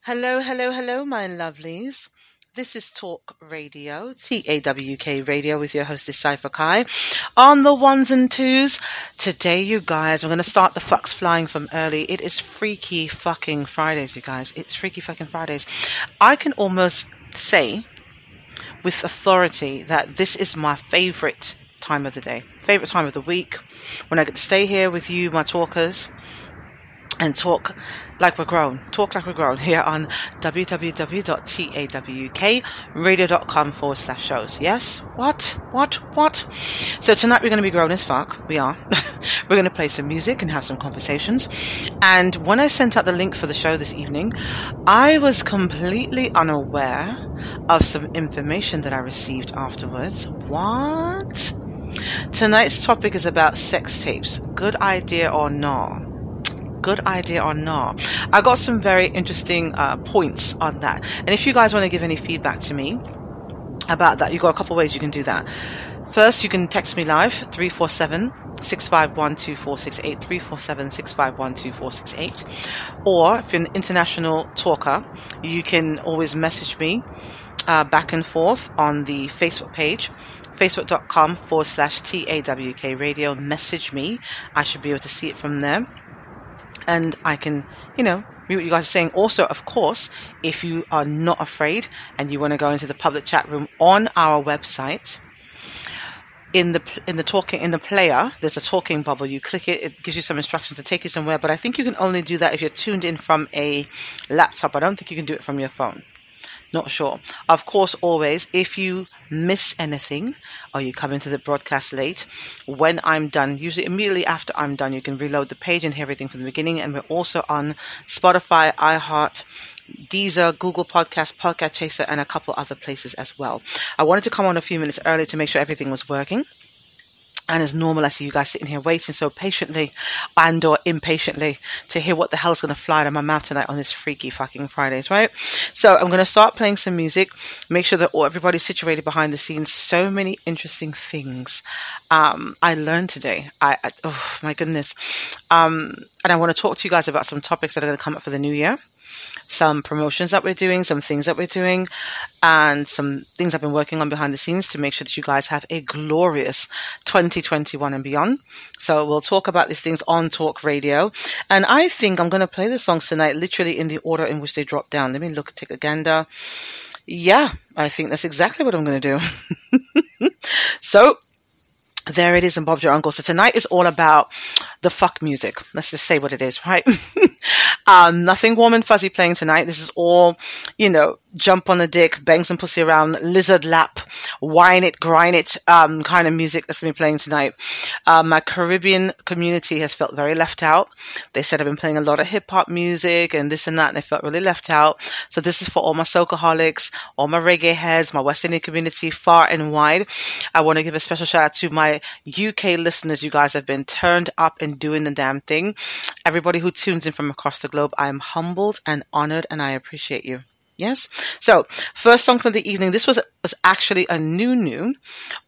Hello, hello, hello, my lovelies. This is Talk Radio, TAWK Radio, with your hostess, Cypher Kai, on the ones and twos. Today, you guys, we're going to start the fucks flying from early. It is Freaky fucking Fridays, you guys. It's Freaky fucking Fridays. I can almost say with authority that this is my favorite time of the day, favorite time of the week, when I get to stay here with you, my talkers, and talk like we're grown here on www.tawkradio.com/shows. Yes? What? So tonight we're going to be grown as fuck. We are. We're going to play some music and have some conversations. And when I sent out the link for the show this evening, I was completely unaware of some information that I received afterwards. What? Tonight's topic is about sex tapes. Good idea or not? Good idea or not? I got some very interesting points on that. And if you guys want to give any feedback to me about that, you've got a couple of ways you can do that. First, you can text me live, 347-651-2468, 347-651-2468. Or if you're an international talker, you can always message me back and forth on the Facebook page, facebook.com/TAWK Radio. Message me. I should be able to see it from there. And I can, read what you guys are saying. Also, of course, if you are not afraid and you want to go into the public chat room on our website, in the player, there's a talking bubble. You click it, it gives you some instructions to take you somewhere. But I think you can only do that if you're tuned in from a laptop. I don't think you can do it from your phone. Not sure. Of course, always, if you miss anything or you come into the broadcast late, when I'm done, usually immediately after I'm done, you can reload the page and hear everything from the beginning. And we're also on Spotify, iHeart, Deezer, Google Podcasts, Podcast Chaser, and a couple other places as well. I wanted to come on a few minutes early to make sure everything was working. And as normal, I see you guys sitting here waiting so patiently and or impatiently to hear what the hell's going to fly out of my mouth tonight on this Freaky fucking Fridays, right? So I'm going to start playing some music, make sure that everybody's situated behind the scenes. So many interesting things I learned today. Oh, my goodness. And I want to talk to you guys about some topics that are going to come up for the new year. Some promotions that we're doing, some things that we're doing, and some things I've been working on behind the scenes to make sure that you guys have a glorious 2021 and beyond. So we'll talk about these things on Talk Radio. And I think I'm going to play the songs tonight literally in the order in which they drop down. Let me take a gander. Yeah, I think that's exactly what I'm going to do. So there it is in Bob's Your Uncle. So tonight is all about the fuck music. Let's just say what it is, right? Nothing warm and fuzzy playing tonight. This is all, jump on the dick, bang some pussy around, lizard lap, whine it, grind it, kind of music that's going to be playing tonight. My Caribbean community has felt very left out. They said I've been playing a lot of hip hop music and this and that, and they felt really left out. So this is for all my socaaholics, all my reggae heads, my West Indian community, far and wide. I want to give a special shout out to my UK listeners. You guys have been turned up and doing the damn thing. Everybody who tunes in from across the globe, I am humbled and honored, and I appreciate you. Yes. So first song for the evening. This was actually a new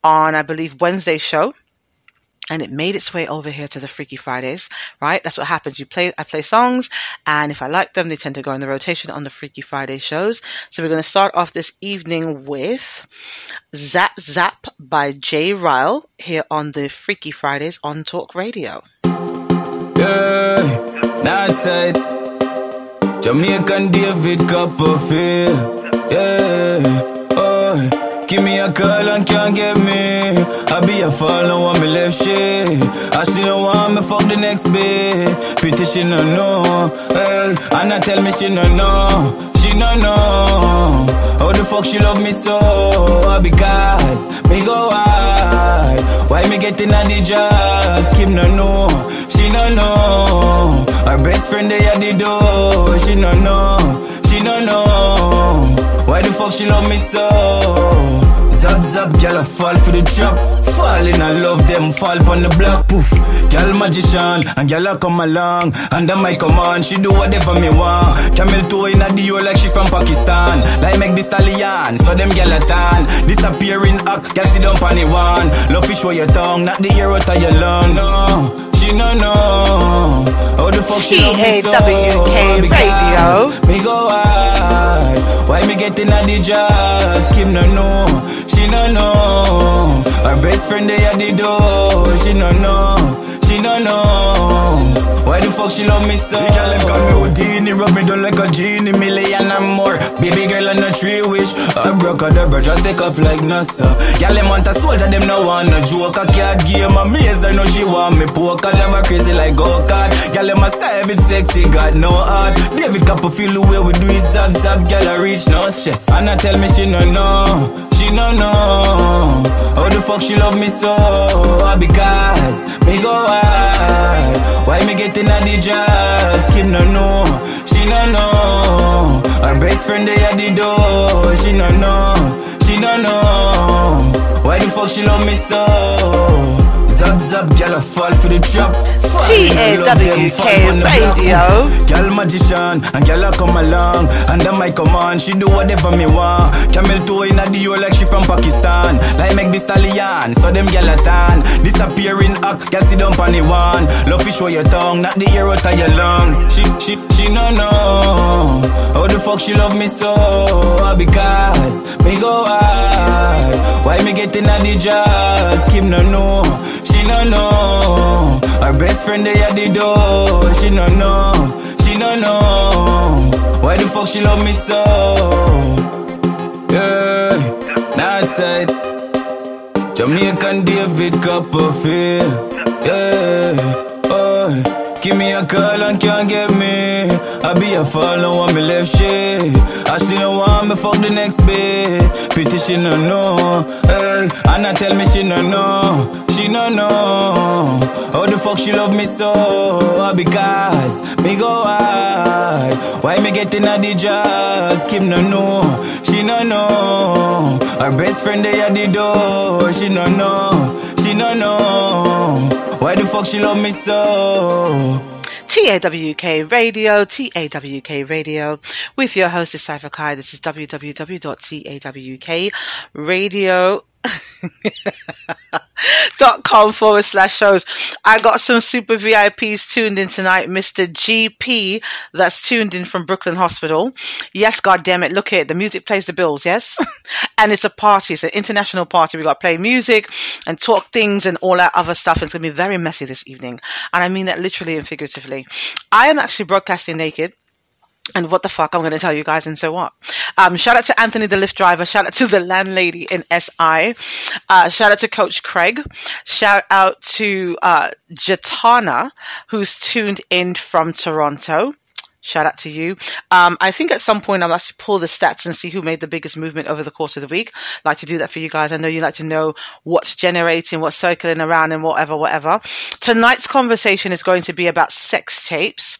on, I believe, Wednesday's show. And it made its way over here to the Freaky Fridays, right? That's what happens. I play songs, and if I like them, they tend to go in the rotation on the Freaky Friday shows. So we're going to start off this evening with Zap Zap by Jay Ryle here on the Freaky Fridays on Talk Radio. Yeah, that side, Jamaican David Copperfield. Yeah, oh. Give me a call and can't get me. I be a fall, no want me left shit. I she no want me fuck the next bit. Pity she no know, hey. And I tell me she no know. She no know how the fuck she love me so. Because me go hard. Why me getting at the jazz? Kim no know, she no know. Her best friend they at the door. She no know, she no know. Why the fuck she love me so? Zap zap, girl I fall for the trap. Falling, I love them, fall on the block. Poof, girl magician, and girl I come along. Under my command, she do whatever me want. Camel toe in a Dio like she from Pakistan. Like make the stallion, so them girl a tan. Disappearing act, girl sit down on the one. Love fish show your tongue, not the ear out of your lung. No, she no know how the fuck she love me so. TAWK Radio. Me go hard. get in the jazz, Kim no know, she no know. Her best friend they at the door, she no know, she no know. Why the fuck she love me so? The girl them call me Houdini, rub me down like a genie, million and more. Baby girl on a tree wish, I broke her the just take off like NASA. Girl them want a soldier, them no want no joke. A card game, a maze, I know she want me poker. Drive her crazy like go-kart. Girl them a style it sexy, got no heart. David Copperfield the way we do it, zap zap. Girl I reach no stress, and I tell me she no know, she no know. How the fuck she love me so? Because me go hard. Why me get in the jazz? Kim no know, she no know. Her best friend they at the door, she no know, she no know. Why the fuck she love me so? Zap zap, girl I fall for the trap. TAWK Radio. Girl magician, and girl I come along. Under my command, she do whatever me want. Camel toe in the yo like she from Pakistan. Like make the stallion, so them girl a tan. Disappearing act, girl sit down on the one. Love fish show your tongue, not the air out of your lungs. She no know. How the fuck she love me so? Because me go hard. Why me get in the jazz? Kim no know, she no know. Her best friend they at the door, she no know, she no know. Why the fuck she love me so? Yeah, that side Jamaican David Copperfield. Yeah, oh. Give me a call and can't get me. I be a fall, no want me left shit. I she no want me fuck the next bit. Pity she no know, hey. And I tell me she no know, she no know. How the fuck she love me so? Because me go hard. Why me get in the jazz? Kim no know, she no know. Her best friend they at the door, she no know, she no know. Why the fuck she love me so? TAWK Radio, TAWK Radio, with your host is Cypher Kai. This is www.tawkradio. .com/shows. I got some super VIPs tuned in tonight. Mr. GP, that's tuned in from Brooklyn Hospital. Yes, God damn it. Look here. The music plays the bills. Yes. And it's a party. It's an international party. We got to play music and talk things and all that other stuff. It's going to be very messy this evening. And I mean that literally and figuratively. I am actually broadcasting naked. And what the fuck, I'm going to tell you guys, and so what? Shout out to Anthony, the Lyft driver. Shout out to the landlady in SI. Shout out to Coach Craig. Shout out to Jatana, who's tuned in from Toronto. Shout out to you. I think at some point I'll actually pull the stats and see who made the biggest movement over the course of the week. I'd like to do that for you guys. I know you like to know what's generating, what's circling around, and whatever. Tonight's conversation is going to be about sex tapes.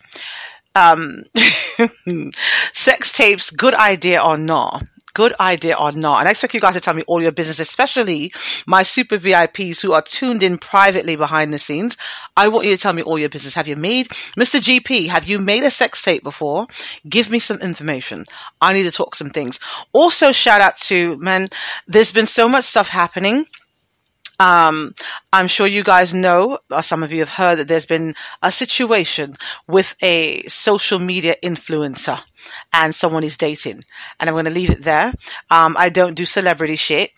Sex tapes, good idea or not? Good idea or not? And I expect you guys to tell me all your business, especially my super VIPs who are tuned in privately behind the scenes. I want you to tell me all your business. Have you made, Mr. GP, have you made a sex tape before? Give me some information. I need to talk some things. Also, shout out to, man, there's been so much stuff happening. I'm sure you guys know, or some of you have heard, that there's been a situation with a social media influencer and someone is dating. And I'm going to leave it there. I don't do celebrity shit.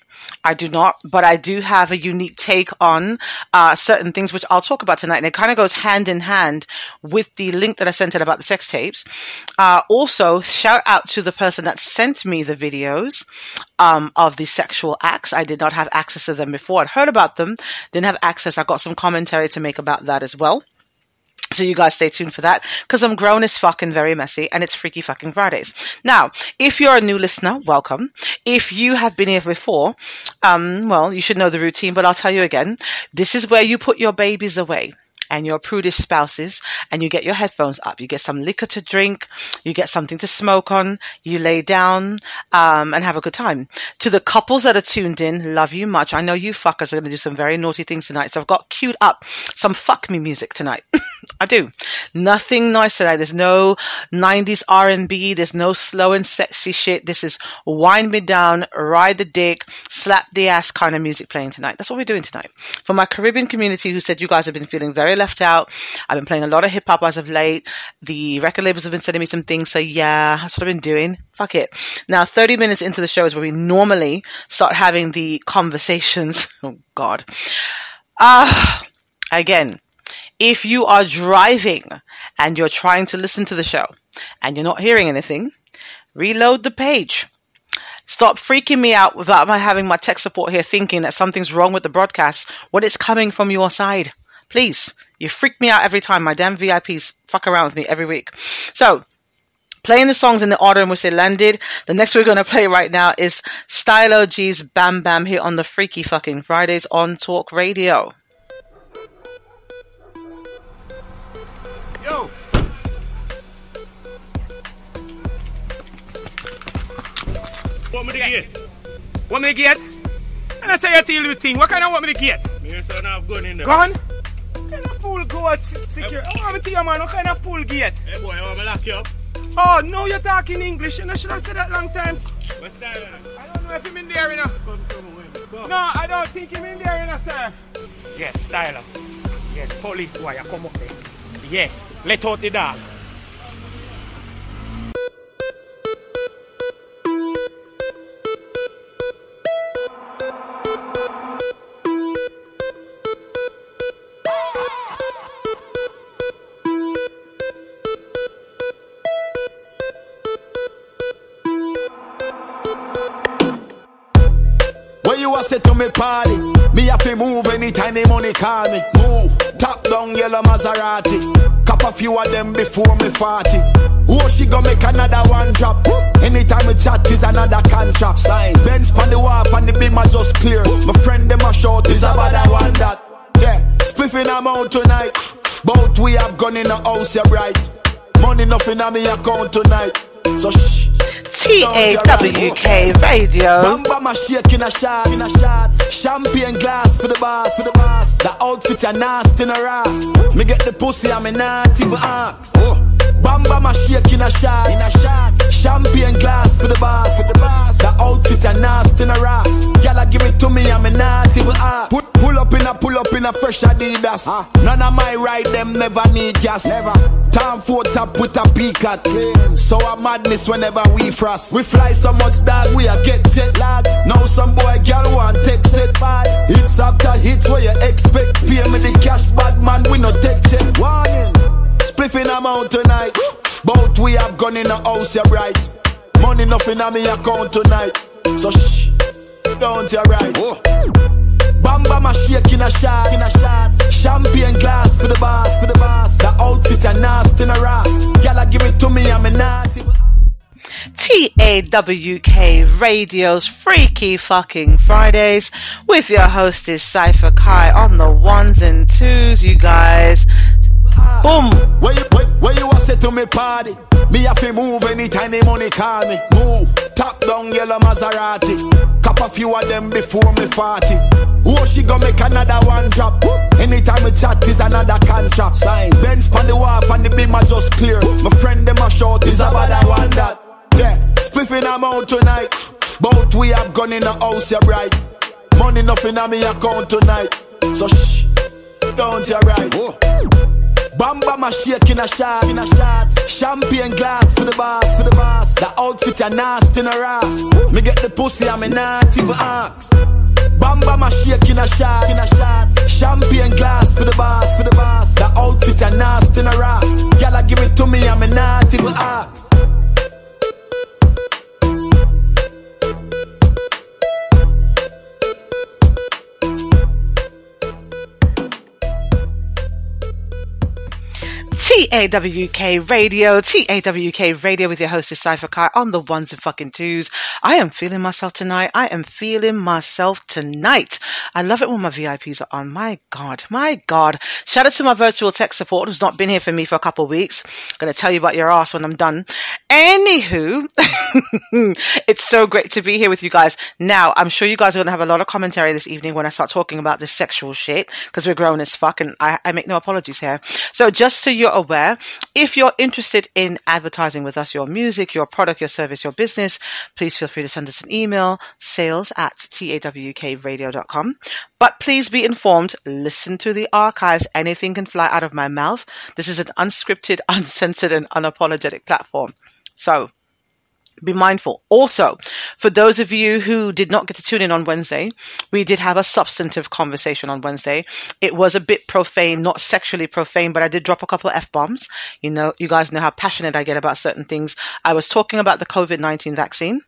I do not, but I do have a unique take on certain things, which I'll talk about tonight. And it kind of goes hand in hand with the link that I sent in about the sex tapes. Also, shout out to the person that sent me the videos of the sexual acts. I did not have access to them before. I'd heard about them, didn't have access. I got some commentary to make about that as well. So you guys stay tuned for that, because I'm grown as fuck and very messy, and it's Freaky Fucking Fridays. Now, if you're a new listener, welcome. If you have been here before, well, you should know the routine, but I'll tell you again. This is where you put your babies away and your prudish spouses, and you get your headphones up. You get some liquor to drink, you get something to smoke on, you lay down, and have a good time. To the couples that are tuned in, love you much. I know you fuckers are going to do some very naughty things tonight, so I've got queued up some fuck me music tonight. I do. Nothing nice today. There's no 90s R&B. There's no slow and sexy shit. This is wind me down, ride the dick, slap the ass kind of music playing tonight. That's what we're doing tonight. For my Caribbean community who said you guys have been feeling very left out, I've been playing a lot of hip hop as of late. The record labels have been sending me some things. So yeah, that's what I've been doing. Fuck it. Now, 30 minutes into the show is where we normally start having the conversations. Oh God. Again, if you are driving and you're trying to listen to the show and you're not hearing anything, reload the page. Stop freaking me out without my having my tech support here thinking that something's wrong with the broadcast when it's coming from your side. Please, you freak me out every time. My damn VIPs fuck around with me every week. So, playing the songs in the order in which they landed. The next we're going to play right now is Stylo G's Bam Bam here on the Freaky Fucking Fridays on Talk Radio. Yo! What me to get? What me to get? And I say you tell you thing. What kind of what me to get? Me say I have gun in there. Gun? What kind of pool go out secure? Oh, I'm tell you man, what kind of pool get? Hey boy, you want me lock you up? Oh, no, you're talking English. You should have said that long time. What's that? I don't know if him in there, you know. Come. No, I don't think him in there, you know, sir. Yes, Stylo. Yes, police boy, you come up there. Yeah, let out the dog. Say to me party, me have to move anytime the money call me. Move, top down yellow Maserati. Cop a few of them before me 40. Oh, she gon' make another one drop. Anytime we chat is another contract. Sign. Benz pon the wharf and the beam are just clear. My friend them a short is about that one that. Yeah, spliffing amount tonight. Both we have gone in the house, you're right. Money nothing on me account tonight. So shh. TAWK Radio. Bamba my shake in a shot. Champagne glass for the boss. The outfit are nasty in a ass. Me get the pussy and me not even ask. Bamba my shake in a shot. Champagne glass for the boss. The outfit are nasty in a ass. Gyal give it to me and me not even ask. Pull up in a fresh Adidas. None of my ride them never need gas. Never. Time for top with a peak at. So a madness whenever we frost. We fly so much dog we a get jet lag. Now some boy girl want take set. Hits after hits where you expect. Pay me the cash bad man we no take check. Warning. Spliffing amount tonight. Both we have gone in the house you're right. Money nothing on me account tonight. So shh. Don't you right. Bamba my shake in a shot. Champagne glass for the boss. The outfit are nasty in a ass. Gyal give it to me and me not even. TAWK Radio's Freaky Fucking Fridays with your hostess Cypher Kai on the ones and twos, you guys. Boom. Where you a say to me party? Me have to move anytime the money call me. Move, top down yellow Maserati. Cop a few of them before me 40. Oh, she gon' make another one drop. Anytime we chat is another contract. Sign. Benz pon the wharf and the beam are just clear. My friend them a short is about that one that. Yeah, spliffing amount tonight. Both we have gone in the house, you're right. Money nothing on me account tonight. So shh, don't you right. Bamba my shake in a shot. Champagne glass for the boss. The outfit are nasty in a ass. Me get the pussy and me not even ask. Bamba my shake in a shot. Champagne glass for the boss. The outfit are nasty in a ass. Gyal give it to me and me not even ask. TAWK Radio, TAWK Radio with your hostess Cypher Kai on the ones and fucking twos. I am feeling myself tonight. I love it when my VIPs are on. My God. Shout out to my virtual tech support who's not been here for me for a couple of weeks. I'm going to tell you about your ass when I'm done. Anywho, it's so great to be here with you guys. Now, I'm sure you guys are going to have a lot of commentary this evening when I start talking about this sexual shit, because we're grown as fuck and I make no apologies here. So just so you're aware, if you're interested in advertising with us, your music, your product, your service, your business, please feel free to send us an email, sales@tawkradio.com. But please be informed, listen to the archives. Anything can fly out of my mouth. This is an unscripted, uncensored, and unapologetic platform. So be mindful. Also, for those of you who did not get to tune in on Wednesday, we did have a substantive conversation on Wednesday. It was a bit profane, not sexually profane, but I did drop a couple of F-bombs. You know, you guys know how passionate I get about certain things. I was talking about the COVID-19 vaccine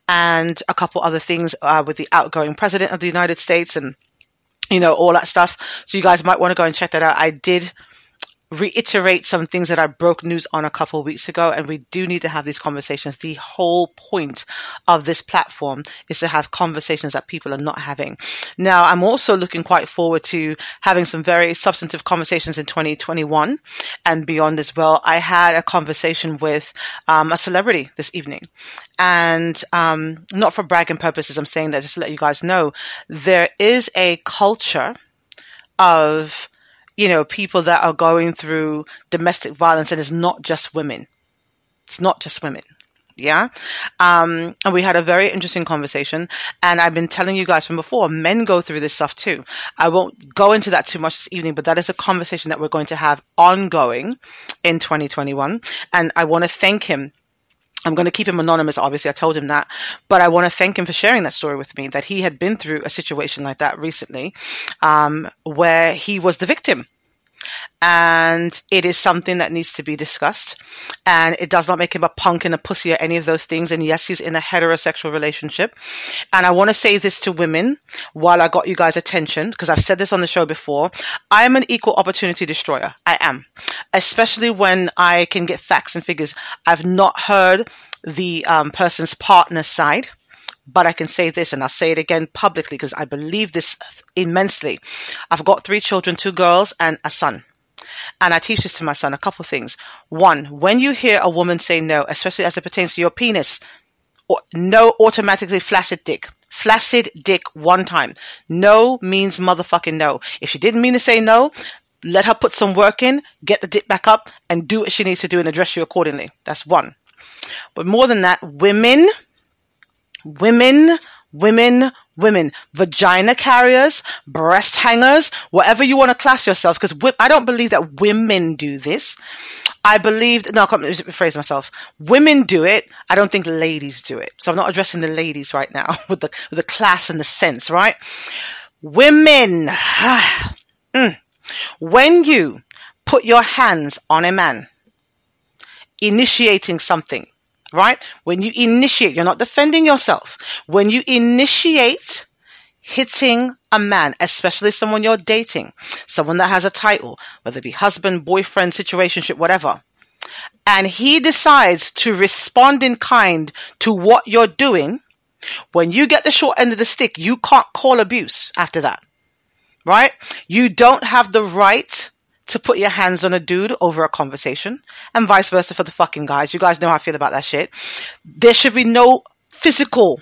and a couple other things with the outgoing president of the United States and, you know, all that stuff. So you guys might want to go and check that out. I did reiterate some things that I broke news on a couple of weeks ago, and we do need to have these conversations. The whole point of this platform is to have conversations that people are not having. Now, I'm also looking quite forward to having some very substantive conversations in 2021 and beyond as well. I had a conversation with a celebrity this evening, and not for bragging purposes, I'm saying that just to let you guys know, there is a culture of, you know, people that are going through domestic violence, and it's not just women. It's not just women. Yeah. And we had a very interesting conversation, and I've been telling you guys from before, men go through this stuff too. I won't go into that too much this evening, but that is a conversation that we're going to have ongoing in 2021. And I want to thank him. I'm going to keep him anonymous, obviously, I told him that, but I want to thank him for sharing that story with me, that he had been through a situation like that recently, where he was the victim. And it is something that needs to be discussed, and it does not make him a punk and a pussy or any of those things. And yes, he's in a heterosexual relationship. And I want to say this to women while I got you guys' attention, because I've said this on the show before. I am an equal opportunity destroyer. I am. Especially when I can get facts and figures. I've not heard the person's partner's side, but I can say this, and I'll say it again publicly because I believe this immensely. I've got 3 children, 2 girls and a son. And I teach this to my son, a couple of things. One, when you hear a woman say no, especially as it pertains to your penis, no automatically flaccid dick. Flaccid dick one time. No means motherfucking no. If she didn't mean to say no, let her put some work in, get the dick back up, and do what she needs to do and address you accordingly. That's one. But more than that, women, vagina carriers, breast hangers, whatever you want to class yourself, because I don't believe that women do this. I believe, no, let me rephrase myself. Women do it. I don't think ladies do it. So I'm not addressing the ladies right now with the class and the sense, right? Women, when you put your hands on a man, initiating something, right? When you initiate, you're not defending yourself. When you initiate hitting a man, especially someone you're dating, someone that has a title, whether it be husband, boyfriend, situationship, whatever, and he decides to respond in kind to what you're doing, when you get the short end of the stick, you can't call abuse after that, right? You don't have the right to put your hands on a dude over a conversation, and vice versa for the fucking guys. You guys know how I feel about that shit. There should be no physical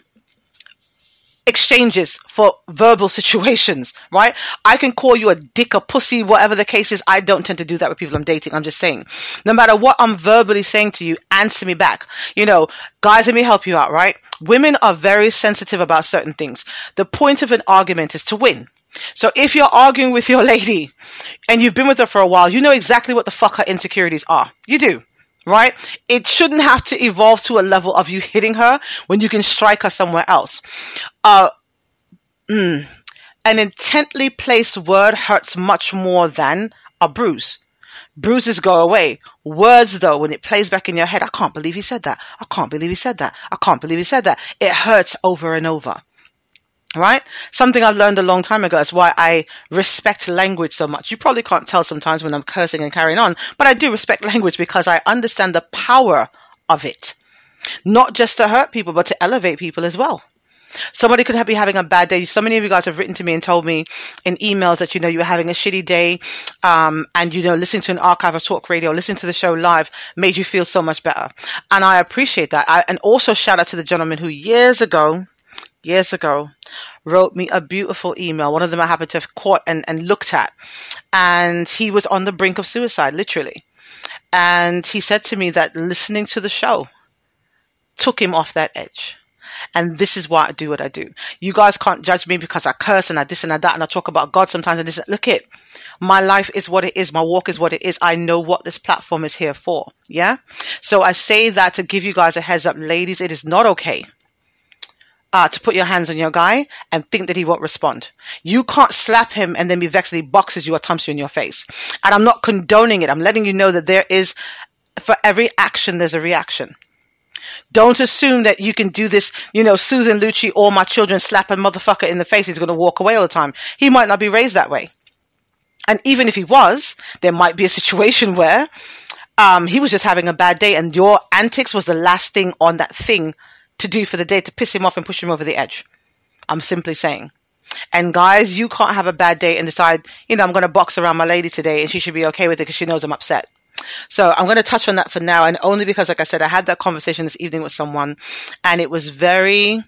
exchanges for verbal situations, right? I can call you a dick, a pussy, whatever the case is. I don't tend to do that with people I'm dating. I'm just saying, no matter what I'm verbally saying to you, answer me back. You know, guys, let me help you out, right? Women are very sensitive about certain things. The point of an argument is to win. So if you're arguing with your lady and you've been with her for a while, you know exactly what the fuck her insecurities are. You do, right? It shouldn't have to evolve to a level of you hitting her when you can strike her somewhere else. An intently placed word hurts much more than a bruise. Bruises go away. Words, though, when it plays back in your head, I can't believe he said that. I can't believe he said that. I can't believe he said that. It hurts over and over. Right? Something I've learned a long time ago. That's why I respect language so much. You probably can't tell sometimes when I'm cursing and carrying on, but I do respect language because I understand the power of it. Not just to hurt people, but to elevate people as well. Somebody could be having a bad day. So many of you guys have written to me and told me in emails that, you were having a shitty day, and, listening to an archive of Talk Radio, listening to the show live made you feel so much better. And I appreciate that. And also shout out to the gentleman who years ago, wrote me a beautiful email. One of them I happened to have caught and looked at. And he was on the brink of suicide, literally. And he said to me that listening to the show took him off that edge. And this is why I do what I do. You guys can't judge me because I curse and I this and I that and I talk about God sometimes and this. Look it. My life is what it is. My walk is what it is. I know what this platform is here for. Yeah? So I say that to give you guys a heads up. Ladies, it is not okay to put your hands on your guy and think that he won't respond. You can't slap him and then be vexed that he boxes you or thumps you in your face. And I'm not condoning it. I'm letting you know that there is, for every action, there's a reaction. Don't assume that you can do this, Susan Lucci, all my children slap a motherfucker in the face, he's going to walk away all the time. He might not be raised that way. And even if he was, there might be a situation where he was just having a bad day and your antics was the last thing on that thing to do for the day to piss him off and push him over the edge. I'm simply saying. And guys, you can't have a bad day and decide, I'm going to box around my lady today and she should be okay with it because she knows I'm upset. So I'm going to touch on that for now. And only because, like I said, I had that conversation this evening with someone and it was very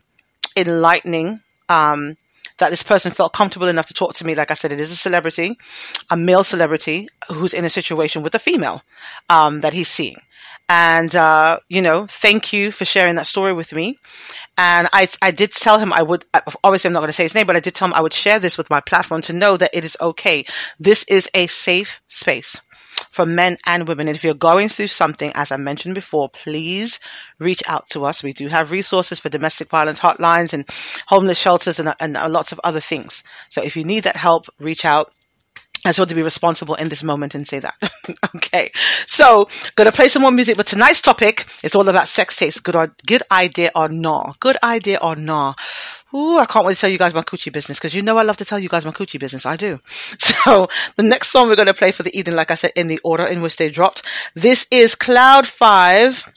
enlightening that this person felt comfortable enough to talk to me. Like I said, it is a celebrity, a male celebrity who's in a situation with a female that he's seeing. And, thank you for sharing that story with me. And I did tell him I would, obviously I'm not going to say his name, but I did tell him I would share this with my platform to know that it is okay. This is a safe space for men and women. And if you're going through something, as I mentioned before, please reach out to us. We do have resources for domestic violence hotlines and homeless shelters and lots of other things. So if you need that help, reach out. I just want to be responsible in this moment and say that. Okay. So, going to play some more music, but tonight's topic is all about sex tapes. Good idea or not? Good idea or not? Ooh, I can't wait to tell you guys my coochie business because I love to tell you guys my coochie business. I do. So, the next song we're going to play for the evening, like I said, in the order in which they dropped. This is Cloud 5,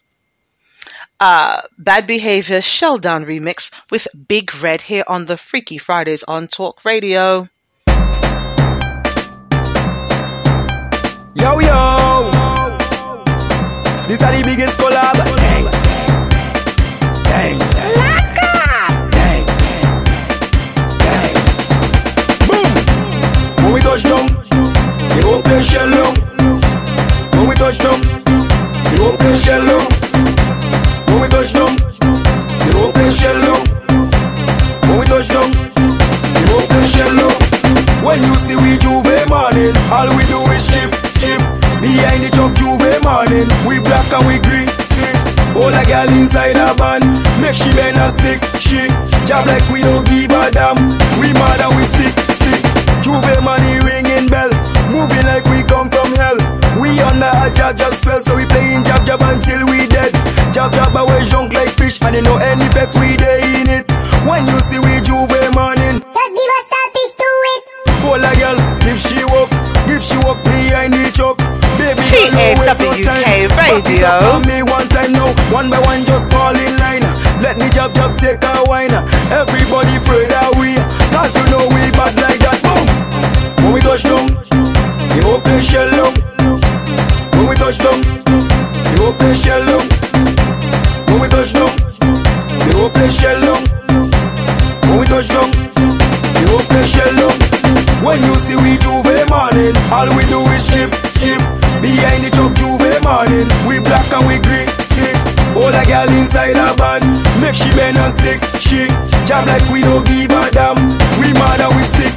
Bad Behavior Shelldown remix with Big Red here on the Freaky Fridays on Talk Radio. Yo, yo, this are the biggest collab. Dang, dang, dang, dang. Boom! When we touch down, they won't play shell long. When we touch down, they won't play shell long. When we touch down, they won't play shell long. When we touch down, they won't play shell long. When you see we Juve morning, all we do is chip. Behind the truck Juve morning, we black and we green, see. All a girl inside a van, make she bend and stick, she. Job like we don't give a damn, we mad and we sick. Juve money ringing bell, moving like we come from hell. We under a jab spell, so we playing jab until we dead. Jab away junk like fish, and you know any effect we day in it. When you see we Juve morning, just give us a fish to it. Pull a girl, if she walk behind the truck. Baby, TAWK Radio. Me one time now, one by one just fall in line. Let me jab take a wine. Everybody afraid that we, cause you know we bad like that. Boom! When we touch down, they won't play shell long. When we touch down, they won't play shell long. When we touch down, they won't play shell long. When we touch down, they won't play shell long. When you see we Juve morning, all we do is chip. Behind the truck Juve morning, we black and we green, see. All a girl inside a van, make she bend and stick, she. Job like we don't give a damn, we mad and we sick.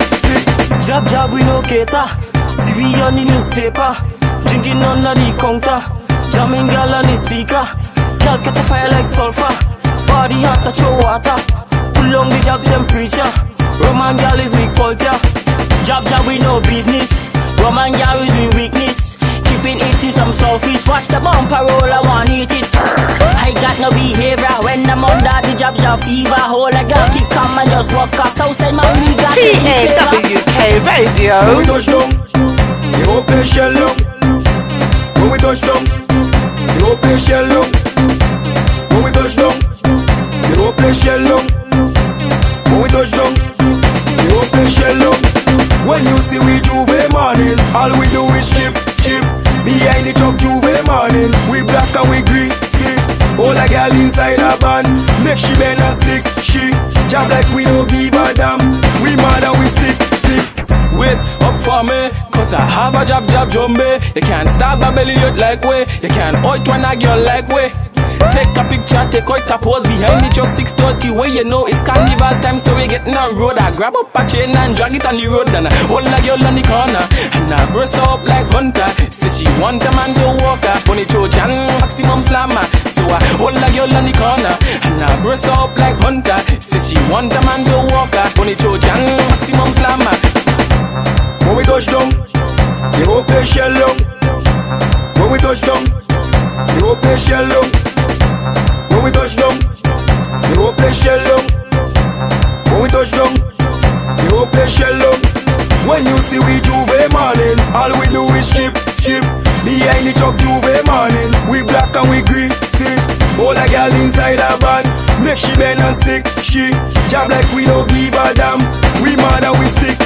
Job we no cater, see we on the newspaper, drinking under the counter, jamming girl on the speaker. Girl catch a fire like sulfur, body hot to throw water, pull on the job temperature. Roman girl is weak culture. Job we no business, Roman girl is we weakness. Keep sleeping, eating some saltfish. Watch the bumper roll, I want eat it. I got no behavior when I'm under the job fever. Hold a girl, kick come and just walk us. So say man, we got TAWK Radio. When we touch down, the whole place shell down. When we touch down, the whole place shell down. When we touch down, the whole place shell down. When we touch down, the whole place shell down. When you see we Juve morning, all we do is chip. Behind the truck Juve morning, we black and we green, see. All a girl inside a van, make she bend and stick. She job like we don't give a damn. We mad and we sick. Wait up for me, cause I have a job jumbe. You can't stop a belly out like way. You can't out when a girl like way. Take a picture, take out a pose behind the truck 630 where you know it's carnival time, so we getting on road. I grab up a chain and drag it on the road, and I hold a girl on the corner, and I burst her up like Hunter. Say she want a man to walk her, on the Trojan maximum slammer. So I hold a girl on the corner, and I burst her up like Hunter. Say she want a man to walk her, on the Trojan maximum slammer. When we touch down, the whole place shell down. When we touch down, the whole place shell down. When we touch down, the whole place shell down. When we touch down, the whole place shell down. When you see we Juve morning, all we do is chip. Behind the truck Juve morning, we black and we green, see. All a girl inside a van, make she bend and stick. She job like we don't give a damn. We mad and we sick.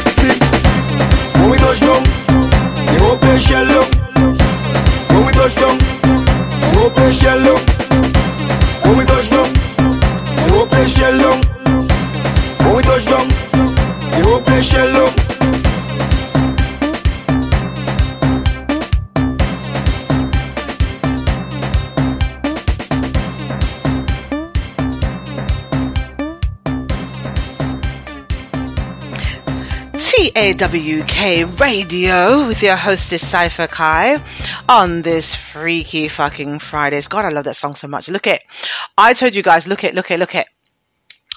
When we touch down, the whole place shell down. When we touch down, the whole place shell down. When we touch down, the whole place shell down. When we touch down, the whole place shell down. TAWK Radio with your hostess Cypher Kai on this freaky fucking Fridays. God, I love that song so much. I told you guys, look it.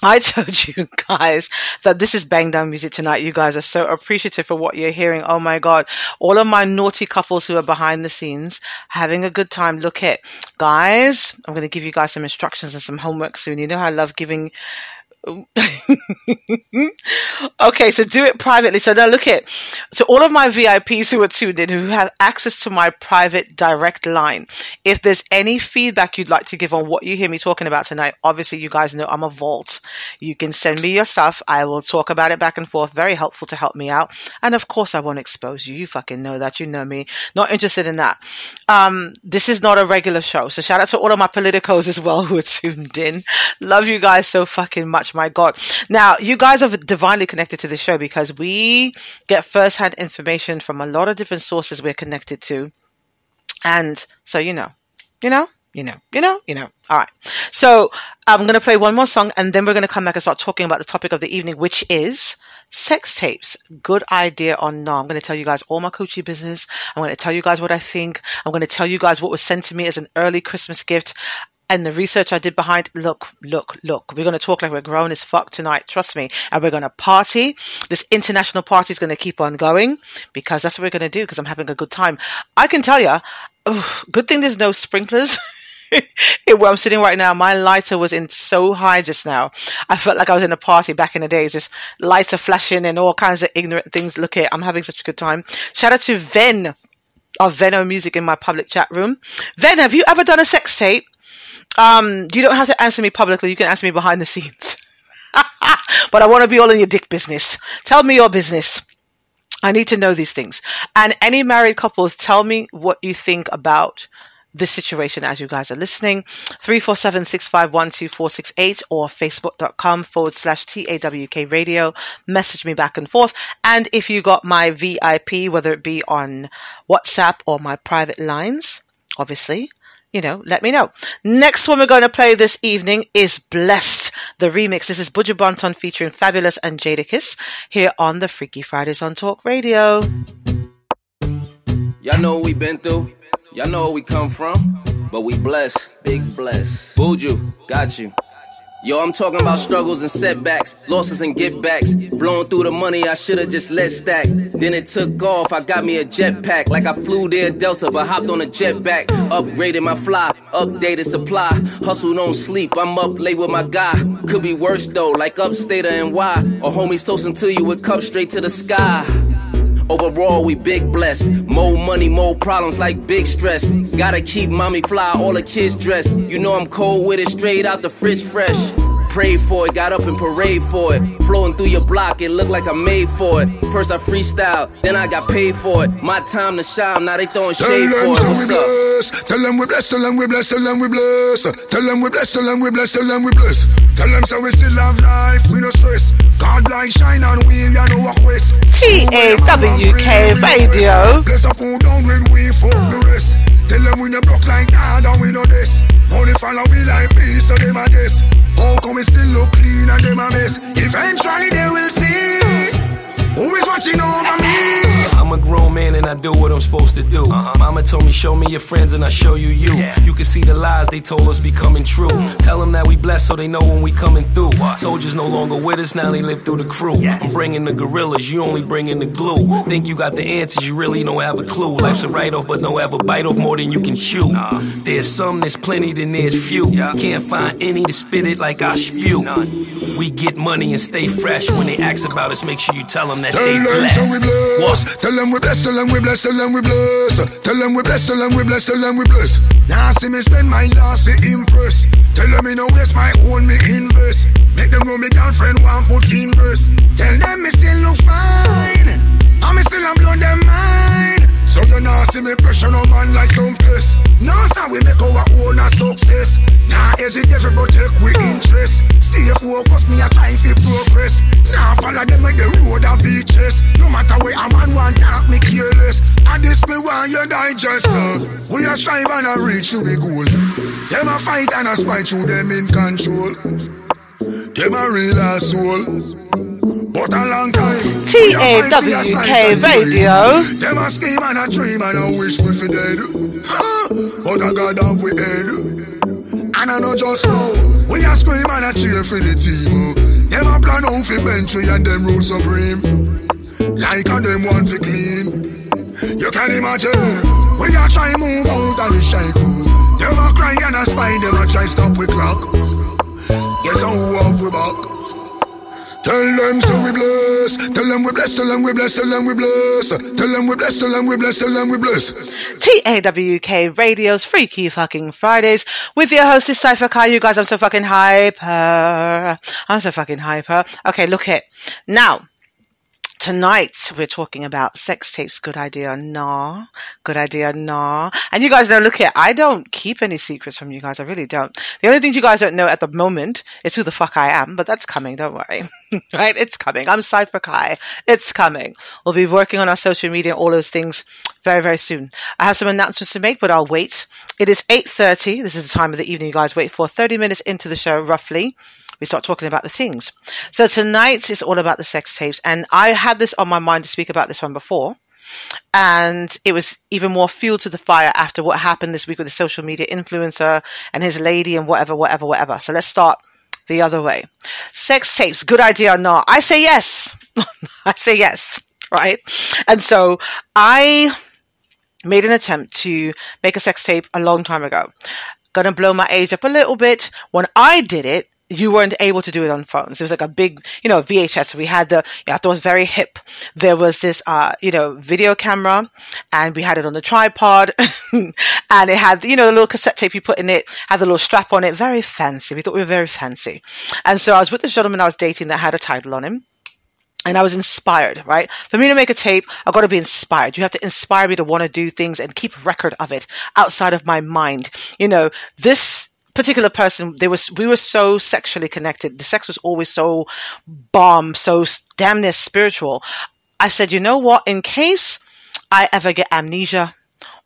I told you guys that this is bang down music tonight. You guys are so appreciative for what you're hearing. Oh my God. All of my naughty couples who are behind the scenes having a good time. Look it. Guys, I'm going to give you guys some instructions and some homework soon. You know how I love giving... Okay, so do it privately. So now look at, so all of my VIPs who are tuned in, who have access to my private direct line, if there's any feedback you'd like to give on what you hear me talking about tonight, obviously you guys know I'm a vault. You can send me your stuff. I will talk about it back and forth. Very helpful to help me out. And of course I won't expose you. You fucking know that. You know me. Not interested in that. This is not a regular show. So shout out to all of my politicos as well who are tuned in. Love you guys so fucking much. My God. Now, you guys are divinely connected to the show because we get first-hand information from a lot of different sources we're connected to. And so, you know. All right. So I'm going to play one more song and then we're going to come back and start talking about the topic of the evening, which is sex tapes. Good idea or not? I'm going to tell you guys all my coochie business. I'm going to tell you guys what I think. I'm going to tell you guys what was sent to me as an early Christmas gift. And the research I did behind, look. We're going to talk like we're grown as fuck tonight. Trust me. And we're going to party. This international party is going to keep on going because that's what we're going to do because I'm having a good time. I can tell you, good thing there's no sprinklers. Where I'm sitting right now, my lighter was in so high just now. I felt like I was in a party back in the days, just lighter flashing and all kinds of ignorant things. Look at, I'm having such a good time. Shout out to Ven of Veno Music in my public chat room. Ven, have you ever done a sex tape? You don't have to answer me publicly. You can answer me behind the scenes. But I want to be all in your dick business. Tell me your business. I need to know these things. And any married couples, tell me what you think about this situation as you guys are listening. 347-651-2468 or facebook.com/TAWK radio. Message me back and forth. And if you got my VIP, whether it be on WhatsApp or my private lines, obviously, let me know. Next one we're going to play this evening is Blessed, the remix. This is Buju Banton featuring Fabulous and Jadakiss here on the Freaky Fridays on Talk Radio. Y'all know what we been through. Y'all know where we come from. But we blessed. Big blessed. Buju, got you. Yo, I'm talking about struggles and setbacks, losses and get backs. Blowing through the money I should've just let stack. Then it took off, I got me a jetpack. Like I flew there Delta, but hopped on a jetpack. Upgraded my fly, updated supply. Hustle, don't sleep, I'm up late with my guy. Could be worse though, like upstate or NY. Or homies toasting to you with cups straight to the sky. Overall, we big blessed. More money, more problems like big stress. Gotta keep mommy fly, all the kids dressed. You know I'm cold with it, straight out the fridge fresh. Prayed for it, got up and parade for it. Flowing through your block, it looked like I made for it. First I freestyle, then I got paid for it. My time to shine, now they throwing shade for it. What's up? Tell them we blessed, tell them we blessed, tell them we blessed. Tell them we blessed, tell them we blessed, tell them we blessed. Tell them so we still have life, we no stress. God light shine on we, you know what quest. TAWK Radio. Bless up who down when we fuck the rest. Tell them we no block like God and we know this. Money follow we like peace, so them a guess. How come we still look clean and them a mess? Eventually they will see who is watching over me. I'm a grown man and I do what I'm supposed to do. Mama told me show me your friends and I show you you. You can see the lies they told us be coming true. Tell them that we blessed so they know when we coming through. Soldiers no longer with us, now they live through the crew. I'm bringing the gorillas, you only bringing the glue. Think you got the answers, you really don't have a clue. Life's a write-off but don't ever bite off more than you can chew. There's some, there's plenty, then there's few. Can't find any to spit it like I spew. We get money and stay fresh. When they ask about us, make sure you tell them that they blessed. Tell them we blessed, tell them we blessed, tell them we blessed. Tell them we blessed, tell them we blessed, tell them we blessed. Now see me spend my last to impress. Tell them me no waste my own, me invest. Make them know me girlfriend want put in verse. Tell them me still look fine, and me still am blow them mind. So you now see me pressure no man like some piss. Now so we make our own a success. Now hesitate for take we interest. Stay focused, me a try fi progress. Now follow them like the road and beaches. No matter where a man want talk, me careless. And this me want you digest. We a strive and a reach to the goal. Them a fight and a spite through them in control. Them a real asshole. But a long time TAWK Radio. Them a scheme and a dream and a wish we fi dead. But a God have we head. And I know just now we a scream and a cheer for the team. Them a plan out fi bench we and them rule supreme. Like and them want fi clean. You can imagine we a try move out of the shackle. Them a cry and a spy, them a try stop we clock. Guess how we walk we back. Tell them so we bless. Tell them we bless. Tell them we bless. Tell them we bless. Tell them we bless. Tell them we bless. Tell them we bless. TAWK Radio's Freaky Fucking Fridays with your hostess Cypher Kai. You guys, I'm so fucking hyper. I'm so fucking hyper. Okay, look it. Now, tonight we're talking about sex tapes. Good idea, nah. Good idea, nah. And you guys know, look here, I don't keep any secrets from you guys. I really don't. The only thing you guys don't know at the moment is who the fuck I am, but that's coming. Don't worry. Right? It's coming. I'm Cypher Kai. It's coming. We'll be working on our social media, all those things very, very soon. I have some announcements to make, but I'll wait. It is 8:30. This is the time of the evening you guys wait for. 30 minutes into the show, roughly, we start talking about the things. So tonight is all about the sex tapes. And I had this on my mind to speak about this one before. And it was even more fuel to the fire after what happened this week with the social media influencer and his lady and whatever. So let's start the other way. Sex tapes, good idea or not? I say yes. I say yes, right? And so I made an attempt to make a sex tape a long time ago. Gonna blow my age up a little bit. When I did it, you weren't able to do it on phones. It was like a big, VHS. We had I thought it was very hip. There was this, video camera, and we had it on the tripod, and it had, the little cassette tape you put in it, had the little strap on it. Very fancy. We thought we were very fancy. And so I was with this gentleman I was dating that had a title on him. And I was inspired, right? For me to make a tape, I've got to be inspired. You have to inspire me to want to do things and keep record of it outside of my mind. This particular person, we were so sexually connected. The sex was always so bomb, so damn near spiritual. I said, you know what? In case I ever get amnesia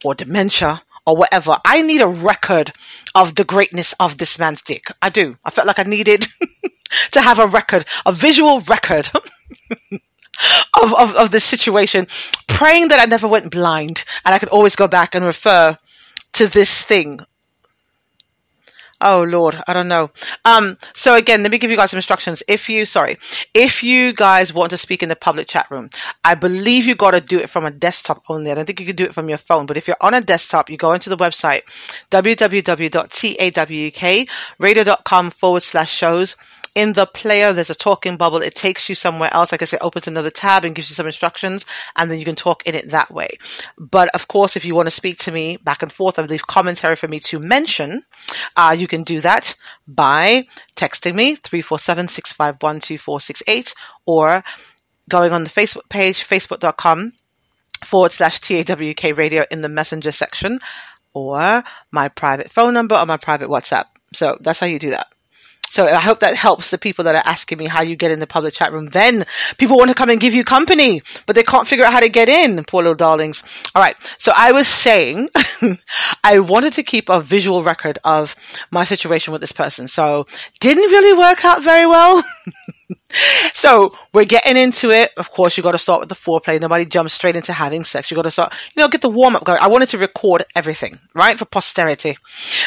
or dementia or whatever, I need a record of the greatness of this man's dick. I do. I felt like I needed to have a record, a visual record of this situation, praying that I never went blind and I could always go back and refer to this thing. Oh Lord, I don't know. So again, let me give you guys some instructions. If you guys want to speak in the public chat room, I believe you got to do it from a desktop only. I don't think you can do it from your phone, but if you're on a desktop, you go into the website, www.tawkradio.com/shows. In the player, there's a talking bubble. It takes you somewhere else. Like I said, it opens another tab and gives you some instructions, and then you can talk in it that way. But of course, if you want to speak to me back and forth and leave commentary for me to mention, you can do that by texting me 347-651-2468 or going on the Facebook page, facebook.com/TAWK radio in the messenger section, or my private phone number or my private WhatsApp. So that's how you do that. So I hope that helps the people that are asking me how you get in the public chat room. Then people want to come and give you company, but they can't figure out how to get in. Poor little darlings. All right. So I was saying I wanted to keep a visual record of my situation with this person. So didn't really work out very well. So we're getting into it. Of course, you got to start with the foreplay. Nobody jumps straight into having sex. You got to start, get the warm up going. I wanted to record everything, right? For posterity.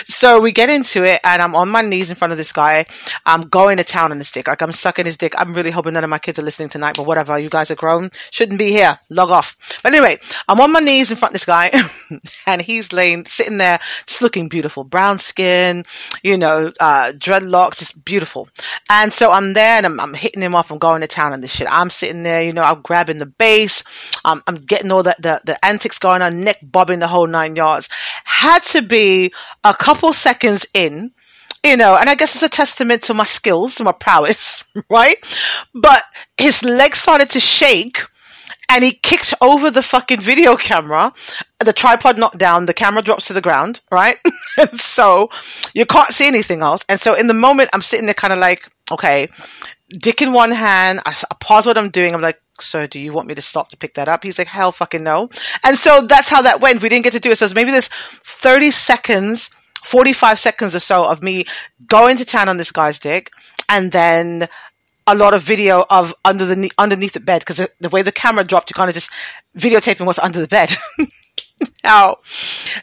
So we get into it and I'm on my knees in front of this guy. I'm going to town on his dick. Like I'm sucking his dick. I'm really hoping none of my kids are listening tonight, but whatever. You guys are grown. Shouldn't be here. Log off. But anyway, I'm on my knees in front of this guy and he's sitting there just looking beautiful. Brown skin, dreadlocks, just beautiful. And so I'm there and I'm hitting him off. I'm going to town on this shit. I'm sitting there, I'm grabbing the bass. I'm getting all the antics going on, neck bobbing, the whole 9 yards. Had to be a couple seconds in, and I guess it's a testament to my skills, to my prowess, right? But his legs started to shake and he kicked over the fucking video camera. The tripod knocked down, the camera drops to the ground, right? And so you can't see anything else. And so in the moment, I'm sitting there kind of like, okay, dick in one hand. I pause what I'm doing. I'm like, sir, do you want me to stop to pick that up? He's like, hell fucking no. And so that's how that went. We didn't get to do it. So maybe there's 30 seconds, 45 seconds or so of me going to town on this guy's dick. And then a lot of video of underneath the bed. Because the way the camera dropped, you kind of just videotaping what's under the bed. Now,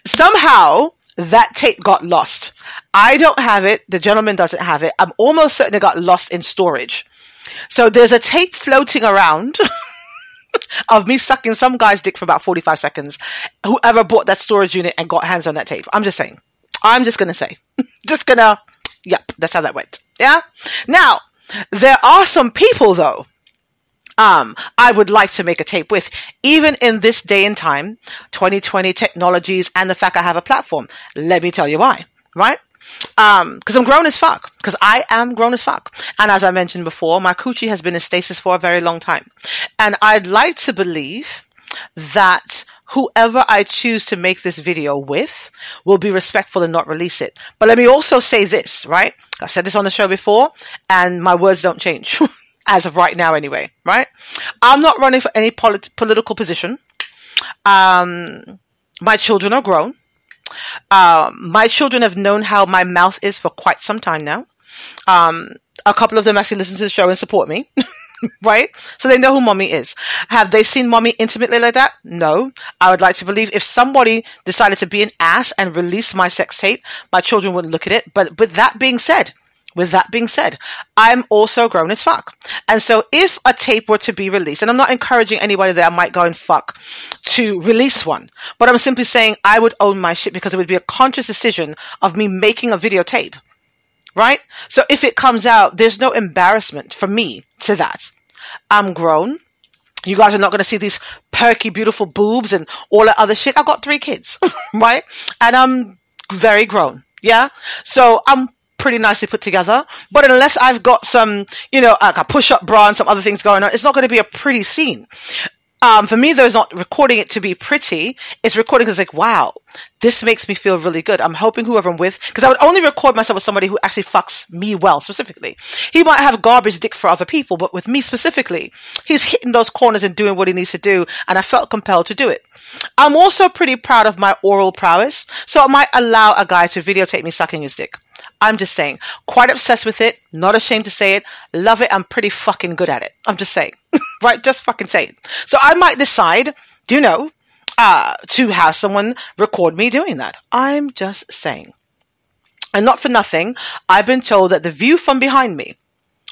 somehow that tape got lost. I don't have it. The gentleman doesn't have it. I'm almost certain it got lost in storage. So there's a tape floating around of me sucking some guy's dick for about 45 seconds. Whoever bought that storage unit and got hands on that tape. I'm just saying. I'm just going to say. Yep, that's how that went. Yeah? Now, there are some people, though, I would like to make a tape with, even in this day and time, 2020 technologies and the fact I have a platform. Let me tell you why, right? Because I'm grown as fuck. Because I am grown as fuck. And as I mentioned before, my coochie has been in stasis for a very long time. And I'd like to believe that whoever I choose to make this video with will be respectful and not release it. But let me also say this, right? I've said this on the show before, and my words don't change. As of right now anyway, right? I'm not running for any political position. My children are grown. My children have known how my mouth is for quite some time now. A couple of them actually listen to the show and support me. Right? So they know who mommy is. Have they seen mommy intimately like that? No. I would like to believe if somebody decided to be an ass and release my sex tape, my children wouldn't look at it. But with that being said, I'm also grown as fuck. And so if a tape were to be released, and I'm not encouraging anybody that I might go and fuck to release one, but I'm simply saying I would own my shit because it would be a conscious decision of me making a videotape. Right? So if it comes out, there's no embarrassment for me to that. I'm grown. You guys are not going to see these perky, beautiful boobs and all that other shit. I've got 3 kids, right? And I'm very grown. Yeah? So I'm pretty nicely put together. But unless I've got some, like a push-up bra and some other things going on, it's not going to be a pretty scene. For me, though, it's not recording it to be pretty. It's recording because it's like, wow, this makes me feel really good. I'm hoping whoever I'm with, because I would only record myself with somebody who actually fucks me well, specifically. He might have garbage dick for other people, but with me specifically, he's hitting those corners and doing what he needs to do, and I felt compelled to do it. I'm also pretty proud of my oral prowess, so I might allow a guy to videotape me sucking his dick. I'm just saying. Quite obsessed with it. Not ashamed to say it. Love it. I'm pretty fucking good at it. I'm just saying. Right? Just fucking say it. So I might decide, to have someone record me doing that. I'm just saying. And not for nothing, I've been told that the view from behind me,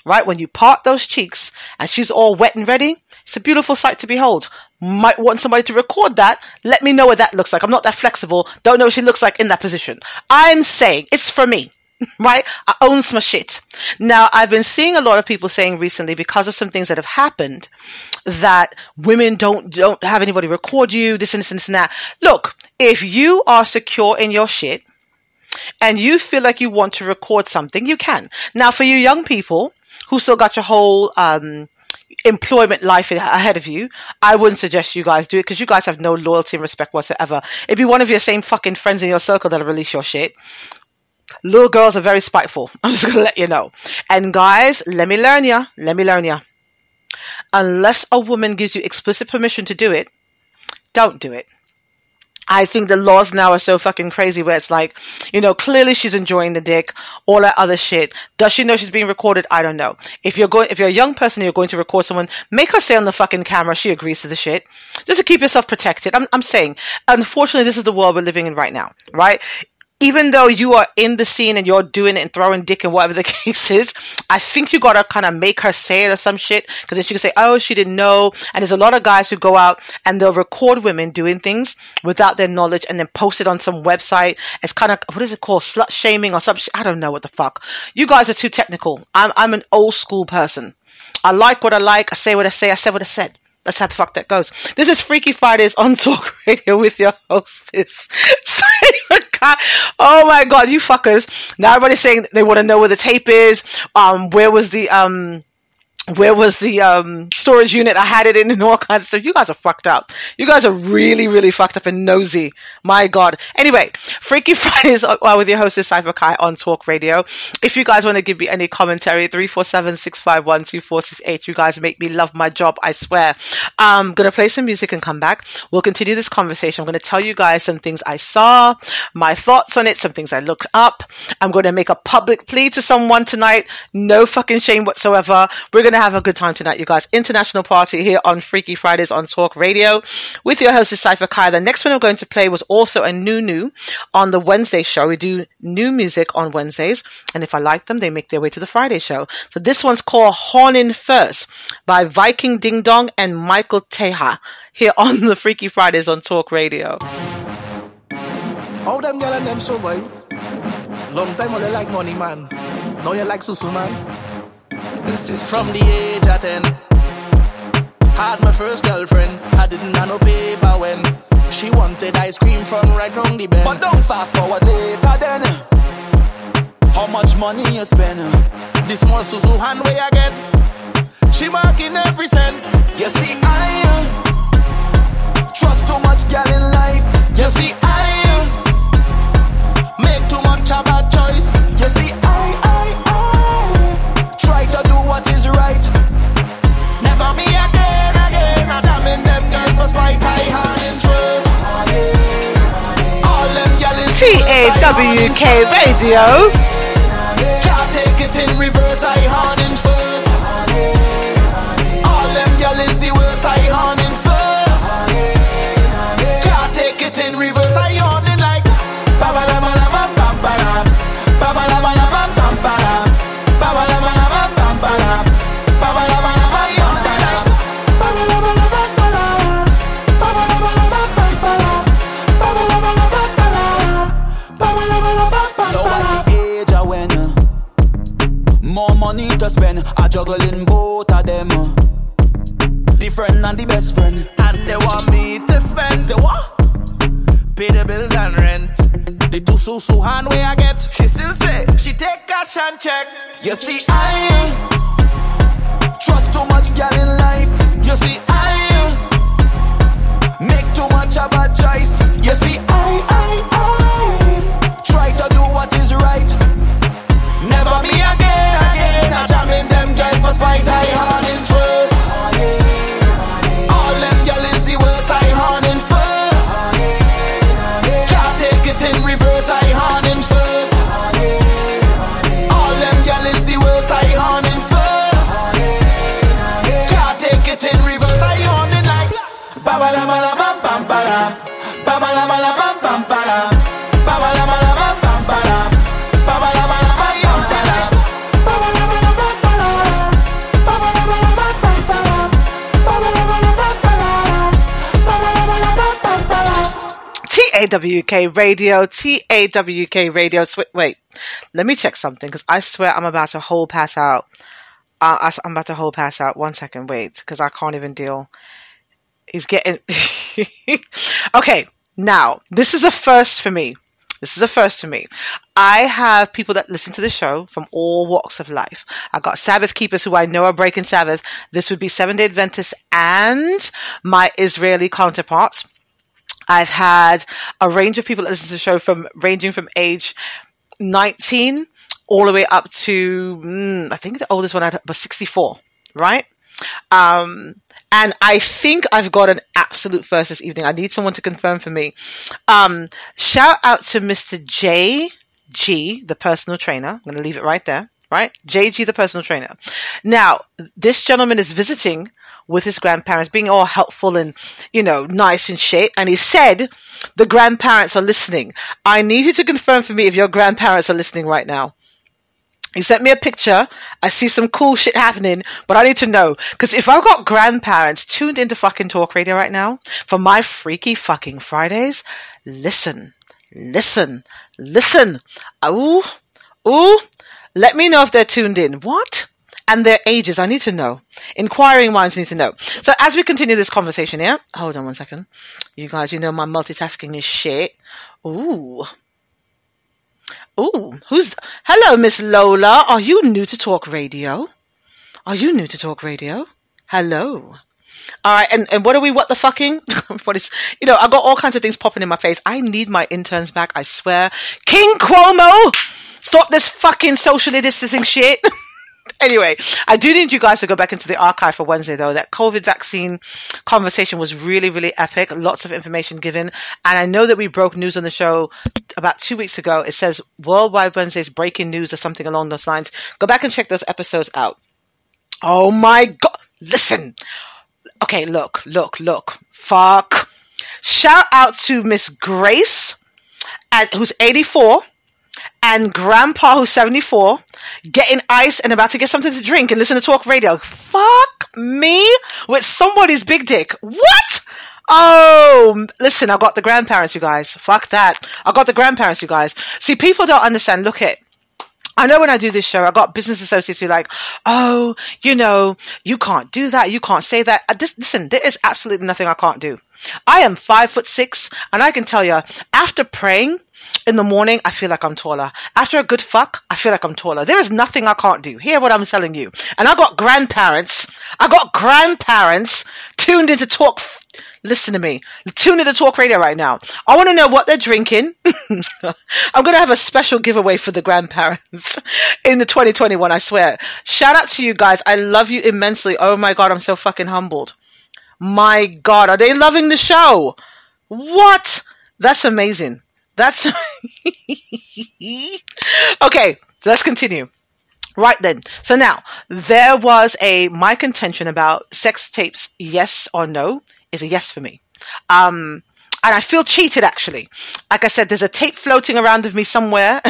right, when you part those cheeks and she's all wet and ready, it's a beautiful sight to behold. Might want somebody to record that. Let me know what that looks like. I'm not that flexible. Don't know what she looks like in that position. I'm saying it's for me, right? I owns my shit. Now, I've been seeing a lot of people saying recently, because of some things that have happened, that women don't have anybody record you, this and this and this and that. Look, if you are secure in your shit and you feel like you want to record something, you can. Now, for you young people who still got your whole employment life ahead of you, I wouldn't suggest you guys do it, because you guys have no loyalty and respect whatsoever. It'd be one of your same fucking friends in your circle that'll release your shit. Little girls are very spiteful. I'm just gonna let you know. And guys, let me learn ya. Unless a woman gives you explicit permission to do it, don't do it. I think the laws now are so fucking crazy, where it's like, you know, clearly she's enjoying the dick, all that other shit. Does she know she's being recorded? I don't know. If you're a young person and you're going to record someone, make her say on the fucking camera she agrees to the shit, just to keep yourself protected. I'm saying, unfortunately, this is the world we're living in right now, right? Even though you are in the scene and you're doing it and throwing dick and whatever the case is, I think you gotta kind of make her say it or some shit, because then she can say, oh, she didn't know. And there's a lot of guys who go out and they'll record women doing things without their knowledge and then post it on some website. It's kind of, what is it called? Slut shaming or some shit. I don't know what the fuck. You guys are too technical. I'm an old school person. I like what I like. I say what I say. I said what I said. That's how the fuck that goes. This is Freaky Fridays on Talk Radio with your hostess. Oh my god, you fuckers. Now everybody's saying they want to know where the tape is. Where was the storage unit I had it in, and all kinds of stuff. You guys are fucked up. You guys are really, really fucked up and nosy. My god. Anyway, Freaky Fridays with your hostess Cypher Kai on Talk Radio. If you guys want to give me any commentary, 347-651-2468. You guys make me love my job, I swear. I'm going to play some music and come back. We'll continue this conversation. I'm going to tell you guys some things I saw, my thoughts on it, some things I looked up. I'm going to make a public plea to someone tonight. No fucking shame whatsoever. We're going to have a good time tonight, you guys. International party here on Freaky Fridays on Talk Radio with your host, Cypher Kai. The next one I'm going to play was also a new on the Wednesday show. We do new music on Wednesdays, and if I like them, they make their way to the Friday show. So this one's called Hornin' First by Viking Ding Dong and Michael Teha here on the Freaky Fridays on Talk Radio. All them girl and them so boy. Long time all they like money, man. Now you like susu, man. This is from the age of 10. Had my first girlfriend. I didn't have no paper when she wanted ice cream from right round the bend. But don't fast forward later then. How much money you spend? The small susu hand where I get, she marking every cent. You see I trust too much girl in life. You see I make too much a bad choice. You see I try to do what is right. Never me again. I'm jamming them girls for spite. I hand in first. All them girls is TAWK Radio. Can't take it in reverse. I hand in first. All them girls is the worst. I hand in first. Can't take it in reverse. I hand in like baba la ba la ba ba ba la baba la ba la ba ba ba la baba la ba la ba ba ba la baba la ba la ba ba ba la baba la ba la ba ba la baba la ba la ba ba ba la baba la ba la ba ba la baba la ba la ba ba ba la. Now at the age I when more money to spend, I juggling both of them. The friend and the best friend, and they want me to spend the what? Pay the bills and rent. The two susu hand where I get, she still say she take cash and check. You see I trust too much girl in life. You see I make too much a bad choice. You see I try to do what is right. Never me again. I'm jamming them girl for spite. I hand in first. All them girl is the worst. I hand in first. Can't take it in reverse. I hand in first. All them girl is the worst. I hand in first. Can't take it in reverse. I hand in like baba la ba la bam bam ba la baba la ba la bam bam ba la TAWK Radio, TAWK Radio. Wait, let me check something because I swear I'm about to whole pass out. I'm about to whole pass out. 1 second, wait, because I can't even deal. He's getting... Okay, now, this is a first for me. I have people that listen to the show from all walks of life. I got Sabbath keepers who I know are breaking Sabbath. This would be Seventh-day Adventists and my Israeli counterparts. I've had a range of people that listen to the show ranging from age 19 all the way up to, I think the oldest one was 64, right? And I think I've got an absolute first this evening. I need someone to confirm for me. Shout out to Mr. JG, the personal trainer. I'm going to leave it right there, right? JG, the personal trainer. Now, this gentleman is visiting with his grandparents, being all helpful and, nice and shit. And he said the grandparents are listening. I need you to confirm for me if your grandparents are listening right now. He sent me a picture. I see some cool shit happening, but I need to know. Because if I've got grandparents tuned into fucking talk radio right now for my freaky fucking Fridays, listen. Ooh. Let me know if they're tuned in. What? And their ages. I need to know. Inquiring minds need to know. So as we continue this conversation here, hold on 1 second. You guys, my multitasking is shit. Ooh, hello, Miss Lola. Are you new to talk radio? Hello. All right. And what the fucking? I got all kinds of things popping in my face. I need my interns back. I swear. King Cuomo, stop this fucking socially distancing shit. Anyway, I do need you guys to go back into the archive for Wednesday, though. That COVID vaccine conversation was really, really epic. Lots of information given. And I know that we broke news on the show about 2 weeks ago. It says Worldwide Wednesday's breaking news or something along those lines. Go back and check those episodes out. Oh my God. Listen. Okay, look. Fuck. Shout out to Miss Grace, who's 84. And Grandpa, who's 74, getting ice and about to get something to drink and listen to talk radio. Fuck me with somebody's big dick. What? Oh, listen, I got the grandparents, you guys. Fuck that. I got the grandparents, you guys. See, people don't understand. Look at, I know when I do this show, I got business associates who are like, oh, you can't do that. You can't say that. Listen, there is absolutely nothing I can't do. I am 5'6", and I can tell you, after praying in the morning, I feel like I'm taller. After a good fuck, I feel like I'm taller. There is nothing I can't do. Hear what I'm telling you. And I got grandparents tuned into talk. Listen to me. Tune into talk radio right now. I want to know what they're drinking. I'm going to have a special giveaway for the grandparents in the 2021, I swear. Shout out to you guys. I love you immensely. Oh my God, I'm so fucking humbled. My God, are they loving the show? What? That's amazing. That's okay. Let's continue. Right then. So now there was my contention about sex tapes. Yes or no is a yes for me. And I feel cheated actually. Like I said, there's a tape floating around of me somewhere.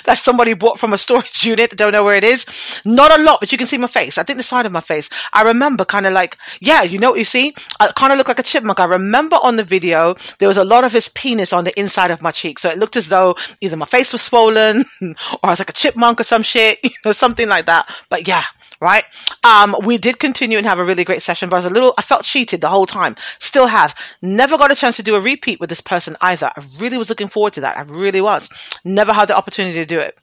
That somebody bought from a storage unit. Don't know where it is. Not a lot, but you can see my face. I think the side of my face. I remember kind of like, yeah, you know what you see? I kind of look like a chipmunk. I remember on the video, there was a lot of his penis on the inside of my cheek. So it looked as though either my face was swollen or I was like a chipmunk or some shit, something like that. But yeah, right? We did continue and have a really great session, but I felt cheated the whole time. Still have. Never got a chance to do a repeat with this person either. I really was looking forward to that. I really was. Never had the opportunity to do it.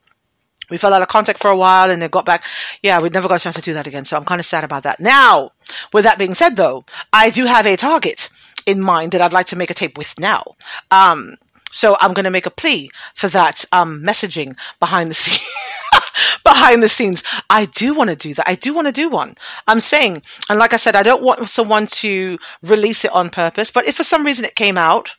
We fell out of contact for a while and then got back. Yeah, we never got a chance to do that again. So I'm kind of sad about that. Now, with that being said though, I do have a target in mind that I'd like to make a tape with now. So I'm going to make a plea for that messaging behind the scenes. Behind the scenes. I do want to do that. I do want to do one. I'm saying, and like I said, I don't want someone to release it on purpose, but if for some reason it came out,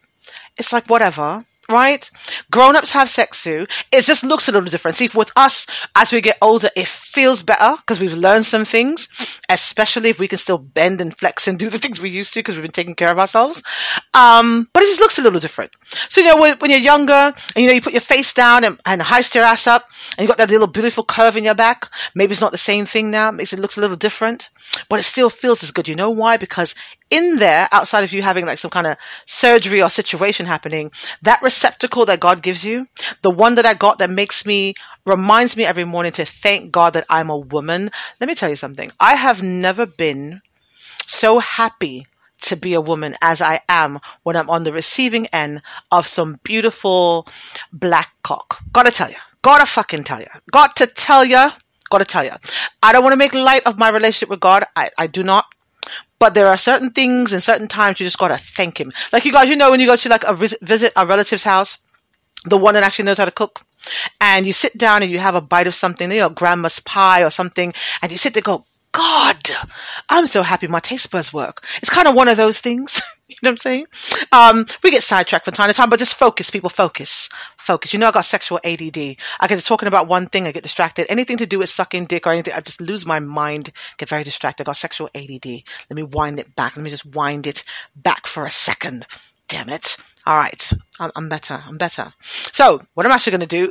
it's like whatever. Right? Grown-ups have sex too. It just looks a little different. See, with us, as we get older, it feels better because we've learned some things, especially if we can still bend and flex and do the things we used to because we've been taking care of ourselves. But it just looks a little different. So, when you're younger and, you put your face down and heist your ass up and you got that little beautiful curve in your back, maybe it's not the same thing now. It makes it look a little different, but it still feels as good. You know why? Because in there, outside of you having like some kind of surgery or situation happening, that receptacle that God gives you, the one that I got that reminds me every morning to thank God that I'm a woman. Let me tell you something. I have never been so happy to be a woman as I am when I'm on the receiving end of some beautiful black cock. Gotta tell you. Gotta fucking tell you. Got to tell you. Gotta tell you. I don't want to make light of my relationship with God. I do not. But there are certain things and certain times you just gotta thank him. Like you guys, when you go to like visit a relative's house, the one that actually knows how to cook, and you sit down and you have a bite of something, grandma's pie or something, and you sit there and go, God, I'm so happy my taste buds work. It's kind of one of those things. You know what I'm saying? We get sidetracked from time to time, but just focus, people, focus. Focus. I got sexual ADD. I get to talking about one thing, I get distracted. Anything to do with sucking dick or anything, I just lose my mind, get very distracted. I got sexual ADD. Let me wind it back. Let me just wind it back for a second. Damn it. All right. I'm better. So what I'm actually going to do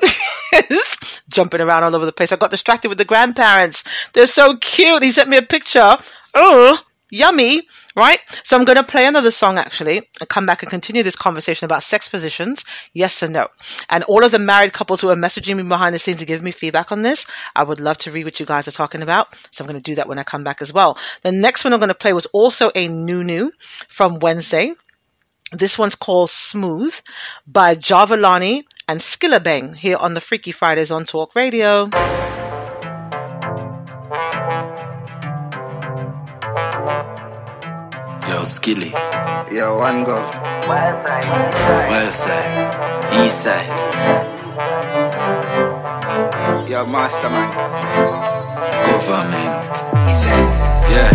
is jumping around all over the place. I got distracted with the grandparents. They're so cute. He sent me a picture. Oh, yummy. Right? So I'm going to play another song actually and come back and continue this conversation about sex positions. Yes or no. And all of the married couples who are messaging me behind the scenes to give me feedback on this, I would love to read what you guys are talking about. So I'm going to do that when I come back as well. The next one I'm going to play was also a new from Wednesday. This one's called Smooth by Javalani and Skillabang here on the Freaky Fridays on Talk Radio. Yo, Skilly. Yo, one go. West side. East side. Yo, mastermind. Government. Yeah.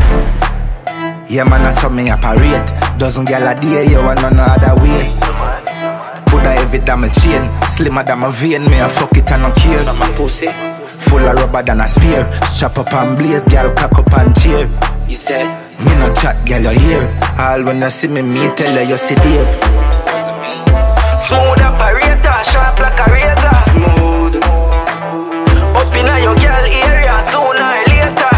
Yeah, man, I saw me operate. Doesn't get a day, you want no other way. Put a heavy damn a chain, slimmer than my vein. Me a fuck it and no care. My pussy full of rubber than a spear. Strap up and blaze, girl, cock up and cheer. You said me no chat, girl, you hear. All when you see me tell you see Dave. Smooth operator, sharp like a razor. Smooth. Up in your girl area, sooner or later.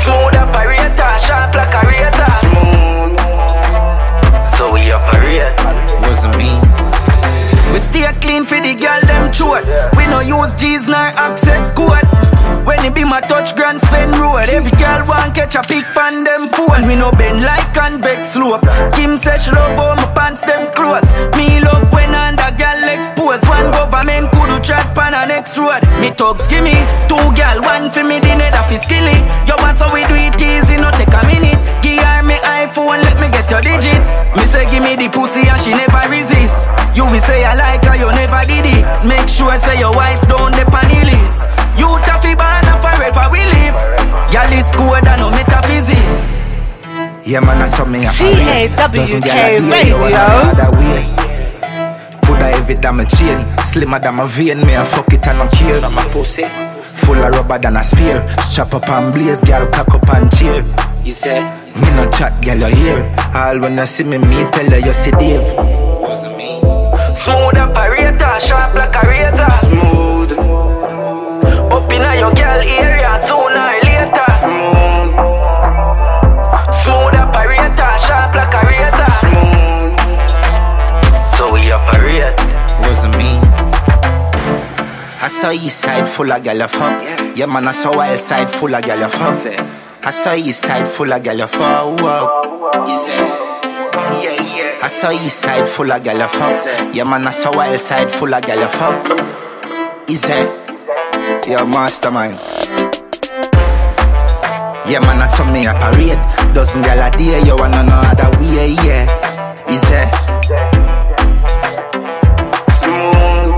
Smooth operator, sharp like a razor. Smooth. So we operate. Wasn't me. We stay clean for the girl them throat. We no use G's nor access code. When it be my touch grand spend road, every girl want catch a pic pan them phone. We no bend like convex slope. Kim says she love how my pants them close. Me love when under girl expose. One government could do chat pan a next road. Me thugs give me two girl, one for me the net of his skilly. Yo, want so we do it easy, no take a minute. Give her me iPhone, let me get your digits. Me say give me the pussy and she never resist. You will say I like her, you never did it. Make sure say your wife don't depend on the list. You taffy banana forever we live. Y'all is good and no metaphysics. Yeah, man, I saw me TAWK Radio. Put a heavy damn a chain, slimmer than my vein. Me a fuck it and no care. My pussy full of rubber than a spear. Strap up and blaze, girl, cock up and cheer. You said me no chat, girl, you hear. All when you see me tell you see Dave. Wasn't me. Smooth operator, sharp like a razor. Smooth. Up in your girl area, sooner or later. Smooth. Smooth operator, sharp like a razor. Smooth. So we operate. Wasn't me. I saw east side full of gal you fuck. Yeah, man, I saw wild side full of gal you fuck. I saw east side full of gal you fuck. Yeah. I saw east side full of gal you fuck. Yeah, man, I saw wild side full of gal you fuck. Is it? Yo, mastermind. Yeah, man, I saw me operate. Doesn't gal a day, you wanna know other way, yeah. Is it? Smooth.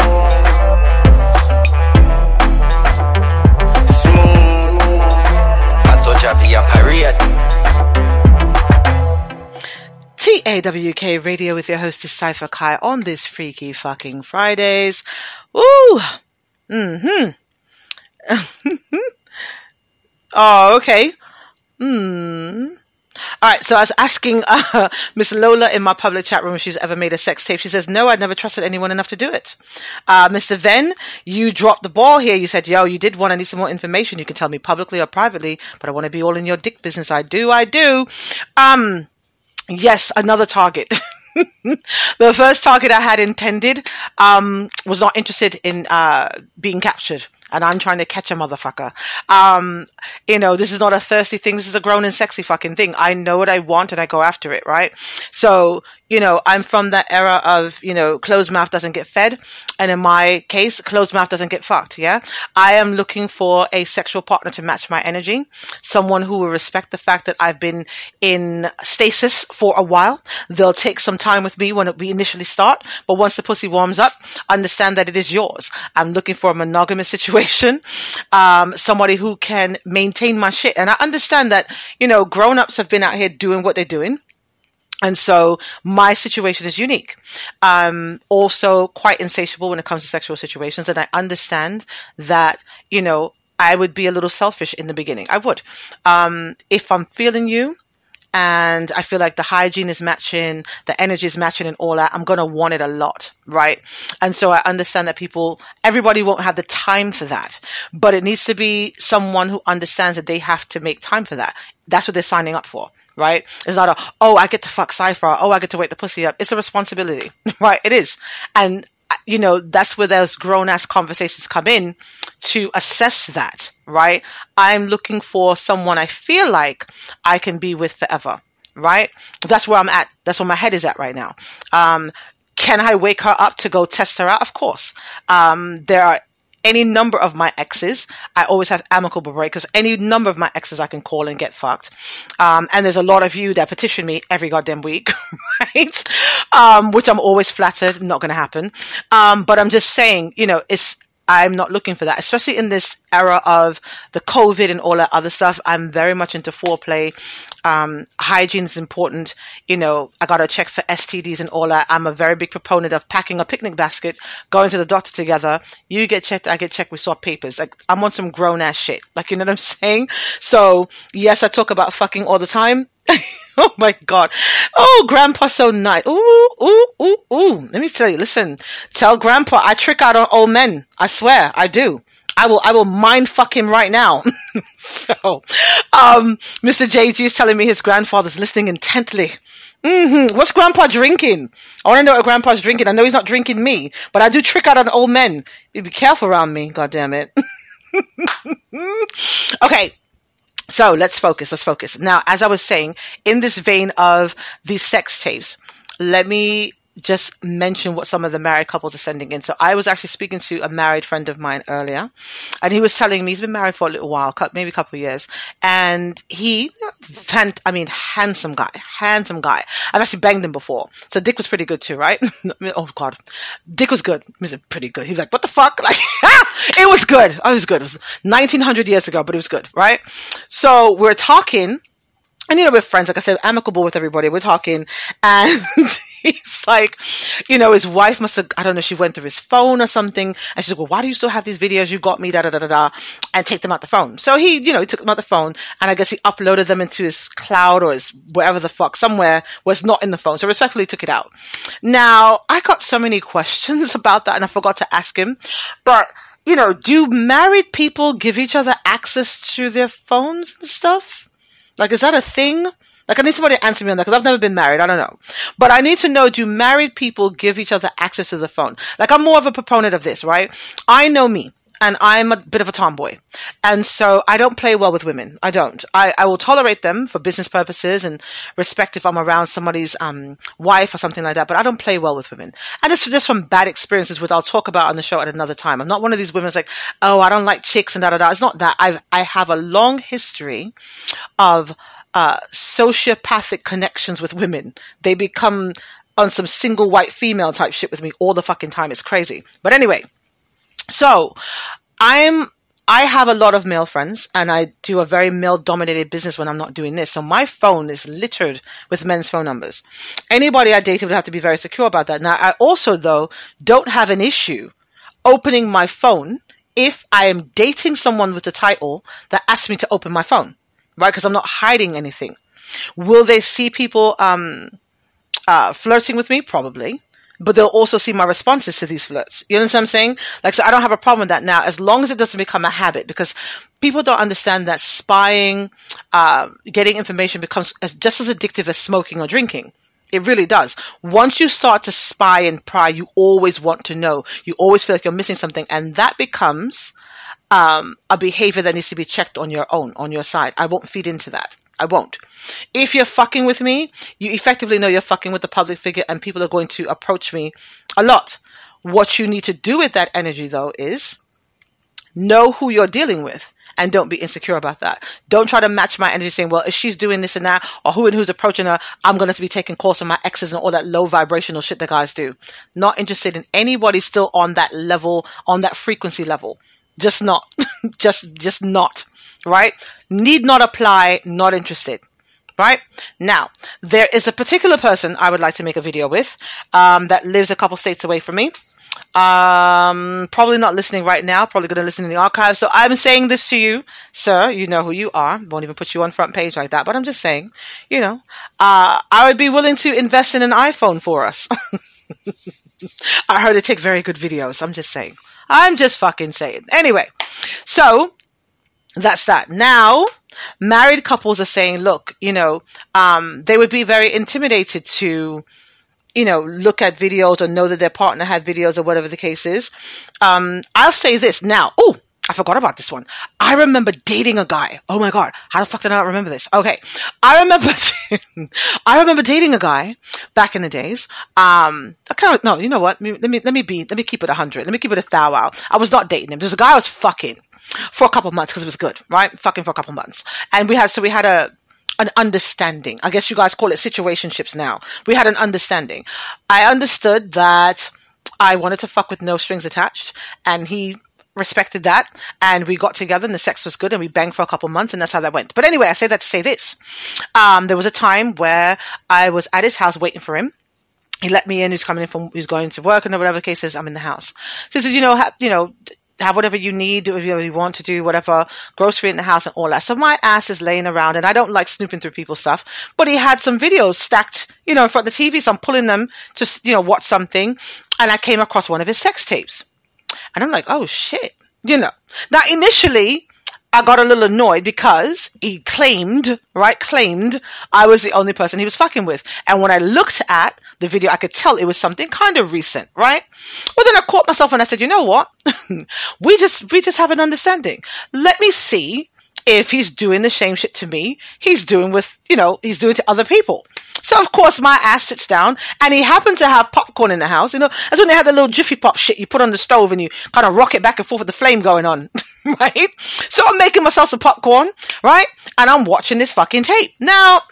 I saw Javi operate. TAWK Radio with your hostess Cypher Kai on this Freaky Fucking Fridays. Ooh. Oh, okay. All right, so I was asking Miss Lola in my public chat room if she's ever made a sex tape. She says, no, I'd never trusted anyone enough to do it. Mr. Venn, you dropped the ball here. You said, yo, you did want, I need some more information. You can tell me publicly or privately, but I want to be all in your dick business. I do. Yes, another target. The first target I had intended was not interested in being captured. And I'm trying to catch a motherfucker. This is not a thirsty thing. This is a grown and sexy fucking thing. I know what I want and I go after it, right? So, I'm from that era of, closed mouth doesn't get fed. And in my case, closed mouth doesn't get fucked, yeah? I am looking for a sexual partner to match my energy. Someone who will respect the fact that I've been in stasis for a while. They'll take some time with me when we initially start. But once the pussy warms up, understand that it is yours. I'm looking for a monogamous situation. Somebody who can maintain my shit. And I understand that, grown-ups have been out here doing what they're doing. And so my situation is unique. I'm also quite insatiable when it comes to sexual situations. And I understand that, I would be a little selfish in the beginning. I would. If I'm feeling you, and I feel like the hygiene is matching, the energy is matching and all that, I'm going to want it a lot, right? And so I understand that everybody won't have the time for that, but it needs to be someone who understands that they have to make time for that. That's what they're signing up for, right? It's not I get to fuck Cypher, I get to wake the pussy up. It's a responsibility, right? It is. And that's where those grown-ass conversations come in to assess that, right? I'm looking for someone I feel like I can be with forever, right? That's where I'm at. That's where my head is at right now. Can I wake her up to go test her out? Of course. There are any number of my exes. I always have amicable breakers. Any number of my exes I can call and get fucked. And there's a lot of you that petition me every goddamn week, right? Which I'm always flattered. Not going to happen. But I'm just saying, I'm not looking for that, especially in this era of the COVID and all that other stuff. I'm very much into foreplay. Hygiene is important. I got to check for STDs and all that. I'm a very big proponent of packing a picnic basket, going to the doctor together. You get checked, I get checked. We swap papers. Like, I'm on some grown ass shit. Like, you know what I'm saying? So yes, I talk about fucking all the time. Oh my God. Oh, Grandpa's so nice. Ooh. Let me tell you, listen, tell Grandpa I trick out on old men. I swear, I do. I will mind fuck him right now. So, Mr. JG is telling me his grandfather's listening intently. What's Grandpa drinking? I want to know what Grandpa's drinking. I know he's not drinking me, but I do trick out on old men. You be careful around me. God damn it. Okay. So let's focus. Now, as I was saying, in this vein of these sex tapes, let me just mention what some of the married couples are sending in. So I was actually speaking to a married friend of mine earlier, and he was telling me he's been married for a little while, maybe a couple of years, and handsome guy. I've actually banged him before. So dick was pretty good too, right? Oh God. Dick was good. It was pretty good. He was like, what the fuck? Like, it was good. It was good. It was 1900 years ago, but it was good, right? So we're talking, and we're friends, like I said, amicable with everybody. We're talking, and he's like, his wife must have, I don't know, she went through his phone or something, and she's like, well, why do you still have these videos? You got me, and take them out the phone. So he, he took them out the phone, and I guess he uploaded them into his cloud or his wherever the fuck, somewhere where it's not in the phone. So respectfully took it out. Now, I got so many questions about that, and I forgot to ask him, but do married people give each other access to their phones and stuff? Like, is that a thing? Like, I need somebody to answer me on that, because I've never been married. I don't know. But I need to know, do married people give each other access to the phone? Like, I'm more of a proponent of this, right? I know me, and I'm a bit of a tomboy. And so I don't play well with women. I don't. I will tolerate them for business purposes and respect if I'm around somebody's wife or something like that, but I don't play well with women. And it's just from bad experiences, which I'll talk about on the show at another time. I'm not one of these women that's like, oh, I don't like chicks and It's not that. I have a long history of sociopathic connections with women. They become on some single white female type shit with me all the fucking time. It's crazy. But anyway, so I have a lot of male friends, and I do a very male-dominated business when I'm not doing this. So my phone is littered with men's phone numbers. Anybody I dated would have to be very secure about that. Now, I also, though, don't have an issue opening my phone if I am dating someone with a title that asks me to open my phone, right? Because I'm not hiding anything. Will they see people flirting with me? Probably. But they'll also see my responses to these flirts. You understand what I'm saying? Like, so I don't have a problem with that now, as long as it doesn't become a habit, because people don't understand that spying, getting information becomes just as addictive as smoking or drinking. It really does. Once you start to spy and pry, you always want to know. You always feel like you're missing something. And that becomes a behavior that needs to be checked on your own, on your side. I won't feed into that. I won't. If you're fucking with me, you effectively know you're fucking with the public figure, and people are going to approach me a lot. What you need to do with that energy, though, is know who you're dealing with, and don't be insecure about that. Don't try to match my energy saying, well, if she's doing this and that, or who and who's approaching her, I'm going to be taking calls from my exes and all that low vibrational shit that guys do. Not interested in anybody still on that level, on that frequency level. Just not. just not. Right? Need not apply, not interested. Right? Now, there is a particular person I would like to make a video with that lives a couple states away from me. Probably not listening right now, probably going to listen in the archive. So I'm saying this to you, sir. You know who you are. Won't even put you on front page like that, but I'm just saying, you know, I would be willing to invest in an iPhone for us. I heard they take very good videos. I'm just saying. I'm just fucking saying. Anyway, so that's that. Now, married couples are saying, look, you know, they would be very intimidated to, you know, look at videos or know that their partner had videos or whatever the case is. I'll say this now. Oh, I forgot about this one. I remember dating a guy. Oh my God. How the fuck did I not remember this? Okay. I remember dating a guy back in the days. No, you know what? Let me keep it 100. Let me keep it 1,000. I was not dating him. There's a guy I was fucking for a couple months because it was good, right? Fucking for a couple months. And we had an understanding. I guess you guys call it situationships now. We had an understanding. I understood that I wanted to fuck with no strings attached, and he respected that, and we got together and the sex was good and we banged for a couple months, and that's how that went. But anyway, I say that to say this. There was a time where I was at his house waiting for him. He let me in. He's coming in from, he's going to work, and whatever the case is, I'm in the house. So he says, have whatever you need, do whatever you want to do, whatever, grocery in the house and all that. So my ass is laying around, and I don't like snooping through people's stuff, but he had some videos stacked, in front of the TV. So I'm pulling them to, watch something, and I came across one of his sex tapes. And I'm like, oh shit, Now initially, I got a little annoyed because he claimed I was the only person he was fucking with. And when I looked at the video, I could tell it was something kind of recent, right? Well, then I caught myself and I said, you know what? we just have an understanding. Let me see if he's doing the same shit to me he's doing to other people. So, of course, my ass sits down, and he happened to have popcorn in the house. That's when they had the little Jiffy Pop shit you put on the stove and you kind of rock it back and forth with the flame going on, right? So I'm making myself some popcorn, right? And I'm watching this fucking tape. Now,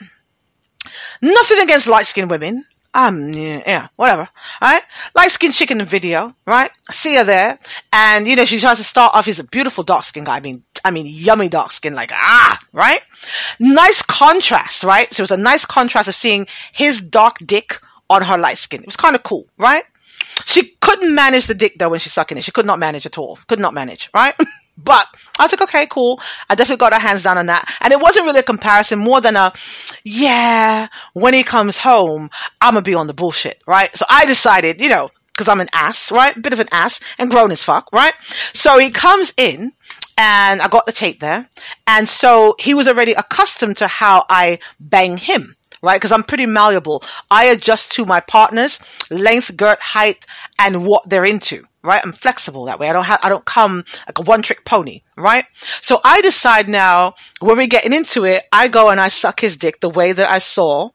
nothing against light-skinned women. Yeah, whatever, right? Light-skinned chick in the video, right? I see her there, and, she tries to start off, he's a beautiful dark-skinned guy. I mean, yummy dark skin, right? Nice contrast, right? So it was a nice contrast of seeing his dark dick on her light skin. It was kind of cool, right? She couldn't manage the dick, though, when she's sucking it. She could not manage at all. Could not manage, right? But I was like, okay, cool. I definitely got her hands down on that. And it wasn't really a comparison, more than when he comes home, I'm going to be on the bullshit, right? So I decided, because I'm an ass, right? Bit of an ass and grown as fuck, right? So he comes in, and I got the tape there. And so he was already accustomed to how I bang him, right? Because I'm pretty malleable. I adjust to my partner's length, girth, height, and what they're into, right? I'm flexible that way. I don't come like a one-trick pony, right? So I decide now, when we're getting into it, I go and I suck his dick the way that I saw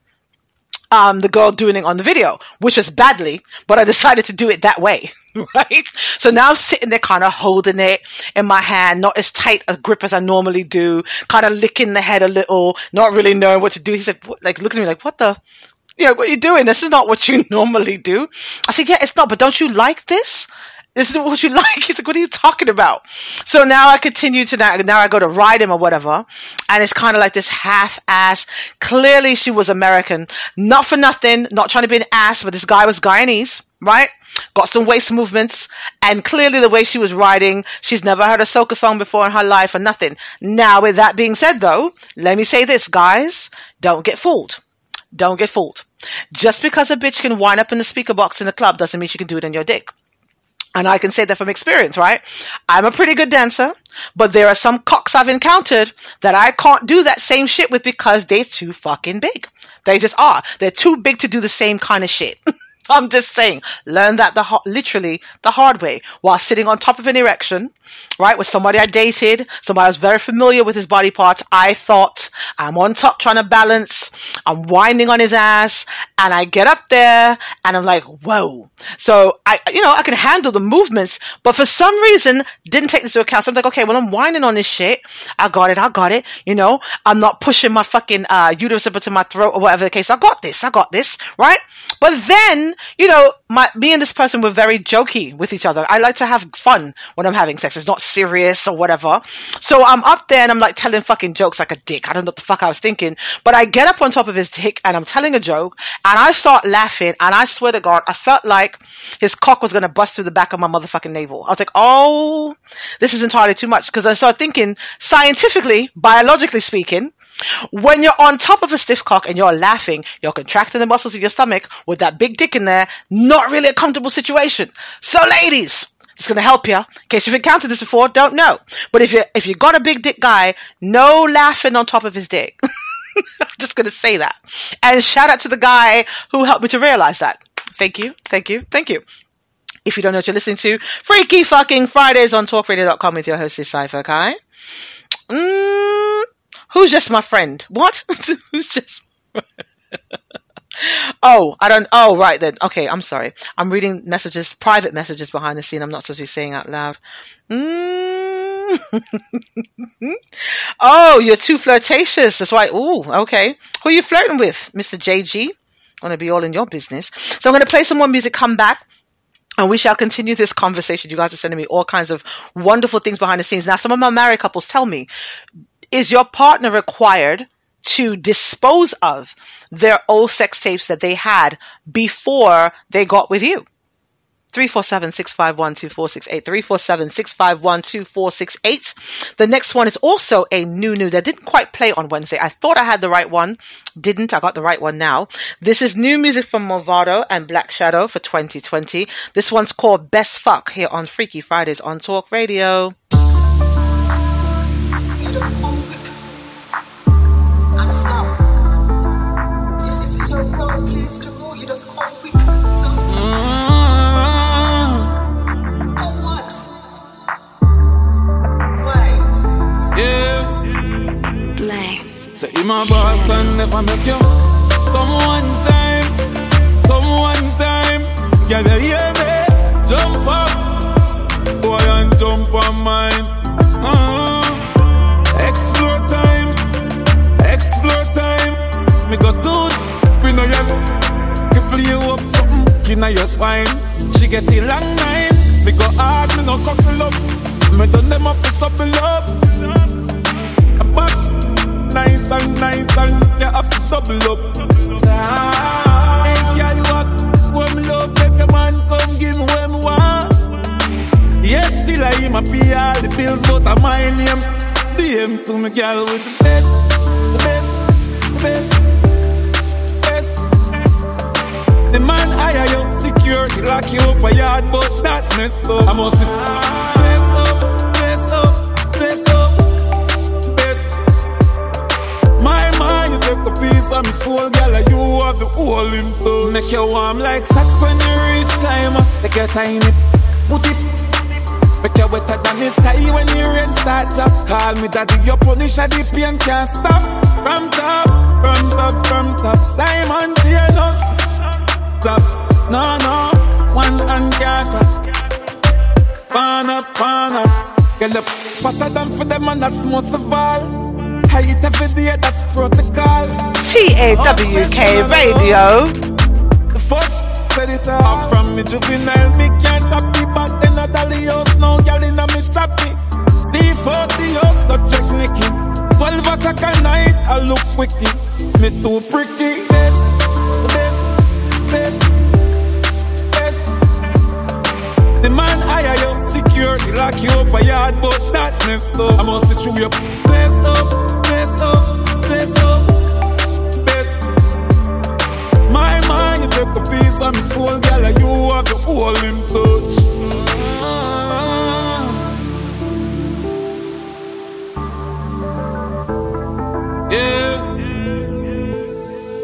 the girl doing it on the video, which was badly, but I decided to do it that way, right? So now I'm sitting there kind of holding it in my hand, not as tight a grip as I normally do, kind of licking the head a little, not really knowing what to do. He said, looking at me like, what the, what are you doing? This is not what you normally do. I said, yeah, it's not, but don't you like this? This is what you like. He's like, what are you talking about? So now I continue to now I go to ride him or whatever. And it's kind of like this half-ass. Clearly she was American. Not for nothing. Not trying to be an ass, but this guy was Guyanese, right? got some waist movements, and clearly the way she was riding, she's never heard a soca song before in her life or nothing. Now, with that being said, though, let me say this, guys, don't get fooled. Don't get fooled. Just because a bitch can wind up in the speaker box in the club doesn't mean she can do it on your dick. And I can say that from experience, right? I'm a pretty good dancer, but there are some cocks I've encountered that I can't do that same shit with because they're too fucking big. They just are. They're too big to do the same kind of shit. I'm just saying, learn that literally the hard way while sitting on top of an erection, right? With somebody I dated, somebody I was very familiar with his body parts. I thought I'm on top trying to balance. I'm winding on his ass and I get up there and I'm like, whoa. So I can handle the movements, but for some reason didn't take this into account. So I'm like, okay, well, I'm winding on this shit. I got it. I'm not pushing my fucking uterus up into my throat or whatever the case. I got this, right? But then, me and this person were very jokey with each other. I like to have fun when I'm having sex. It's not serious or whatever. So I'm up there and I'm like telling fucking jokes like a dick. I don't know what the fuck I was thinking. But I get up on top of his dick and I'm telling a joke and I start laughing and I swear to God, I felt like his cock was going to bust through the back of my motherfucking navel. I was like, oh, this is entirely too much. Because I started thinking, scientifically, biologically speaking, when you're on top of a stiff cock and you're laughing, you're contracting the muscles of your stomach with that big dick in there. Not really a comfortable situation. So ladies, it's going to help you. In case you've encountered this before, don't know. But if you got a big dick guy, no laughing on top of his dick. I'm just going to say that. And shout out to the guy who helped me to realize that. Thank you. If you don't know what you're listening to, Freaky Fucking Fridays on talkradio.com with your host, Cypher Kai. Who's just my friend? What? Who's just... right then. Okay, I'm sorry. I'm reading messages, private messages behind the scene. I'm not supposed to be saying out loud. Oh, you're too flirtatious. That's why. Ooh, okay. Who are you flirting with, Mr. JG? I want to be all in your business. So I'm going to play some more music, come back, and we shall continue this conversation. You guys are sending me all kinds of wonderful things behind the scenes. Now, some of my married couples tell me, is your partner required to dispose of their old sex tapes that they had before they got with you? 347-651-2468. 347-651-2468. The next one is also a new that didn't quite play on Wednesday. I thought I had the right one. Didn't. I got the right one now. This is new music from Movado and Black Shadow for 2020. This one's called Best Fuck here on Freaky Fridays on Talk Radio. So in my boss and never make you come one time, yeah, they hear me, jump up, boy, and jump on mine. Explore time, me go to, we know you, can play you up something, in your spine, she get the long nine, me go hard, me no couple up, me done them up to couple up, back. Nice and you have to double up. Hey, girl, you walk, when me love, if your man come give me what me want. Yes, still I him a pay all the bills out of my name. DM to me, girl, with the best. The man hire you, security, lock you up a yard, but that messed up. I must bless up. Take a piece of my soul, girl, and you have the whole him touch. Make you warm like socks when you reach time. Take your time, put it. Make you wetter than the sky when the rain start drop. Call me daddy, your punish and the pain can't stop. From top, Simon Tienos. Top, no, one hand can't clap. Pan up. Girl, up fatter than for them and that's most of all. Height every day, that's protocol. TAWK Radio. The first said it all from me juvenile. Me can't tap the back, then a dolly house. Now girl in a me choppy. D40 house, no check Nicky. 12 o'clock at night, I look wicked. Me too pretty. Best. fi lock you up a yard, but that messed up. I must chew your place up, place up, place up. Best. My mind, you take a piece of my soul, girl, and you have the whole in touch. Yeah.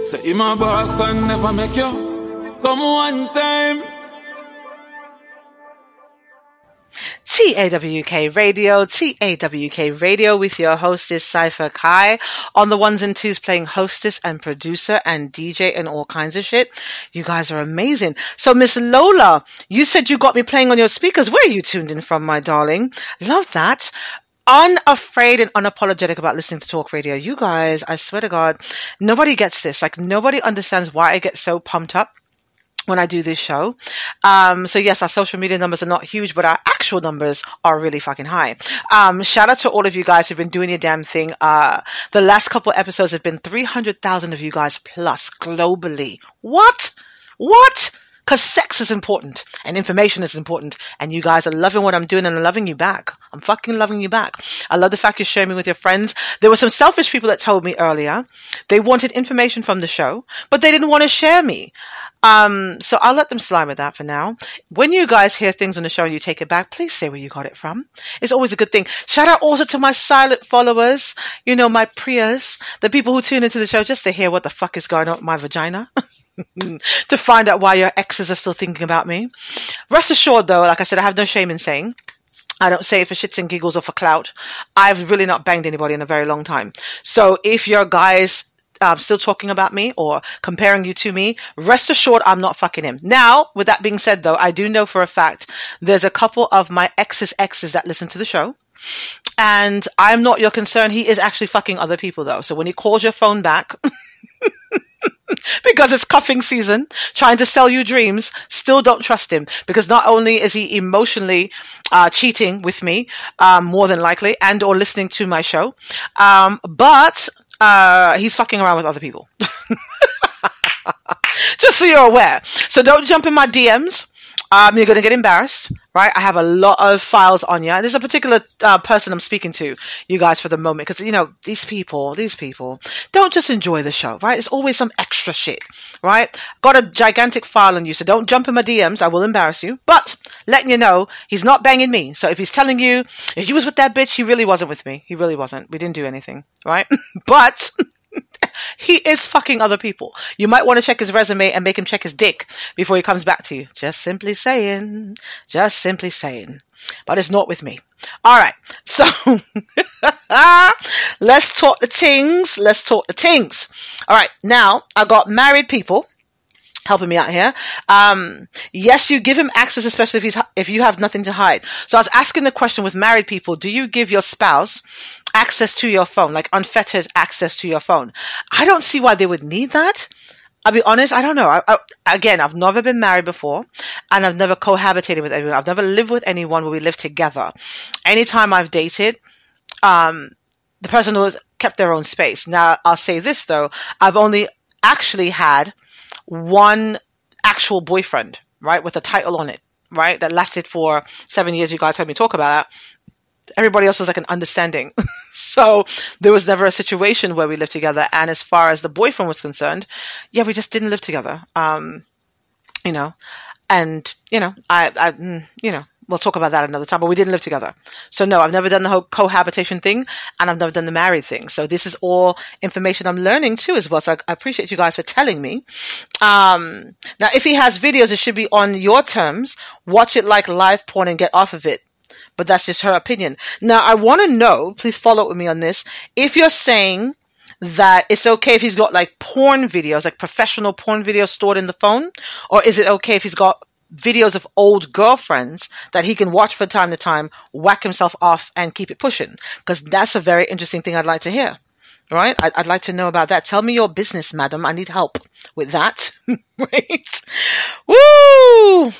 Say, my boss and never make you come one time. TAWK Radio with your hostess Cypher Kai on the ones and twos, playing hostess and producer and DJ and all kinds of shit. You guys are amazing. So Miss Lola, you said you got me playing on your speakers. Where are you tuned in from, my darling? Love that. Unafraid and unapologetic about listening to talk radio. You guys, I swear to God, nobody gets this. Like, nobody understands why I get so pumped up when I do this show. So yes, our social media numbers are not huge, but our actual numbers are really fucking high. Shout out to all of you guys who've been doing your damn thing. The last couple of episodes have been 300,000 of you guys plus globally. What? Because sex is important and information is important, and you guys are loving what I'm doing, and I'm loving you back. I'm fucking loving you back. I love the fact you're sharing me with your friends. There were some selfish people that told me earlier they wanted information from the show, but they didn't want to share me. So I'll let them slide with that for now. When you guys hear things on the show and you take it back, please say where you got it from. It's always a good thing. Shout out also to my silent followers, you know, my Prias, the people who tune into the show just to hear what the fuck is going on with my vagina. To find out why your exes are still thinking about me. Rest assured though, like I said, I have no shame in saying, I don't say it for shits and giggles or for clout. I've really not banged anybody in a very long time. So if your guys still talking about me or comparing you to me, rest assured I'm not fucking him. Now, with that being said though, I do know for a fact there's a couple of my exes that listen to the show. And I'm not your concern. He is actually fucking other people though. So when he calls your phone back, because it's cuffing season, trying to sell you dreams, still don't trust him, because not only is he emotionally cheating with me, more than likely, and or listening to my show, but he's fucking around with other people. Just so you're aware. So don't jump in my DMs. You're going to get embarrassed, right? I have a lot of files on you. There's a particular person I'm speaking to, you guys, for the moment. Because, you know, these people don't just enjoy the show, right? There's always some extra shit, right? Got a gigantic file on you, so don't jump in my DMs. I will embarrass you. But letting you know, he's not banging me. So if he's telling you, if he was with that bitch, he really wasn't with me. He really wasn't. We didn't do anything, right? But he is fucking other people. You might want to check his resume and make him check his dick before he comes back to you. Just simply saying. But it's not with me. All right. So let's talk the things. All right. Now I got married people helping me out here. Yes, you give him access, especially if you have nothing to hide. So I was asking the question with married people, do you give your spouse access to your phone, like unfettered access to your phone? I don't see why they would need that. I'll be honest, I don't know. Again, I've never been married before, and I've never cohabitated with anyone. I've never lived with anyone where we lived together. Anytime I've dated, the person has kept their own space. Now, I'll say this though, I've only actually had one actual boyfriend, right, with a title on it, right, that lasted for 7 years. You guys heard me talk about that. Everybody else was like an understanding. So there was never a situation where we lived together. And as far as the boyfriend was concerned, yeah, we just didn't live together. You know, and, you know, we'll talk about that another time, but we didn't live together. So no, I've never done the whole cohabitation thing, and I've never done the married thing. So this is all information I'm learning too as well. So I appreciate you guys for telling me. Now, if he has videos, it should be on your terms. Watch it like live porn and get off of it. But that's just her opinion. Now, I want to know, please follow up with me on this, if you're saying that it's okay if he's got like porn videos, like professional porn videos stored in the phone, or is it okay if he's got videos of old girlfriends that he can watch from time to time, whack himself off and keep it pushing? Because that's a very interesting thing I'd like to hear. Right? I'd like to know about that. Tell me your business, madam. I need help with that. Right? Woo!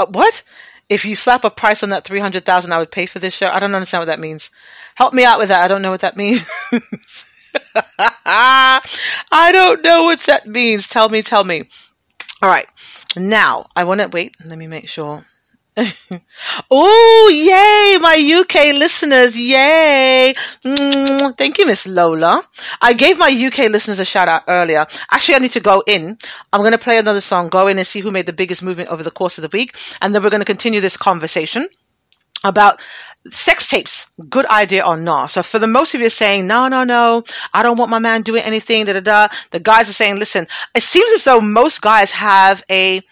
What? If you slap a price on that 300,000, I would pay for this show? I don't understand what that means. Help me out with that. I don't know what that means. I don't know what that means. Tell me. All right. Now, I want to wait. Let me make sure. Oh, yay, my UK listeners, yay. Thank you, Miss Lola. I gave my UK listeners a shout out earlier. Actually, I need to go in. I'm going to play another song, go in and see who made the biggest movement over the course of the week. And then we're going to continue this conversation about sex tapes, good idea or not. So for the most of you saying, no, I don't want my man doing anything, the guys are saying, listen, it seems as though most guys have a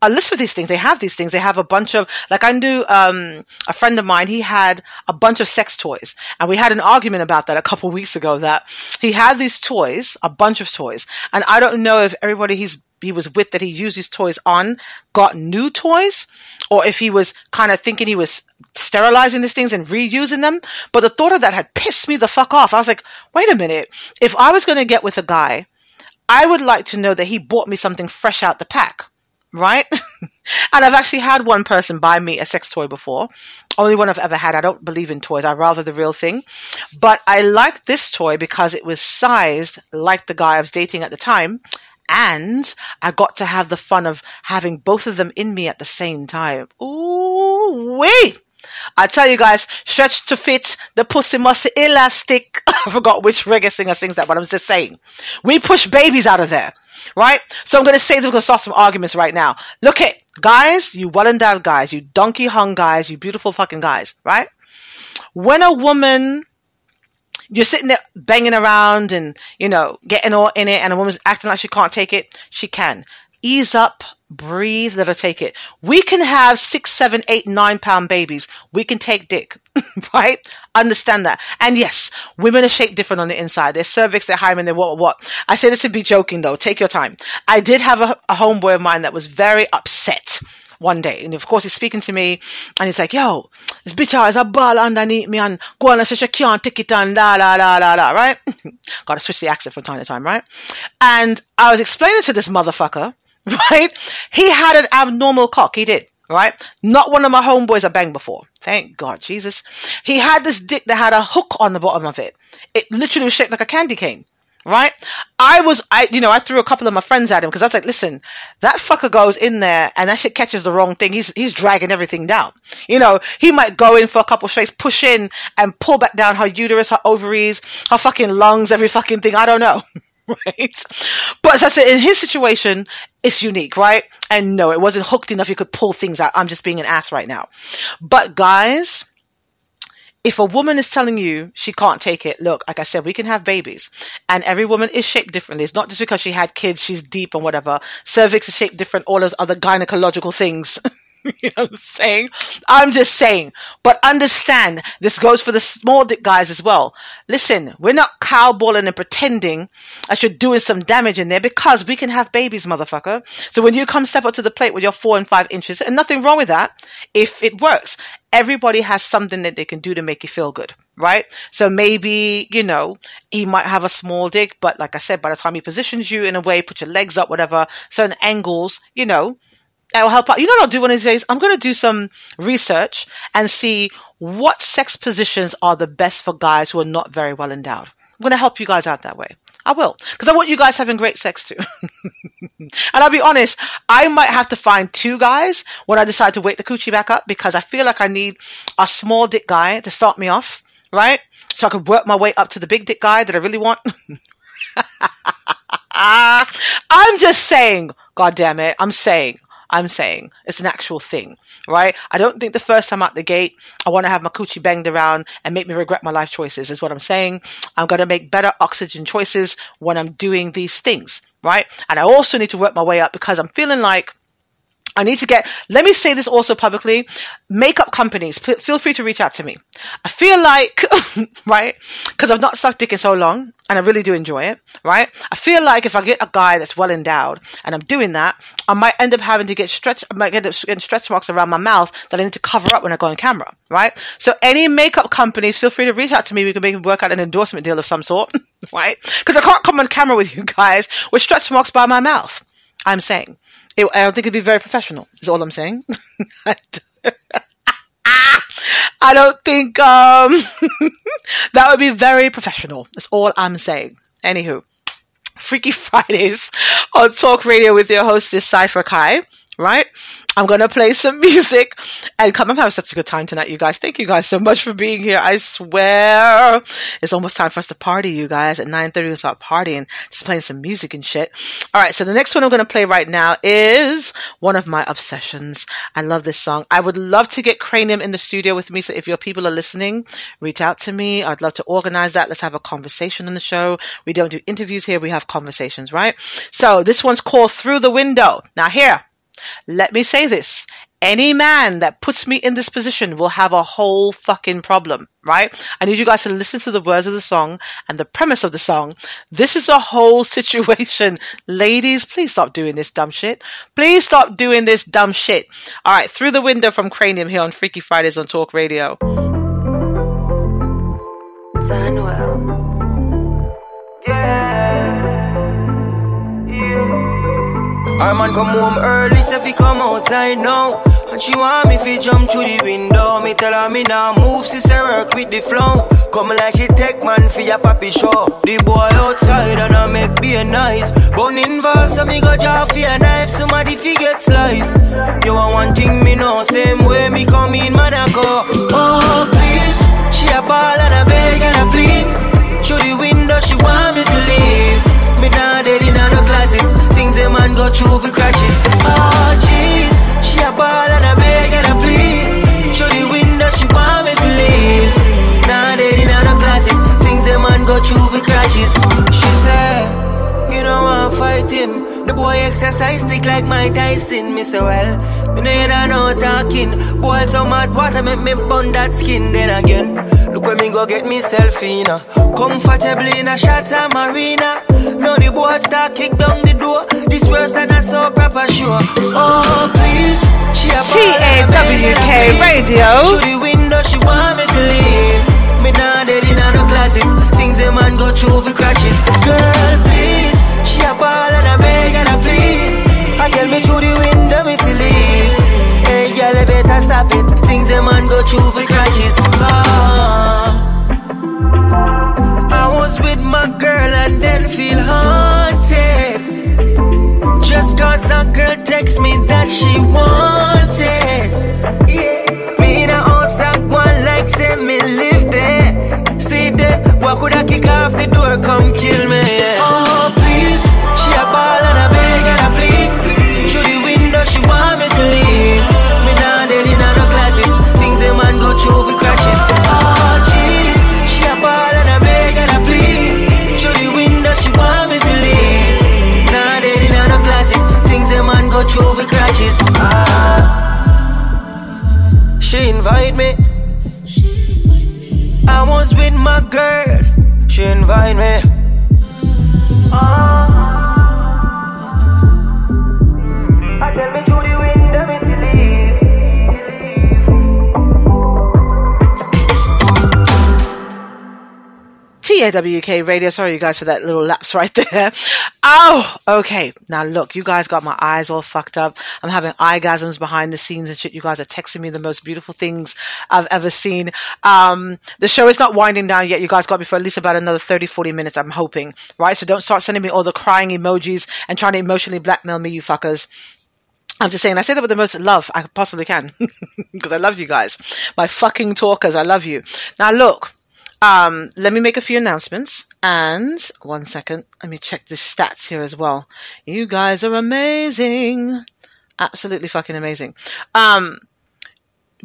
list of these things. They have these things. They have a bunch of, like I knew a friend of mine, he had a bunch of sex toys. And we had an argument about that a couple of weeks ago, that he had these toys, a bunch of toys. And I don't know if everybody he was with that he used these toys on got new toys, or if he was kind of thinking he was sterilizing these things and reusing them. But the thought of that had pissed me the fuck off. I was like, wait a minute. If I was going to get with a guy, I would like to know that he bought me something fresh out the pack. Right? And I've actually had one person buy me a sex toy before. Only one I've ever had. I don't believe in toys. I'd rather the real thing. But I liked this toy because it was sized like the guy I was dating at the time. And I got to have the fun of having both of them in me at the same time. Ooh, wait! I tell you guys, stretch to fit, the pussy must be elastic. I forgot which reggae singer sings that, but I'm just saying. We push babies out of there. Right? So I'm going to say that we're going to start some arguments right now. Look at guys, you well-endowed guys, you donkey-hung guys, you beautiful fucking guys, right? When a woman, you're sitting there banging around and, getting all in it, and a woman's acting like she can't take it, she can. Ease up, breathe, let her take it. We can have 6, 7, 8, 9 pound babies. We can take dick, right? Understand that. And yes, women are shaped different on the inside. Their cervix, their hymen, their what. I say this to be joking though. Take your time. I did have a homeboy of mine that was very upset one day. And of course he's speaking to me and he's like, yo, this bitch has a ball underneath me and go on and say she can't take it and la, right? Gotta switch the accent from time to time, right? And I was explaining to this motherfucker, right? He had an abnormal cock. He did, right? Not one of my homeboys I banged before. Thank God, Jesus. He had this dick that had a hook on the bottom of it. It literally was shaped like a candy cane, right? I threw a couple of my friends at him because I was like, listen, that fucker goes in there and that shit catches the wrong thing. He's dragging everything down. He might go in for a couple straights, push in and pull back down her uterus, her ovaries, her fucking lungs, every fucking thing. I don't know. Right? But as I said, in his situation, it's unique, right? And no, it wasn't hooked enough you could pull things out. I'm just being an ass right now. But guys, if a woman is telling you she can't take it, look, like I said, we can have babies. And every woman is shaped differently. It's not just because she had kids, she's deep and whatever. Cervix is shaped different, all those other gynecological things. You know what I'm saying? I'm just saying. But understand, this goes for the small dick guys as well. Listen, we're not cowballing and pretending that you're doing some damage in there because we can have babies, motherfucker. So when you come step up to the plate with your 4 and 5 inches, and nothing wrong with that if it works. Everybody has something that they can do to make you feel good, right? So maybe, he might have a small dick, but like I said, by the time he positions you in a way, put your legs up, whatever, certain angles, that will help out. You know what I'll do one of these days? I'm going to do some research and see what sex positions are the best for guys who are not very well endowed. I'm going to help you guys out that way. I will. Because I want you guys having great sex too. And I'll be honest, I might have to find 2 guys when I decide to weight the coochie back up because I feel like I need a small dick guy to start me off, right? So I could work my way up to the big dick guy that I really want. I'm just saying, God damn it, I'm saying it's an actual thing, right? I don't think the first time out the gate, I want to have my coochie banged around and make me regret my life choices is what I'm saying. I'm going to make better oxygen choices when I'm doing these things, right? And I also need to work my way up because I'm feeling like I need to let me say this also publicly, makeup companies, feel free to reach out to me. I feel like, right, because I've not sucked dick in so long, and I really do enjoy it, right? I feel like if I get a guy that's well endowed, and I'm doing that, I might end up having to getting stretch marks around my mouth that I need to cover up when I go on camera, right? So any makeup companies, feel free to reach out to me. We can work out an endorsement deal of some sort, right? Because I can't come on camera with you guys with stretch marks by my mouth. I'm saying. I don't think it'd be very professional, is all I'm saying. I don't think that would be very professional. That's all I'm saying. Anywho, Freaky Fridays on Talk Radio with your hostess, Cypher Kai. right? I'm going to play some music and come. I'm having such a good time tonight, you guys. Thank you guys so much for being here. I swear it's almost time for us to party, you guys. At 9:30 we'll start partying, just playing some music and shit. All right, so the next one I'm going to play right now is one of my obsessions. I love this song. I would love to get Cranium in the studio with me. So if your people are listening, reach out to me. I'd love to organize that. Let's have a conversation on the show. We don't do interviews here. We have conversations, right? So this one's called Through the Window. Now here, let me say this. Any man that puts me in this position will have a whole fucking problem, right? I need you guys to listen to the words of the song and the premise of the song. This is a whole situation. Ladies, please stop doing this dumb shit. Please stop doing this dumb shit. All right, Through the Window from Cranium here on Freaky Fridays on Talk Radio. Zanwell. Our man come home early, so fi come outside now. And she want me fi jump through the window. Me tell her me nah move, sister work with the flow. Come like she take man fi a papi show. The boy outside and I make be nice. Bone involved, so me go draw fi a knife. Somebody fi get slice. You want one thing me know, same way me come in, man I go. Oh please, she a ball and a beg and a plead. Through the window she want me to leave. Me nah dead in no closet. Things a man go through for crashes. Oh jeez, she a ball and a beg and a plead. Through the window she want me to leave. Nah dead in no closet. Things a man go through for crashes. She said, you don't want to fight him. The boy exercise stick like Mike Tyson. Me say well, me know you don't know talking. Boil some hot water make me burn that skin. Then again, look when me go get myself in. Comfortably in a Shatta Marina. Now the boy start kick down the door. This worse than a so proper show. Oh please, she a TAWK Radio. Through the window she want me to leave. Me nah dead in no closet. Things a man go through for crashes. Girl please, she a ball and a beg and a plead. I tell me through the window me to leave. Hey girl, you better stop it. Things a man go through for crashes. I was with my girl and then feel haunted. Just cause a girl text me that she wanted. Yeah. Me in a house I'm going like say me live there. See there, what could I kick off the door, come kill me, yeah. Oh please, she a ball and a beg and a plead. Through the window she want me to leave. Me nah dead in no closet. Things a man go through for crashes. Oh jeez, she a ball and a beg and a plead. Through the window she want me to leave. Nah dead in no closet. Things a man go through for crashes. She invite me. I was with my girl. She invite me. I tell me through the window me to leave. TAWK Radio. Sorry, you guys, for that little lapse right there. Oh, okay. Now, look, you guys got my eyes all fucked up. I'm having orgasms behind the scenes and shit. You guys are texting me the most beautiful things I've ever seen. The show is not winding down yet. You guys got me for at least about another 30, 40 minutes, I'm hoping. Right? So don't start sending me all the crying emojis and trying to emotionally blackmail me, you fuckers. I'm just saying, I say that with the most love I possibly can. Because I love you guys. My fucking talkers, I love you. Now, look. Let me make a few announcements, and 1 second, let me check the stats here as well. You guys are amazing. Absolutely fucking amazing.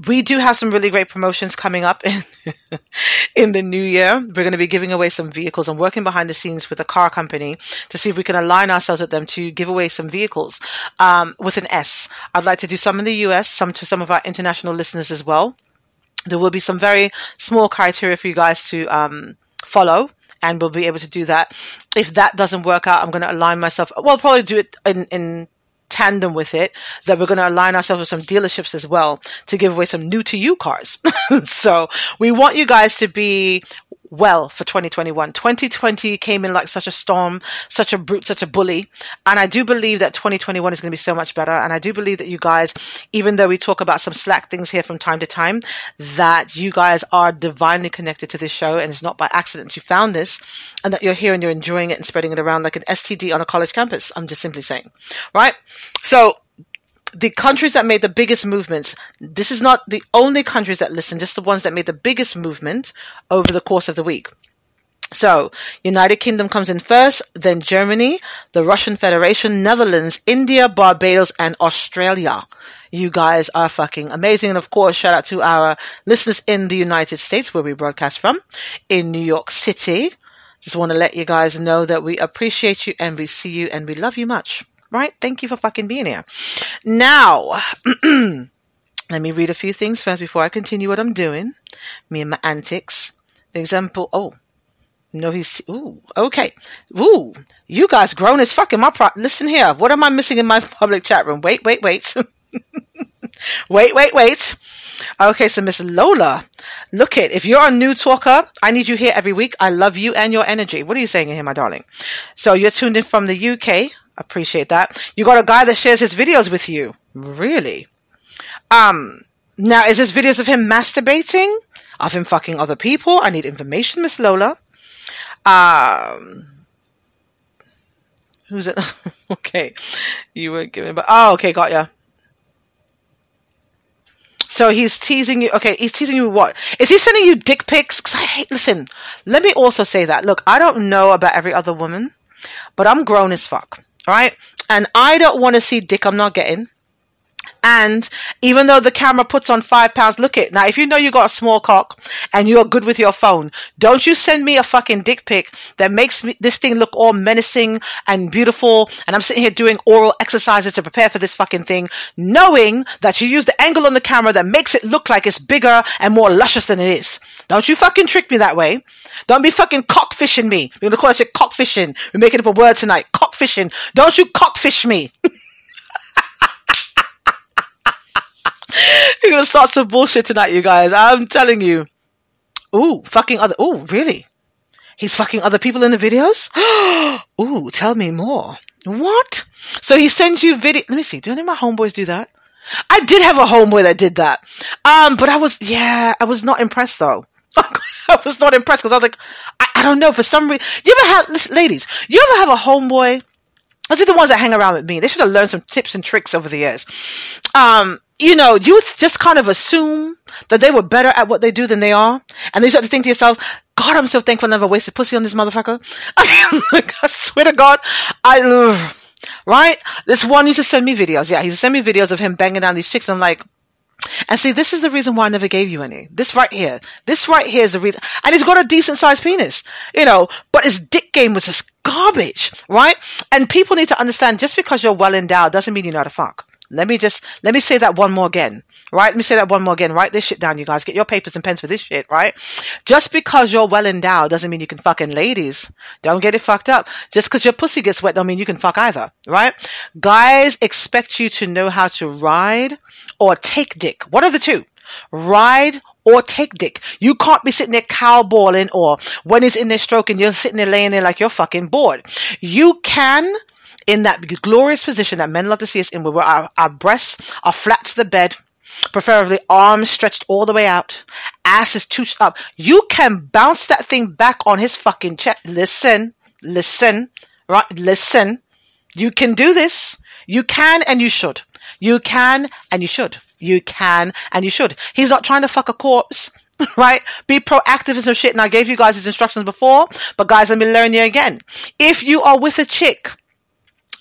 We do have some really great promotions coming up in the new year. We're going to be giving away some vehicles. I'm working behind the scenes with a car company to see if we can align ourselves with them to give away some vehicles with an S. I'd like to do some in the US, some to some of our international listeners as well. There will be some very small criteria for you guys to follow, and we'll be able to do that. If that doesn't work out, I'm going to align myself. Well, probably do it in tandem with it, that we're going to align ourselves with some dealerships as well to give away some new to you cars. So we want you guys to be well for 2021. 2020 came in like such a storm, such a brute, such a bully. And I do believe that 2021 is going to be so much better. And I do believe that you guys, even though we talk about some slack things here from time to time, that you guys are divinely connected to this show. And it's not by accident you found this, and that you're here and you're enjoying it and spreading it around like an STD on a college campus. I'm just simply saying, right? So the countries that made the biggest movements. This is not the only countries that listen, just the ones that made the biggest movement over the course of the week. So, United Kingdom comes in first, then Germany, the Russian Federation, Netherlands, India, Barbados, and Australia. You guys are fucking amazing. And of course, shout out to our listeners in the United States, where we broadcast from, in New York City. Just want to let you guys know that we appreciate you and we see you and we love you much. Right? Thank you for fucking being here. Now, let me read a few things first before I continue what I'm doing. Me and my antics. The example, no, okay. Ooh, you guys grown as fuck in my listen here. What am I missing in my public chat room? Wait. wait. Okay, so Miss Lola, look it. If you're a new talker, I need you here every week. I love you and your energy. What are you saying here, my darling? So you're tuned in from the UK. Appreciate that. You got a guy that shares his videos with you. Really? Now, is this videos of him masturbating? Of him fucking other people? I need information, Miss Lola. Who's it? Okay. You were giving, but okay, got ya. So he's teasing you. Okay, he's teasing you what? Is he sending you dick pics? Because listen, let me also say that. Look, I don't know about every other woman, but I'm grown as fuck. Right? And I don't want to see dick I'm not getting. And even though the camera puts on 5 pounds, look it. Now, if you know you got a small cock and you're good with your phone, don't you send me a fucking dick pic that makes this thing look all menacing and beautiful. And I'm sitting here doing oral exercises to prepare for this fucking thing, knowing that you use the angle on the camera that makes it look like it's bigger and more luscious than it is. Don't you fucking trick me that way. Don't be fucking cockfishing me. We're going to call it shit cockfishing. We're making up a word tonight. Cockfishing. Don't you cockfish me. You're gonna start some bullshit tonight, you guys. I'm telling you. Ooh, fucking other. Ooh, really? He's fucking other people in the videos? Ooh, tell me more. What? So he sends you video. Let me see. Do any of my homeboys do that? I did have a homeboy that did that. But I was not impressed though. I was not impressed because I was like, I don't know, for some reason. You ever have, listen, ladies, you ever have a homeboy? Those are the ones that hang around with me. They should have learned some tips and tricks over the years. You know, you just kind of assume that they were better at what they do than they are. And then you start to think to yourself, God, I'm so thankful I never wasted pussy on this motherfucker. I swear to God, right? This one used to send me videos. Yeah, he used to send me videos of him banging down these chicks. I'm like, and see, this is the reason why I never gave you any. This right here is the reason. And he's got a decent sized penis, you know, but his dick game was just garbage, right? And people need to understand, just because you're well endowed doesn't mean you know how to fuck. Let me say that one more again, right? Let me say that one more again. Write this shit down, you guys. Get your papers and pens for this shit, right? Just because you're well endowed doesn't mean you can fuck. And ladies, don't get it fucked up. Just because your pussy gets wet don't mean you can fuck either, right? Guys expect you to know how to ride or take dick. What are the two? Ride or take dick. You can't be sitting there cowballing, or when he's in there stroking, you're sitting there laying there like you're fucking bored. You can, in that glorious position that men love to see us in, where our breasts are flat to the bed, preferably arms stretched all the way out, ass is tooched up. You can bounce that thing back on his fucking chest. Listen, right? Listen. You can do this. You can and you should. You can and you should. You can and you should. He's not trying to fuck a corpse, right? Be proactive and some shit. And I gave you guys these instructions before, but guys, let me learn you again. If you are with a chick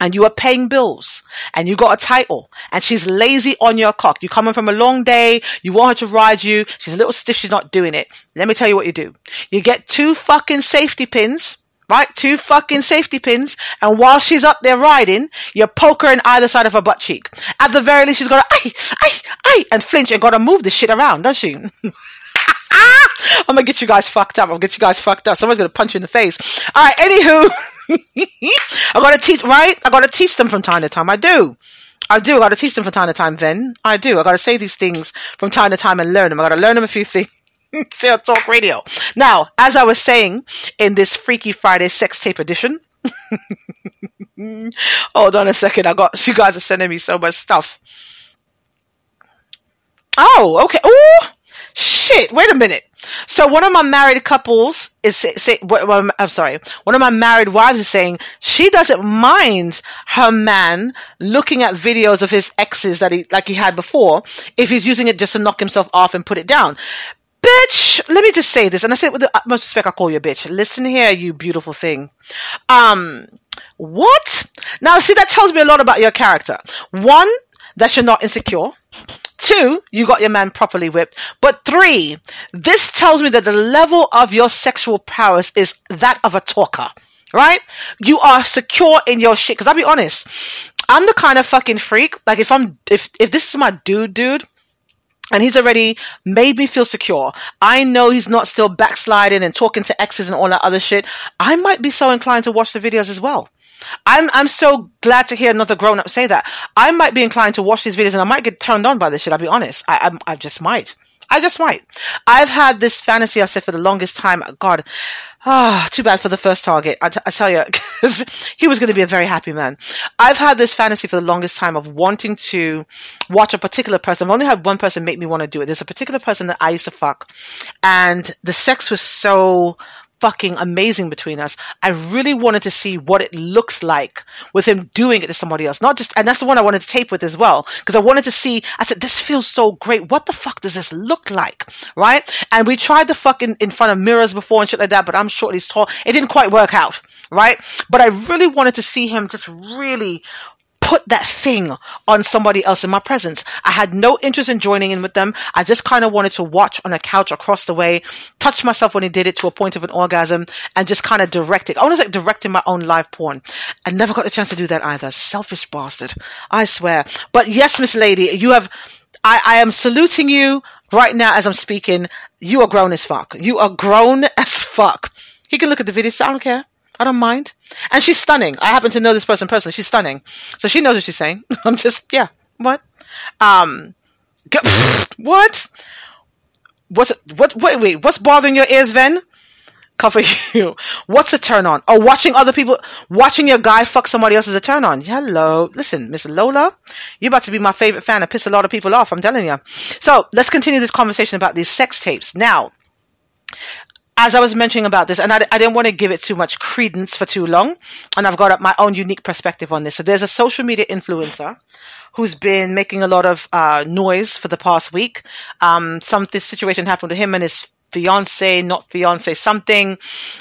and you are paying bills and you got a title and she's lazy on your cock, you coming from a long day, you want her to ride you, she's a little stiff, she's not doing it. Let me tell you what you do. You get 2 fucking safety pins, right? 2 fucking safety pins. And while she's up there riding, you poke her in either side of her butt cheek. At the very least, she's got to, and flinch and got to move this shit around, doesn't she? I'm going to get you guys fucked up. Someone's going to punch you in the face. All right, anywho. I got to teach them from time to time. I do. I got to teach them from time to time, then. I do. I got to say these things from time to time and learn them. I got to learn them a few things. Say Talk Radio. Now, as I was saying in this Freaky Friday sex tape edition, hold on a second. You guys are sending me so much stuff. Oh, okay. Oh, shit. Wait a minute. So one of my married couples is I'm sorry. One of my married wives is saying she doesn't mind her man looking at videos of his exes that he had before if he's using it just to knock himself off and put it down. Bitch, let me just say this, and I say it with the utmost respect. I call you a bitch. Listen here, you beautiful thing. What? Now, see, that tells me a lot about your character. One, that you're not insecure. 2, you got your man properly whipped. But 3, this tells me that the level of your sexual prowess is that of a talker, right? You are secure in your shit. Because I'll be honest, I'm the kind of fucking freak. Like if this is my dude, and he's already made me feel secure, I know he's not still backsliding and talking to exes and all that other shit, I might be so inclined to watch the videos as well. I'm so glad to hear another grown-up say that. I might be inclined to watch these videos and I might get turned on by this shit, I'll be honest. I just might. I've had this fantasy, I've said for the longest time. God, too bad for the first target. I tell you, because he was going to be a very happy man. I've had this fantasy for the longest time of wanting to watch a particular person. I've only had one person make me want to do it. There's a particular person that I used to fuck, and the sex was so fucking amazing between us. I really wanted to see what it looked like with him doing it to somebody else. And that's the one I wanted to tape with as well. Because I wanted to see, I said, this feels so great. What the fuck does this look like? Right? And we tried the fuck in front of mirrors before and shit like that, but I'm short, he's tall. It didn't quite work out. Right? But I really wanted to see him just really put that thing on somebody else in my presence. I had no interest in joining in with them. I just kind of wanted to watch on a couch across the way, touch myself when he did it to a point of an orgasm, and just kind of direct it. I was like directing my own live porn. I never got the chance to do that either. Selfish bastard. I swear. But yes, Miss Lady, I am saluting you right now as I'm speaking. You are grown as fuck. You are grown as fuck. He can look at the video, so I don't care. I don't mind. And she's stunning. I happen to know this person personally. She's stunning. So she knows what she's saying. I'm just, yeah. What? What? Wait, what's bothering your ears, Ven? Cover you. What's a turn on? Oh, watching your guy fuck somebody else is a turn on. Hello. Listen, Miss Lola, you're about to be my favorite fan. I piss a lot of people off, I'm telling you. So let's continue this conversation about these sex tapes. Now, as I was mentioning about this, and I didn't want to give it too much credence for too long, and I've got my own unique perspective on this. So there's a social media influencer who's been making a lot of noise for the past week. This situation happened to him and his fiance, something.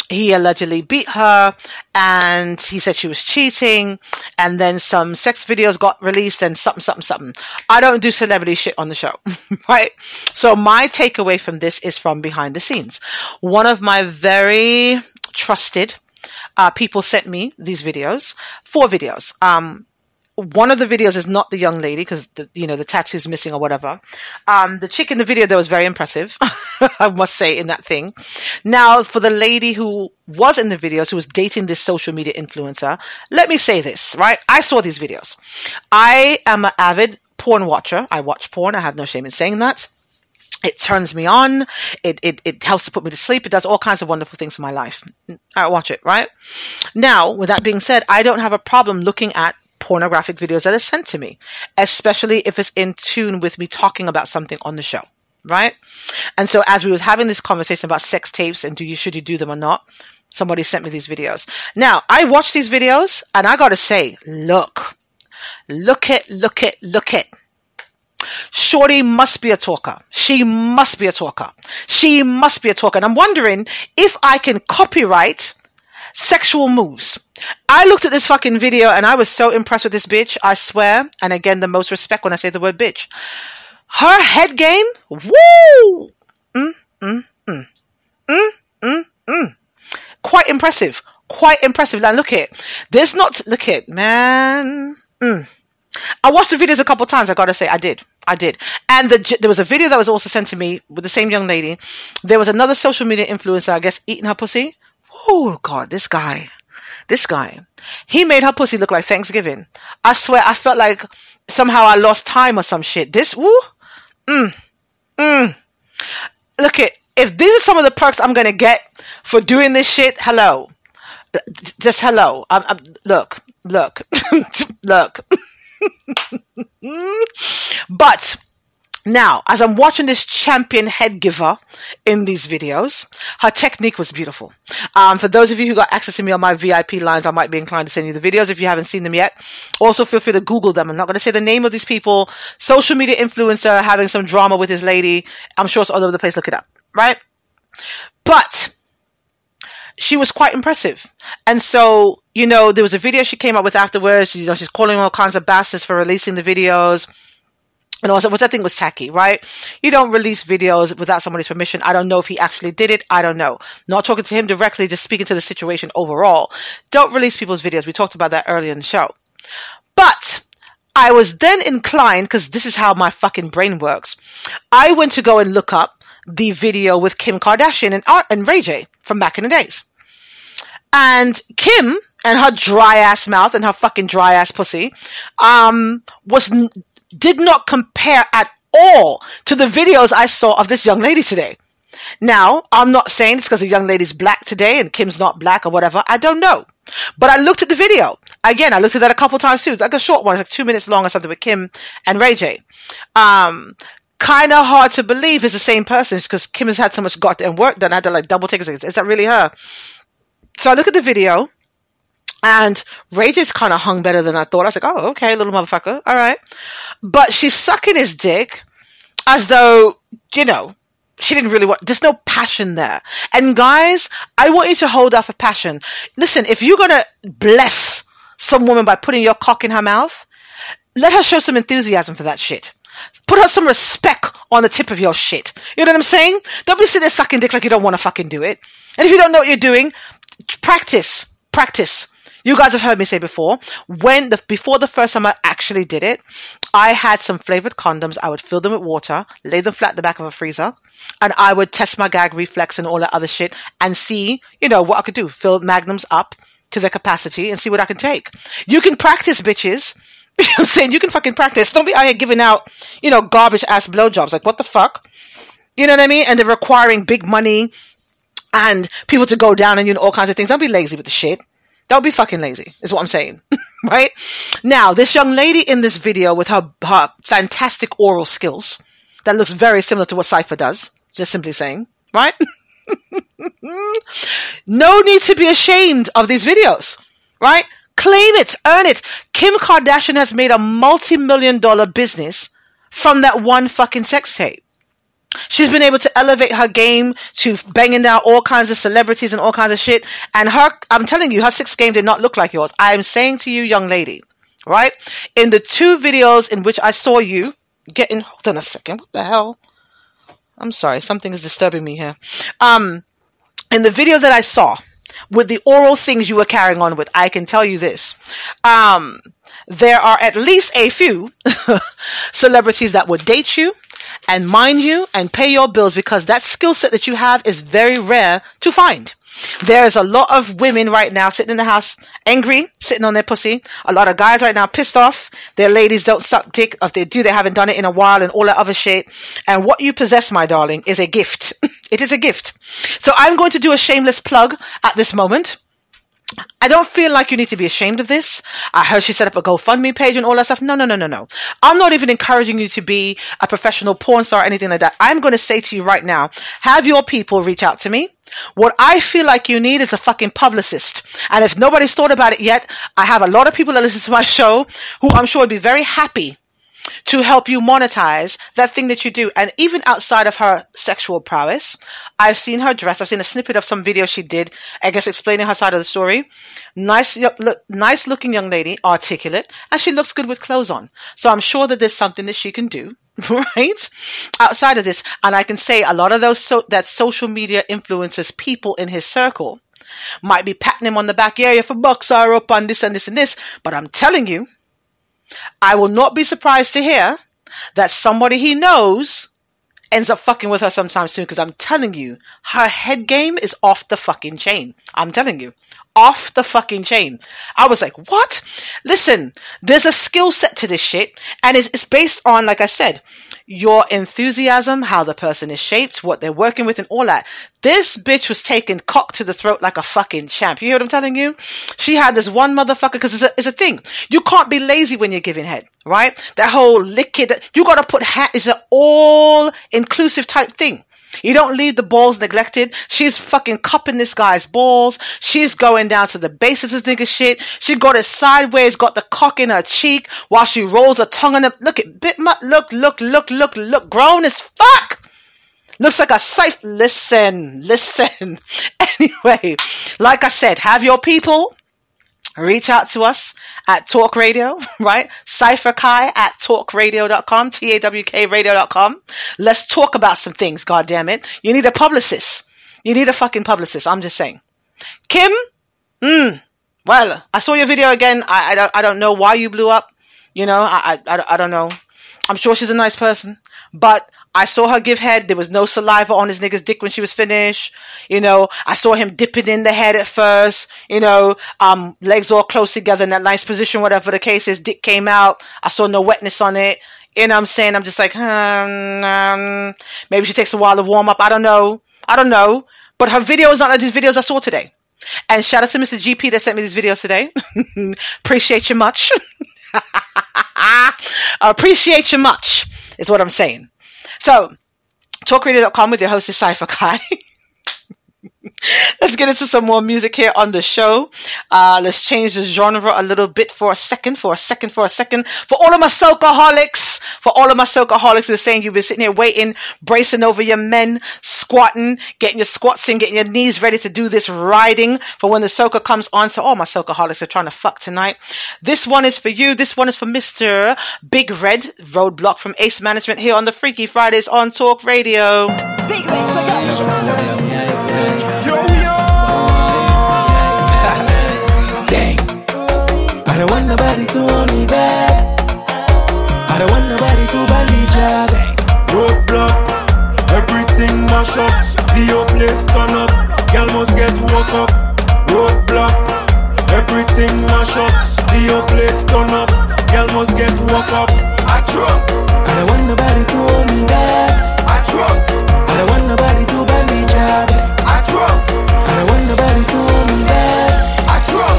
He allegedly beat her, and he said she was cheating, and then some sex videos got released and something. I don't do celebrity shit on the show, right? So my takeaway from this is from behind the scenes. One of my very trusted people sent me these videos, 4 videos. One of the videos is not the young lady because the tattoo's missing or whatever. The chick in the video though was very impressive, I must say, in that thing. Now, for the lady who was in the videos, who was dating this social media influencer, let me say this, right? I saw these videos. I am an avid porn watcher. I watch porn. I have no shame in saying that. It turns me on. It helps to put me to sleep. It does all kinds of wonderful things in my life. I watch it, right? Now, with that being said, I don't have a problem looking at pornographic videos that are sent to me, especially if it's in tune with me talking about something on the show, right? And so as we were having this conversation about sex tapes and should you do them or not, somebody sent me these videos. Now, I watched these videos and I gotta say, look it. Shorty must be a talker. She must be a talker. And I'm wondering if I can copyright sexual moves. I looked at this fucking video and I was so impressed with this bitch, I swear. And again, the most respect when I say the word bitch. Her head game, woo! Quite impressive. Now look at, man. I watched the videos a couple times, I gotta say, I did. And there was a video that was also sent to me with the same young lady. There was another social media influencer, I guess, eating her pussy. Oh God, this guy, he made her pussy look like Thanksgiving. I swear, I felt like somehow I lost time or some shit. Look if these are some of the perks I'm going to get for doing this shit, hello. Just hello. Look. But Now, as I'm watching this champion head giver in these videos, her technique was beautiful. For those of you who got access to me on my VIP lines, I might be inclined to send you the videos if you haven't seen them yet. Also, feel free to Google them. I'm not going to say the name of these people. Social media influencer having some drama with his lady. I'm sure it's all over the place. Look it up, right? But she was quite impressive. And so, you know, there was a video she came up with afterwards. You know, she's calling all kinds of bastards for releasing the videos. And also, which I think was tacky, right? You don't release videos without somebody's permission. I don't know if he actually did it. I don't know. Not talking to him directly, just speaking to the situation overall. Don't release people's videos. We talked about that earlier in the show. But I was then inclined, because this is how my fucking brain works. I went to go and look up the video with Kim Kardashian and Ray J from back in the days. And Kim and her dry ass mouth and her fucking dry ass pussy did not compare at all to the videos I saw of this young lady today. Now, I'm not saying it's because the young lady's black today and Kim's not black or whatever. I don't know. But I looked at the video. Again, I looked at that a couple times too. Like a short one, like 2 minutes long or something with Kim and Ray J. Kind of hard to believe it's the same person because Kim has had so much goddamn work done. I had to like double take it. Is that really her? So I look at the video. And Ray J's kind of hung better than I thought. I was like, oh, okay, little motherfucker. All right. But she's sucking his dick as though, you know, she didn't really want, there's no passion there. And guys, I want you to hold off a passion. Listen, if you're going to bless some woman by putting your cock in her mouth, let her show some enthusiasm for that shit. Put her some respect on the tip of your shit. You know what I'm saying? Don't be sitting there sucking dick like you don't want to fucking do it. And if you don't know what you're doing, practice. You guys have heard me say before, before the first time I actually did it, I had some flavored condoms. I would fill them with water, lay them flat at the back of a freezer, and I would test my gag reflex and all that other shit and see, you know, what I could do. Fill magnums up to their capacity and see what I can take. You can practice, bitches. You know what I'm saying? You can fucking practice. Don't be out here giving out, you know, garbage ass blowjobs. Like, what the fuck? You know what I mean? And they're requiring big money and people to go down and, you know, all kinds of things. Don't be lazy with the shit. Don't be fucking lazy, is what I'm saying. Right? Now, this young lady in this video with her fantastic oral skills that looks very similar to what Cypher does, just simply saying, right? No need to be ashamed of these videos, right? Claim it, earn it. Kim Kardashian has made a multi-million-dollar business from that one fucking sex tape. She's been able to elevate her game to banging down all kinds of celebrities and all kinds of shit. And I'm telling you, her sex game did not look like yours. I am saying to you, young lady, right? In the 2 videos in which I saw you getting, hold on a second, what the hell? I'm sorry, something is disturbing me here. In the video that I saw with the oral things you were carrying on with, I can tell you this. There are at least a few celebrities that would date you and mind you and pay your bills because that skill set that you have is very rare to find. There's a lot of women right now sitting in the house angry, sitting on their pussy. A lot of guys right now pissed off. Their ladies don't suck dick. If they do, they haven't done it in a while and all that other shit. And what you possess, my darling, is a gift. It is a gift. So I'm going to do a shameless plug at this moment. I don't feel like you need to be ashamed of this. I heard she set up a GoFundMe page and all that stuff. No. I'm not even encouraging you to be a professional porn star or anything like that. I'm going to say to you right now, have your people reach out to me. What I feel like you need is a fucking publicist. And if nobody's thought about it yet, I have a lot of people that listen to my show who I'm sure would be very happy to help you monetize that thing that you do. And even outside of her sexual prowess, I've seen her dress. I've seen a snippet of some video she did, I guess, explaining her side of the story. Nice looking young lady, articulate, and she looks good with clothes on. So I'm sure that there's something that she can do, right? Outside of this. And I can say a lot of those, that social media influencers, people in his circle, might be patting him on the back. Yeah, you're for bucks are up on this and this and this. But I'm telling you, I will not be surprised to hear that somebody he knows ends up fucking with her sometime soon, because I'm telling you, her head game is off the fucking chain. I'm telling you, off the fucking chain. I was like, what? Listen, there's a skill set to this shit, and it's based on, like I said, your enthusiasm, how the person is shaped, what they're working with, and all that. This bitch was taking cock to the throat like a fucking champ. You hear what I'm telling you? She had this one motherfucker, because it's a thing. You can't be lazy when you're giving head, right? That whole liquid, you got to put is an all-inclusive type thing. You don't leave the balls neglected. She's fucking cupping this guy's balls. She's going down to the base of this nigga shit. She got it sideways, got the cock in her cheek while she rolls her tongue on it. Look, look, grown as fuck. Looks like a sight. Listen. Anyway, like I said, have your people reach out to us at Talk Radio, right? Cypher Kai at talkradio.com, TAWKradio.com. Let's talk about some things, goddammit. You need a publicist. You need a fucking publicist. I'm just saying. Kim? Well, I saw your video again. I don't know why you blew up. You know, I don't know. I'm sure she's a nice person, but I saw her give head. There was no saliva on his nigga's dick when she was finished. You know, I saw him dipping in the head at first. You know, legs all close together in that nice position, whatever the case is. Dick came out. I saw no wetness on it. You know what I'm saying? I'm just like, maybe she takes a while to warm up. I don't know. But her video is not like these videos I saw today. And shout out to Mr. GP that sent me these videos today. Appreciate you much. Appreciate you much is what I'm saying. So, talkradio.com with your host is Cypher Kai. Let's get into some more music here on the show. Let's change the genre a little bit for a second. For all of my socaaholics, who are saying you've been sitting here waiting, bracing over your men, squatting, getting your squats in, getting your knees ready to do this riding for when the soca comes on. So all my socaaholics are trying to fuck tonight. This one is for you. This one is for Mr. Big Red Roadblock from Ace Management here on the Freaky Fridays on Talk Radio. Big Red Production. I don't want nobody to hold me back. I don't want nobody to bandage up. Roadblock, everything mash up. The whole place turn up. Girl must get woke up. Roadblock, everything mash up. The whole place turn up. Girl must get woke up. I drunk. I don't want nobody to hold me back. I drunk. I don't want nobody to bandage up. I drunk. I don't want nobody to hold me back. I drunk.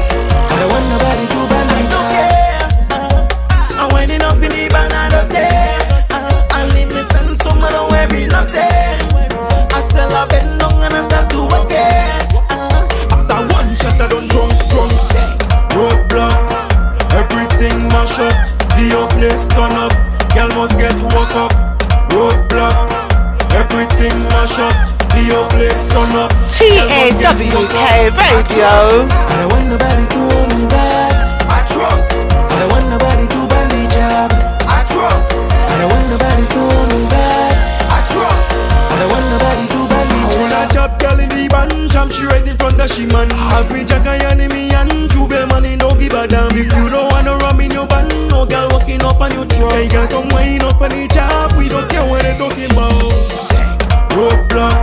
I don't want nobody to bandage up. I'm winding up in the banana day. I leave me send someone away every night. I tell her bend down and I start to again. After one shot I done drunk. Roadblock, everything mash up. The whole place turn up. Girl must get woke up. Roadblock, everything mash up. The whole place turn up. TAWK Radio. I don't want nobody to hold me back. I drunk. I don't want nobody to bandage up. I drunk. I don't want nobody to hold me back. I drunk. I don't want nobody to bandage up. I want a job girl in the bunch. I'm she right in front of she man. Have me jack and me and Juve money no give a damn. If you don't wanna rum in your band, no girl walking up on your truck. Hey girl come wind up on the job. We don't care what they talking about. Roadblock,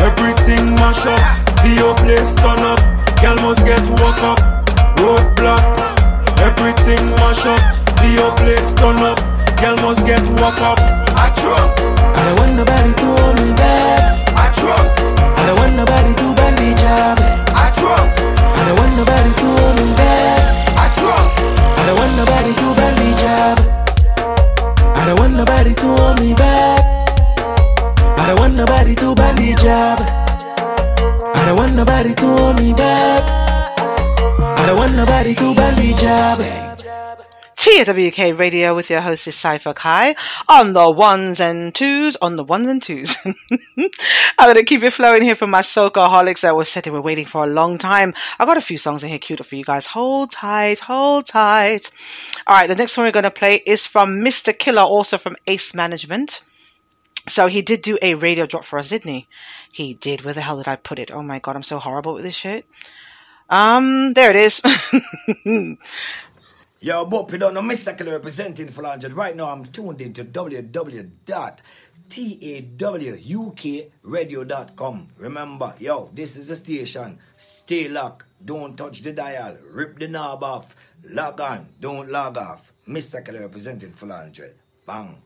everything mash up. The whole place turn up. Girl must get woke up. Roadblock, everything mash up. The whole place turn up. Girl must get woke up. I drunk. I don't want nobody to hold me back. I drunk. I don't want nobody to bandage up. I drunk. I don't want nobody to hold me back. I drunk. I don't want nobody to bandage up. I don't want nobody to hold me back. I don't want nobody to bandage up. I don't want nobody to hold me back. I don't want nobody to bandage up. TAWK Radio with your host is Cypher Kai on the ones and twos. I'm going to keep it flowing here from my socaaholics that was sitting, we're waiting for a long time. I got a few songs in here queued up for you guys. Hold tight. All right, the next one we're going to play is from Mr. Killer, also from Ace Management. So he did do a radio drop for us, didn't he? He did. Where the hell did I put it? Oh my God, I'm so horrible with this shit. There it is. Yo, Boppy don't know Mr. Killer representing Phalange. Right now I'm tuned into www.tawukradio.com. Remember, yo, this is the station. Stay locked. Don't touch the dial. Rip the knob off. Log on. Don't log off. Mr. Killer representing Phalange. Bang.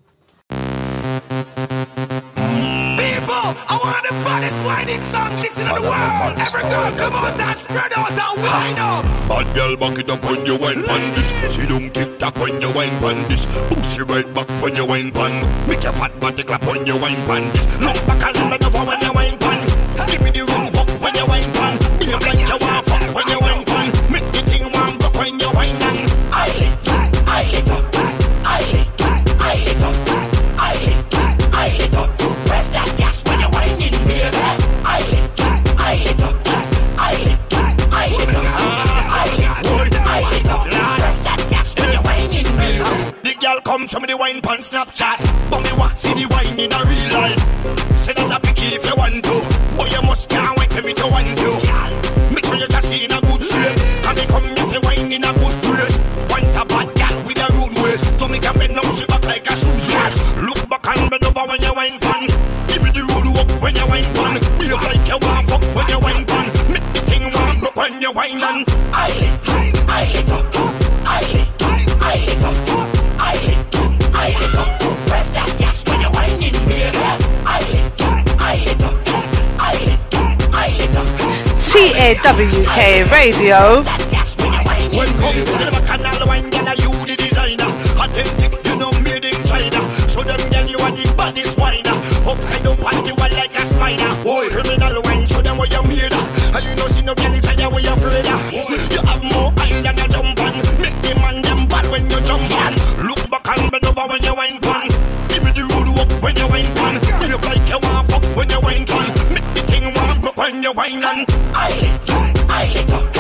People, I want the baddest whining song. Listen to the world. Every girl come out and spread out and wind up. Bad girl, back it up when you wine pan this. She don't tick tock when you wine pan this. Push your right back when you wine pan. Make your fat body clap when you wine pan this. Look back and let over when you wine pan. Give me the room walk when you wine pan. Be a like you want fuck when you wine pan. Make the thing warm up when you wine pan. I lit up, I lit up, I lit up, I lit up, I lit up, I lit up. Press that gas when you wine in me. I lit up, I lit up, I lit up, I lit up, I lit up, I lit up. Press that gas when you wine in me. The girl comes from the wine pan Snapchat, but me want see the wine in a real life. Say that a picky if you want to, but you must can't wait for me to want to. Make sure you just see in a good shape, and me come here to wine in a good place. Want a bad girl with a rude waist, so me can bend down she back like a shoes lace. Look back and bend over when you wine pan. Give me the rude walk when you wine pan. Be up like you want fuck when you wine pan. Make the thing warm up when you wine pan. I lit up, I lit up, I lit up, I lit up, I lit up, I lit up. Press that gas when you wine in me. I lit up, I lit up, I lit up, I lit up. TAWK Radio. Welcome to the canal wine, girl, you the designer. Authentic, you know, made in China. So them girl, you are the baddest whiner. Upside down, party you are like a spider. Boy, criminal wine, show them what you're made of. And you know, see no girl inside you where you're afraid of. You have more eye than you jump on. Make the man them bad when you jump on. Look back and bend over when you wine pan. Give me the rude walk when you wine pan. You look like you want fuck when you wine pan. Make the thing warm up when you wine on. I lit up, I lit up,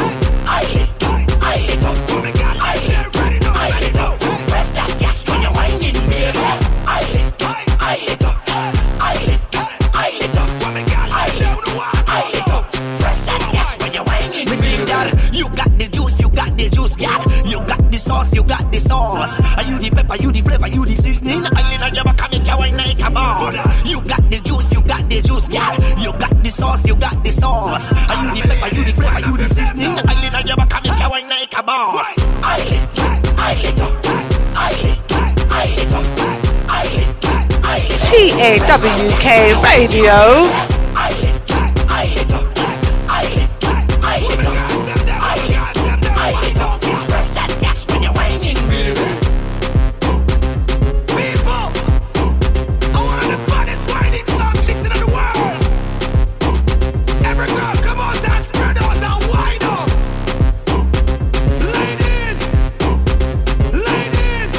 I lit up, I lit up, I lit up, I lit up. Press that gas when you wine in me. I lit up, I lit up, I lit up, I lit up, I lit up, I lit up. Press that gas when you wine in me. Girl, you got the juice, you got the juice, girl. You got the sauce, you got the sauce. Are you the pepper, you the flavor, you the seasoning? I lit up your back and make you wine like a boss. You got the juice, you got the juice, girl. You got the sauce, you got the sauce. Are you the pepper, you the flavor, you the seasoning? I lit up your back and make you wine like a boss. I lit up, I lit up, I lit up, I lit up, I lit up, I lit up. TAWK Radio. I lit up, I lit up, I lit up, I lit up, I lit up, I lit up. Press that gas when you're whining. People, I want the baddest whining song. Listen to the world. Every girl come out and spread out and wind up. Ladies, ladies,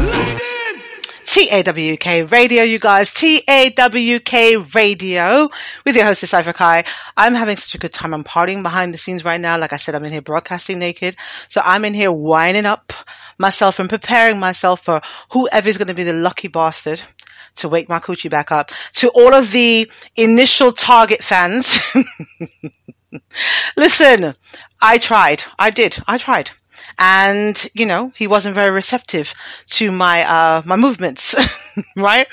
ladies. TAWK Radio, you guys. TAWK Radio with your hostess, Cypher Kai. I'm having such a good time. I'm partying behind the scenes right now. Like I said, I'm in here broadcasting naked. So I'm in here winding up myself and preparing myself for whoever's going to be the lucky bastard to wake my coochie back up. To all of the initial target fans. Listen, I tried. I tried. And, you know, he wasn't very receptive to my movements, right?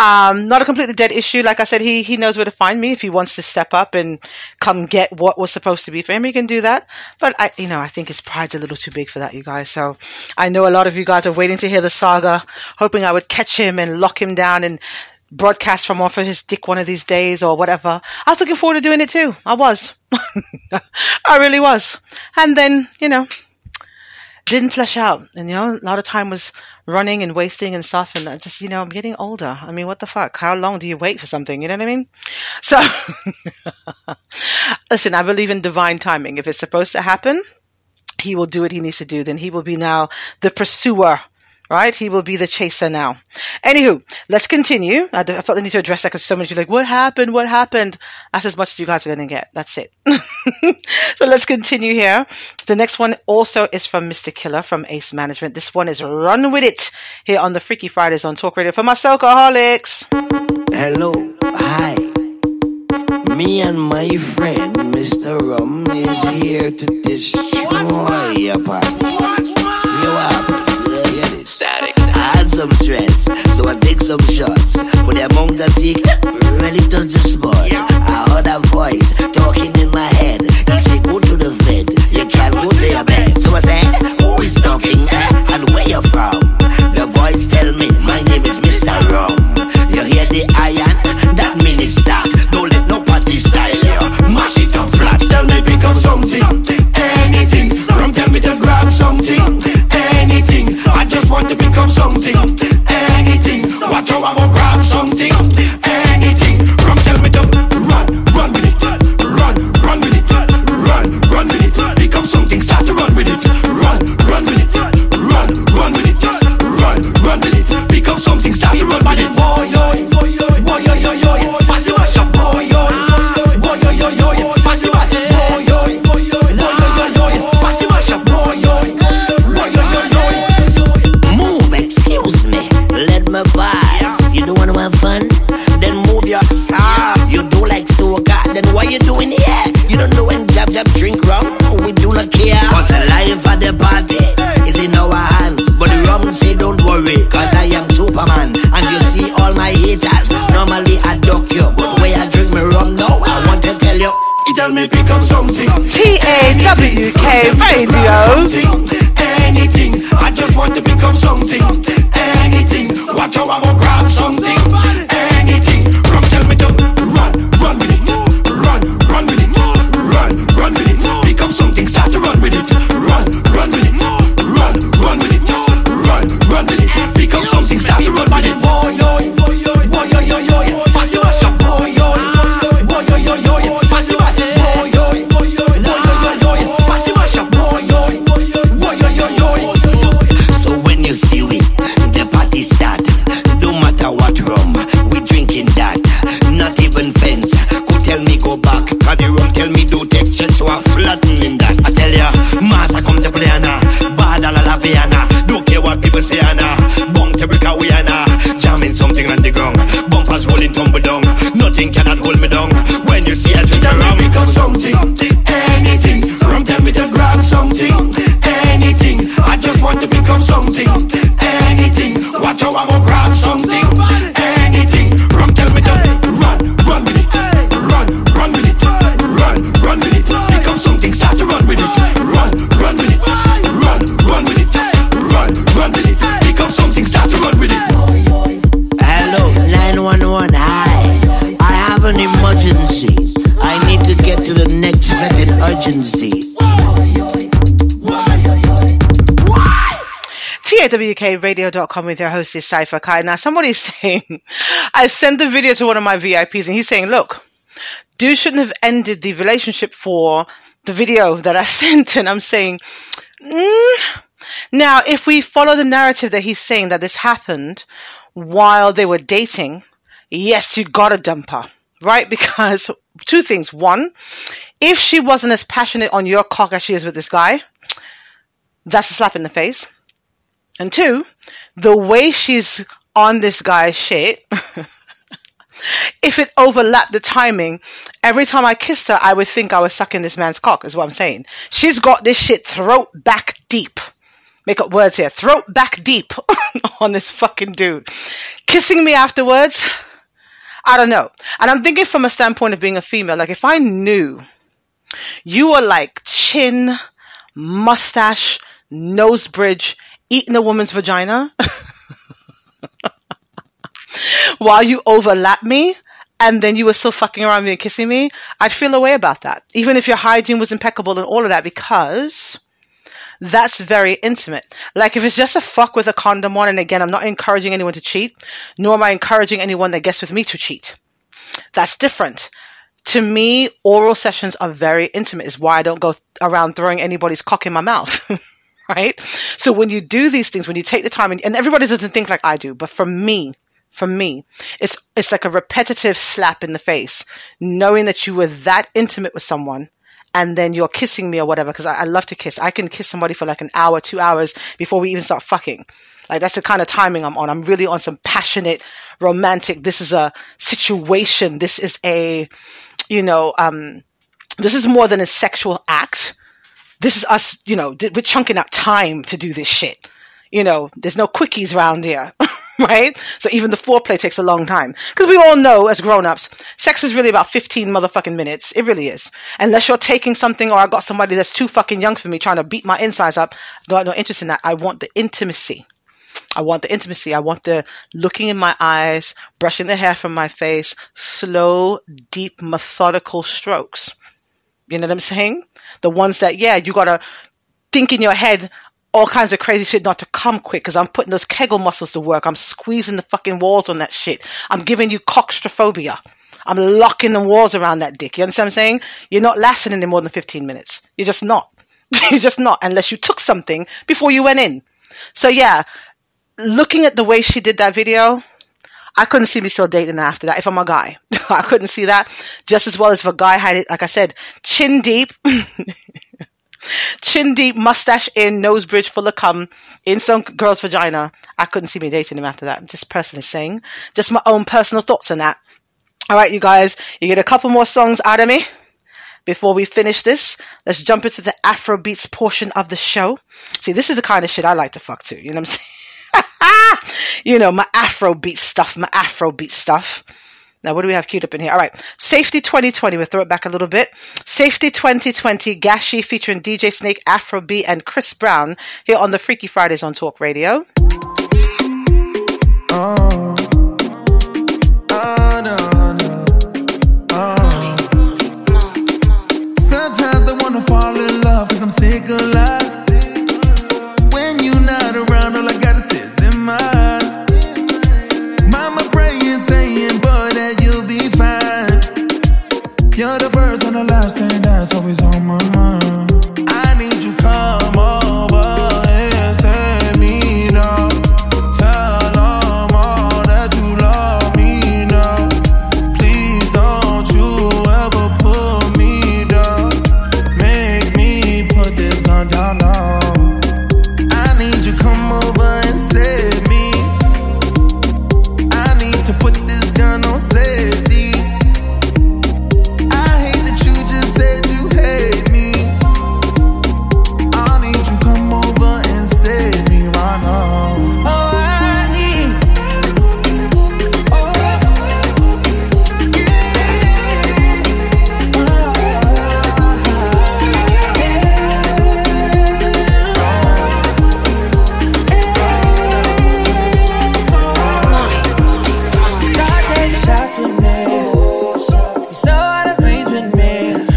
Not a completely dead issue. Like I said, he knows where to find me. If he wants to step up and come get what was supposed to be for him, he can do that. But I think his pride's a little too big for that, you guys. So I know a lot of you guys are waiting to hear the saga, hoping I would catch him and lock him down and broadcast from off of his dick one of these days or whatever. I was looking forward to doing it too. I was. I really was. And then, you know, didn't flesh out. And, you know, a lot of time was running and wasting and stuff. And just, you know, I'm getting older. I mean, what the fuck? How long do you wait for something? You know what I mean? So, listen, I believe in divine timing. If it's supposed to happen, he will do what he needs to do. Then he will be now the pursuer. Right? He will be the chaser now. Anywho, let's continue. I felt the need to address that because so many people are like, what happened? What happened? That's as much as you guys are going to get. That's it. So let's continue here. The next one also is from Mr. Killer from Ace Management. This one is Run With It here on the Freaky Fridays on Talk Radio for my Soulcaholics. Hello. Hi. Me and my friend, Mr. Rum, is here to destroy your party. You are static. I had some stress, so I take some shots. But the amount I take really touch the spot. I heard a voice talking in my head. He said, go to the bed, you can't go to your bed. So I said, who is talking and where you from? The voice tell me, my name is Mr. Rum. them drink rum, we do not care. Cause the life of the party is in our hands. But the rum say don't worry, cause I am Superman. And you see all my haters, normally I duck you. But when I drink my rum now, I want to tell you, it tell me pick up something. TAWK Radio. Anything, I just want to pick up something. Anything, watch how I go grab something. Anything, rum tell me to run with it. Run with it. Run with it. Pick up something, start to run with it. Run with it. Run with it. Run with it. Pick up something, start to run with it. Boy, yo, so when you see we, the party start. No matter what rum, we drinking that. Not even fence could tell me go back. Cause the rum tell me do take chance, so I'm flattening that. I tell ya, master come to play ana, bad a la Viana. Don't care what people say ana, bump to break away ana. Jamming something on the ground, bumpers rolling tumble down. Nothing cannot hold me down. When you see a drink around, pick up something, anything. Rum tell me to grab something, anything. I just want to pick up something, anything. Watch how I go grab something, anything. Rum tell me to run with it. Run with it. Run with it. Pick up something, start to run with it. Run with it. Run with it. Run with it. Pick up something, start to run with it. Hello, 911. Hi, I have an emergency. I need to get to the next second urgency. TAWKradio.com with your host is Cypher Kai. Now somebody's saying, I sent the video to one of my VIPs and he's saying, look, dude shouldn't have ended the relationship for the video that I sent. And I'm saying, now if we follow the narrative that he's saying that this happened while they were dating, yes, you gotta dump her, right? Because two things. One, if she wasn't as passionate on your cock as she is with this guy, that's a slap in the face. And two, the way she's on this guy's shit, if it overlapped the timing, every time I kissed her, I would think I was sucking this man's cock, is what I'm saying. She's got this shit throat back deep. Make up words here. Throat back deep on this fucking dude. Kissing me afterwards, I don't know. And I'm thinking from a standpoint of being a female, like if I knew you were like chin, mustache, nose bridge, eating a woman's vagina while you overlap me and then you were still fucking around me and kissing me, I'd feel a way about that. Even if your hygiene was impeccable and all of that, because that's very intimate. Like if it's just a fuck with a condom on, and again, I'm not encouraging anyone to cheat, nor am I encouraging anyone that gets with me to cheat. That's different. To me, oral sessions are very intimate, is why I don't go around throwing anybody's cock in my mouth. Right? So when you do these things, when you take the time, and everybody doesn't think like I do, but for me, it's like a repetitive slap in the face, knowing that you were that intimate with someone and then you're kissing me or whatever, because I love to kiss. I can kiss somebody for like an hour, 2 hours before we even start fucking. Like that's the kind of timing I'm on. I'm really on some passionate, romantic, this is a situation. This is a, this is more than a sexual act. This is us, we're chunking out time to do this shit. There's no quickies around here, right? So even the foreplay takes a long time. Because we all know as grown-ups, sex is really about 15 motherfucking minutes. It really is. Unless you're taking something or I got somebody that's too fucking young for me trying to beat my insides up. No interest in that. I want the intimacy. I want the looking in my eyes, brushing the hair from my face, slow, deep, methodical strokes. You know what I'm saying? The ones that, you gotta think in your head all kinds of crazy shit not to come quick, because I'm putting those Kegel muscles to work. I'm squeezing the fucking walls on that shit. I'm giving you cockstrophobia. I'm locking the walls around that dick. You understand what I'm saying? You're not lasting any more than 15 minutes. You're just not. You're just not, unless you took something before you went in. So yeah, looking at the way she did that video, I couldn't see me still dating her after that if I'm a guy. I couldn't see that. Just as well as if a guy had it, like I said, chin deep, mustache in, nose bridge full of cum, in some girl's vagina. I couldn't see me dating him after that. I'm just personally saying. Just my own personal thoughts on that. All right, you guys, you get a couple more songs out of me. before we finish this, let's jump into the Afro beats portion of the show. See, this is the kind of shit I like to fuck to. You know what I'm saying? You know, my Afro beat stuff. Now, what do we have queued up in here? All right. Safety 2020. We'll throw it back a little bit. Safety 2020. Gashi featuring DJ Snake, Afro B, and Chris Brown here on the Freaky Fridays on Talk Radio. Sometimes I wanna fall in love cause I'm sick of lies. When you're not around, all I got is tears in my eyes. Mama praying, saying, boy, that you'll be fine. You're the first and the last thing that's always on my mind. I need you come over and set me down. Tell them all that you love me now. Please don't you ever put me down. Make me put this gun down now. I need you come over and save me. I need to put this gun on safety. I hate that you just said you hate me. I need you come over and save me right now. Oh, I need. Start taking shots with me. You so out of range with me.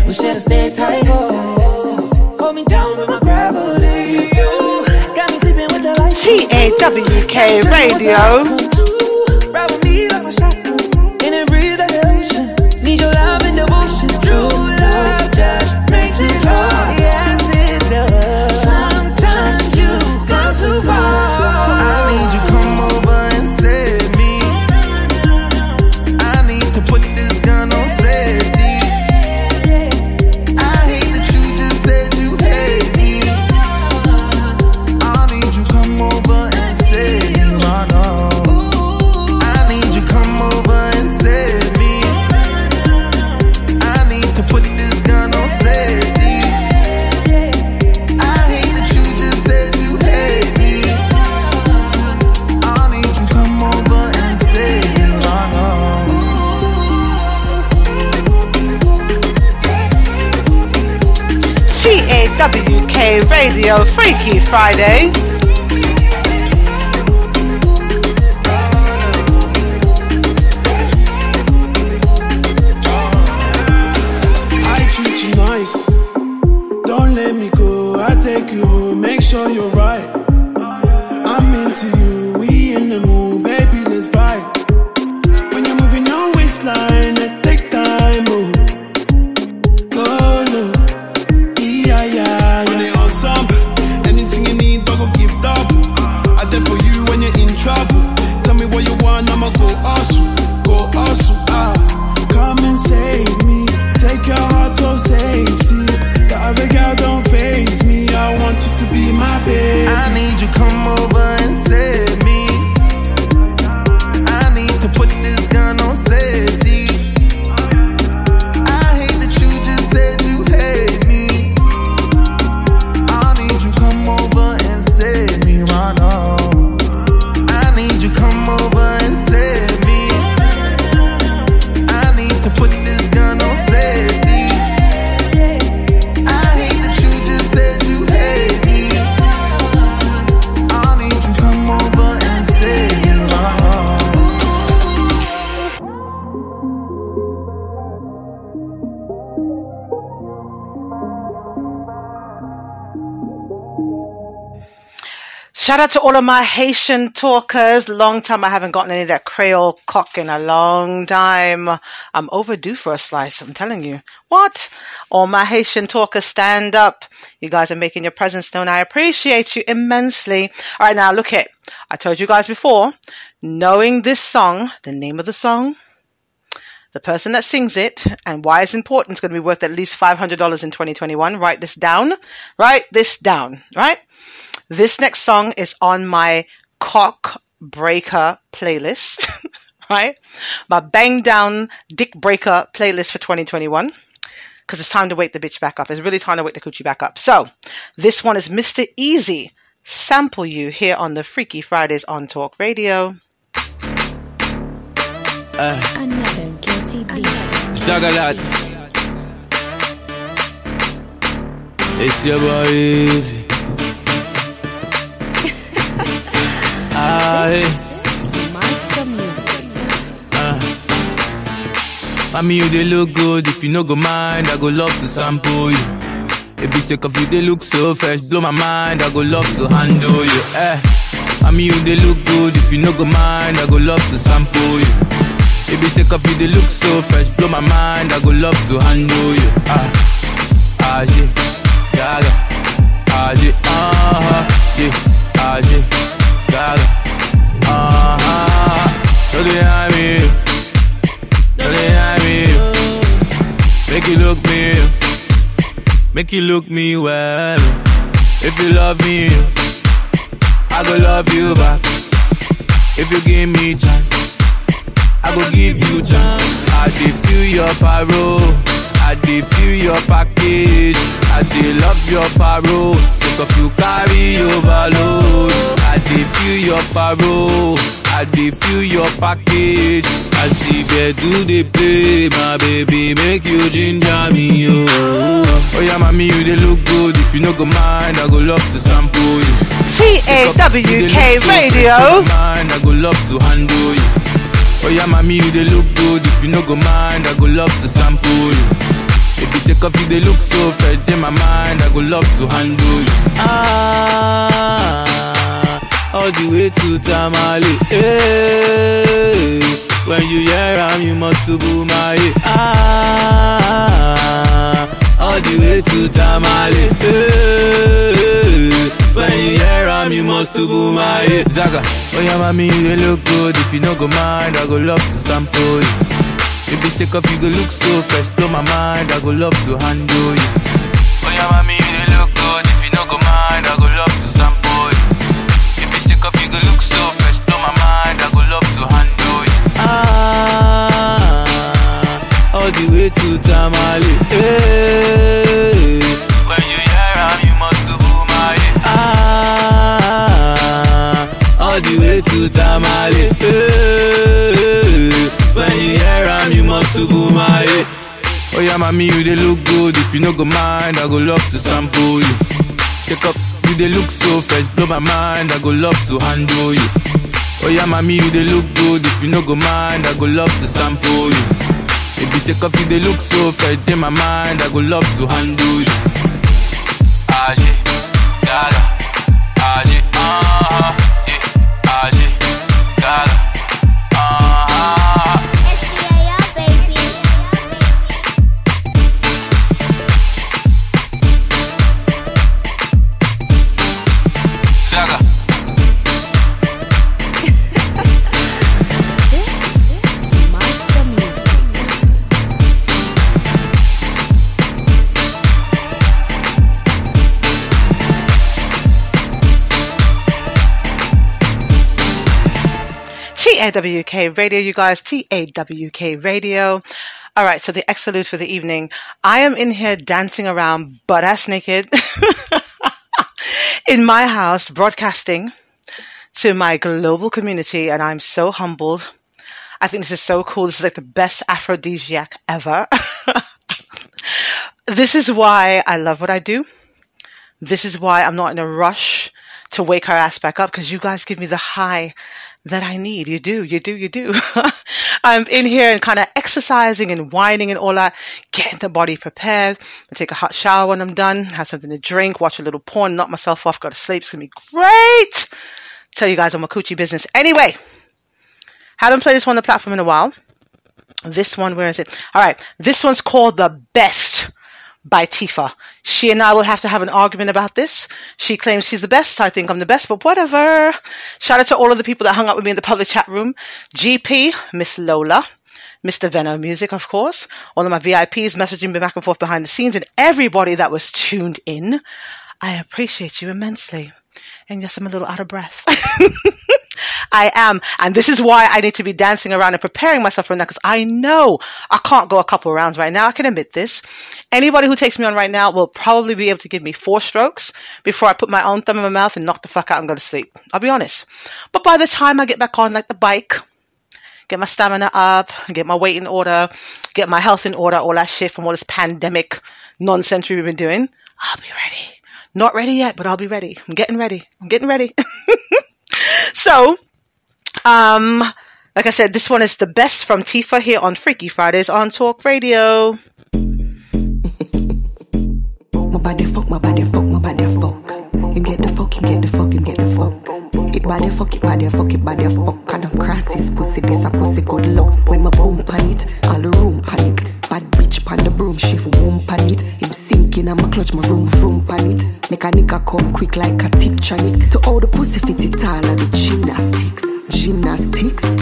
We should've stayed tight. Hold me down with my gravity. Got me sleeping with the lights. TAWK Radio. Ride with me like my shotgun. In and breathe like the ocean. Need your love and devotion. True love just makes it hard. Yes, it does. Sometimes you go too far. I need you come over and save me. I need to put this gun on safety. I hate that you just said you hate me. I need you come over and save me right now. I need you come over and save me. I need to put this gun on safety. I hate that you just said you hate me. I need you come over and save me right now. TAWK Radio, Freaky Friday. I treat you nice. Don't let me go. I take you home. Make sure you're right. I'm into you. We in the mood. Baby, let's vibe. When you're moving your waistline, it take time. Oh, go no. Yeah, yeah. When they ensemble, anything you need, I go give double. I there for you when you're in trouble. Tell me what you want, I'ma go hustle. Go hustle, ah. Come and save me. Take your heart off safety. The other girl don't face me. I want you to be my baby. I need you come over and save me. I need to put this gun on safety. I hate that you just said you hate me. I need you come over and save me right now. I need you come over and save me. I need to put this gun on safety. I hate that you just said you hate me. I need you come over and save me right now. Shout out to all of my Haitian talkers. Long time I haven't gotten any of that Creole cock in a long time. I'm overdue for a slice, I'm telling you. What? All my Haitian talkers, stand up. You guys are making your presence known. I appreciate you immensely. All right, now look it. I told you guys before, knowing this song, the name of the song, the person that sings it, and why it's important, it's going to be worth at least $500 in 2021. Write this down. Write this down, right? This next song is on my Cock Breaker playlist, right? My Bang Down Dick Breaker playlist for 2021. because it's time to wake the bitch back up. It's really time to wake the coochie back up. So this one is Mr. Easy, Sample You, here on the Freaky Fridays on Talk Radio. Another guilty beat. Zagalat. It's your boy Easy. Monster music. Mommy, you they look good. If you no go mind, I go love to sample you. If you take off you, they look so fresh. Blow my mind, I go love to handle you. Mommy, you they look good. If you no go mind, I go love to sample you. If you take off you, they look so fresh. Blow my mind, I go love to handle you. Yeah, yeah, yeah, yeah, yeah, yeah, don't they have me? Don't they have me? Make you look me. Make you look me well. If you love me, I go love you back. If you give me chance, I go give you chance. I dey feel your parole, I dey feel your package, I dey love your parole. Sick of you carry overload. I dey feel your parole, I dey feel your package. As the bed do they play, my baby make you ginger me, oh yeah, mommy, you they look good. If you no go mind, I go love to sample you. TAWK Radio. Mind, I go love to handle you. Oh yeah, mommy, you they look good. If you no go mind, I go love to sample you. If you take off you, they look so fresh in my mind, I go love to handle you. All the way to Tamale. Hey, when you hear am, you must to boom my all the way to Tamale. Hey, when you hear am, you must to boom my Zaga. Oh yeah, mommy, you look good. If you no go mind, I go love to sample you. If you take off, you go look so fresh. Blow my mind, I go love to handle you. Oh yeah, mommy, you look good. If you no go mind, I go love to sample you. If you take off, you go look so fresh. Blow my mind, I go love to handle you. All the way to Tamale. Hey, when you hear am, you must to boom my all the way to Tamale. Hey, when you hear am, you must to boom my oh yeah, mommy, you they look good. If you no go mind, I go love to sample you. Check up, you they look so fresh. Blow my mind, I go love to handle you. Oh yeah, mommy, you they look good. If you no go mind, I go love to sample you. If you take off, you they look so fresh in my mind, I go love to handle you. Aje, gaga, aje, yeah, aje, gaga, Zaga. TAWK Radio, you guys. TAWK Radio. All right, so the exclude for the evening. I am in here dancing around butt-ass naked in my house, broadcasting to my global community, and I'm so humbled. I think this is so cool. This is like the best aphrodisiac ever. This is why I love what I do. This is why I'm not in a rush to wake her ass back up, because you guys give me the high that I need. You do. I'm in here and kind of exercising and whining and all that, getting the body prepared. I take a hot shower when I'm done, have something to drink, watch a little porn, knock myself off, go to sleep. It's going to be great. Tell you guys on my coochie business. Anyway, haven't played this one on the platform in a while. This one, where is it? All right. This one's called The Best by Tifa. She and I will have to have an argument about this. She claims she's the best. I think I'm the best, but whatever. Shout out to all of the people that hung out with me in the public chat room. GP, Miss Lola, Mr. Veno Music, of course. All of my VIPs messaging me back and forth behind the scenes, and everybody that was tuned in. I appreciate you immensely. And yes, I'm a little out of breath. I am. And this is why I need to be dancing around and preparing myself for that, because I know I can't go a couple of rounds right now. I can admit this. Anybody who takes me on right now will probably be able to give me 4 strokes before I put my own thumb in my mouth and knock the fuck out and go to sleep. I'll be honest. But by the time I get back on like the bike, get my stamina up, get my weight in order, get my health in order, all that shit from all this pandemic nonsense we've been doing, I'll be ready. Not ready yet, but I'll be ready. I'm getting ready. So, like I said, this one is the best from Tifa here on Freaky Fridays on Talk Radio. My body fuck. Him get the fuck. It body fuck. And I'm cross his pussy, this a pussy good luck. When my boom pan it, all the room panic. Bad bitch pan the broom, shift womb pan it. Him sinking and my clutch, my vroom pan it. Make a nigga come quick like a tip tronic. To all the pussy fit it all of the gymnastics.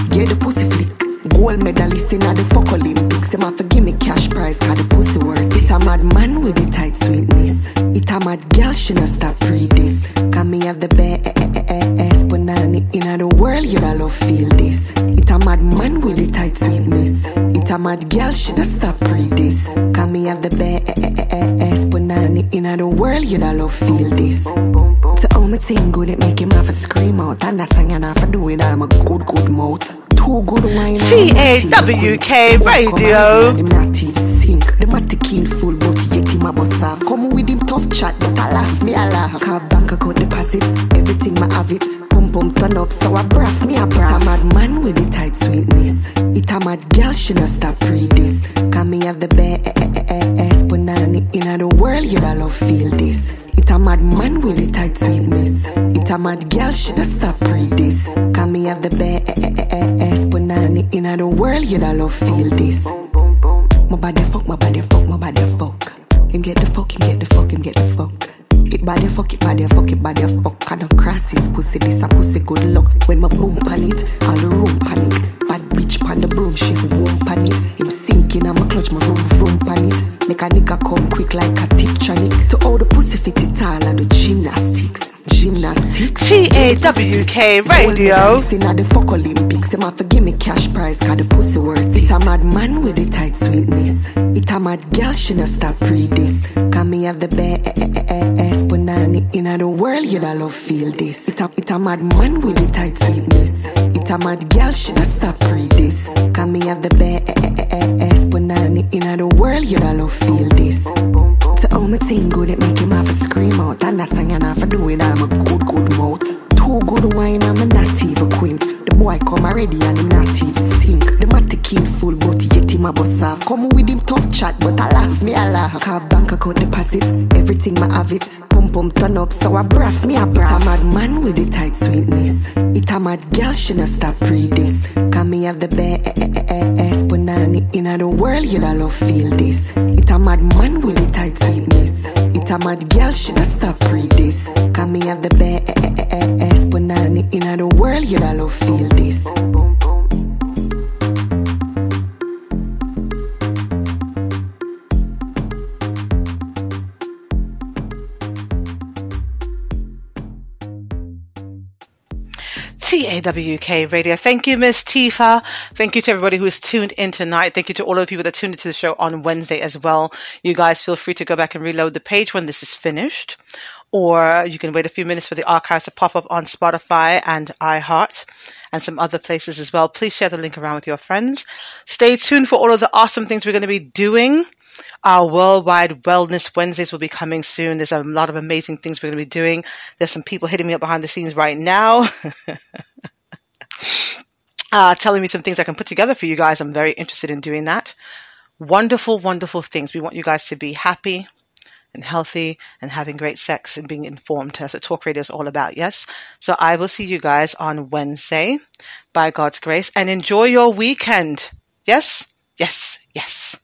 Get the pussy flick. Gold medalist in the fuck Olympics. Them have to give me cash prize, cause the pussy worth it. A mad man with the tight sweetness. It a mad girl, she not stop read this. Cause me have the best banana in the world, you don't love feel this. It a mad man with the tight sweetness. It a mad girl, she not stop read this. Cause me have the best banana in the world, you don't love feel this. To all my thing good, it make him have a scream out. And that's thing and have to do it, I'm a good mouth. Too good wine. TAWK Radio. Them not even sink. Them at the king full, but yet him a bust off. Come with him tough chat, but I laugh, I laugh. Car bank account deposits, everything I have it. Pum turn up, so I braff, me a braff. It a mad man with the tight sweetness. It a mad girl, she not stop read this. Cause me have the best banana in the world, you don't love feel this. It a mad man with the tight sweetness. It a mad girl, she not stop read this. Cause me have the best banana in the world, you don't love feel this. My body fuck. Him get the fuck. It body fuck. And I'm cross his pussy, this a pussy good luck. When my boom pan it, all the room panic. Bad bitch pan the broom, she won't pan it. Him sinking and my clutch, my vroom pan it. Make a nigga come quick like a tip tronic. To all the pussy fit it all and the gymnastics. TAWK Radio. In the fuck Olympics, them have to give me cash prize, cause the pussy worth it. It a mad man with the tight sweetness. It a mad girl, she not stop read this. Cause me have the best banana in the world, you don't love feel this. It a mad man with the tight sweetness. It a mad girl, she not stop read this. Cause me have the best banana in the world, you don't love feel this. To all my thing good, it make him have to scream out. And that's thing and have to do it, I'm a good mouth. Too good wine, I'm a not even queen. The boy come already and him not even sink. The matter king full, but yet him a bust off. Come with him tough chat, but I laugh. Car bank account deposits, everything I have it. Pum turn up, so I braff, me a braff. It a mad man with the tight sweetness. It a mad girl, she not stop read this. Cause me have the best banana in the world, you don't love feel this. It a mad man with the tight sweetness. It a mad girl, she not stop read this. Cause me have the best banana in the world, you don't love feel this. TAWK Radio. Thank you, Miss Tifa. Thank you to everybody who is tuned in tonight. Thank you to all of the people that tuned into the show on Wednesday as well. You guys feel free to go back and reload the page when this is finished. Or you can wait a few minutes for the archives to pop up on Spotify and iHeart and some other places as well. Please share the link around with your friends. Stay tuned for all of the awesome things we're going to be doing. Our Worldwide Wellness Wednesdays will be coming soon. There's a lot of amazing things we're going to be doing. There's some people hitting me up behind the scenes right now. Telling me some things I can put together for you guys. I'm very interested in doing that. Wonderful, wonderful things. We want you guys to be happy and healthy and having great sex and being informed. That's what Talk Radio is all about, yes? So I will see you guys on Wednesday by God's grace, and enjoy your weekend. Yes? Yes, yes.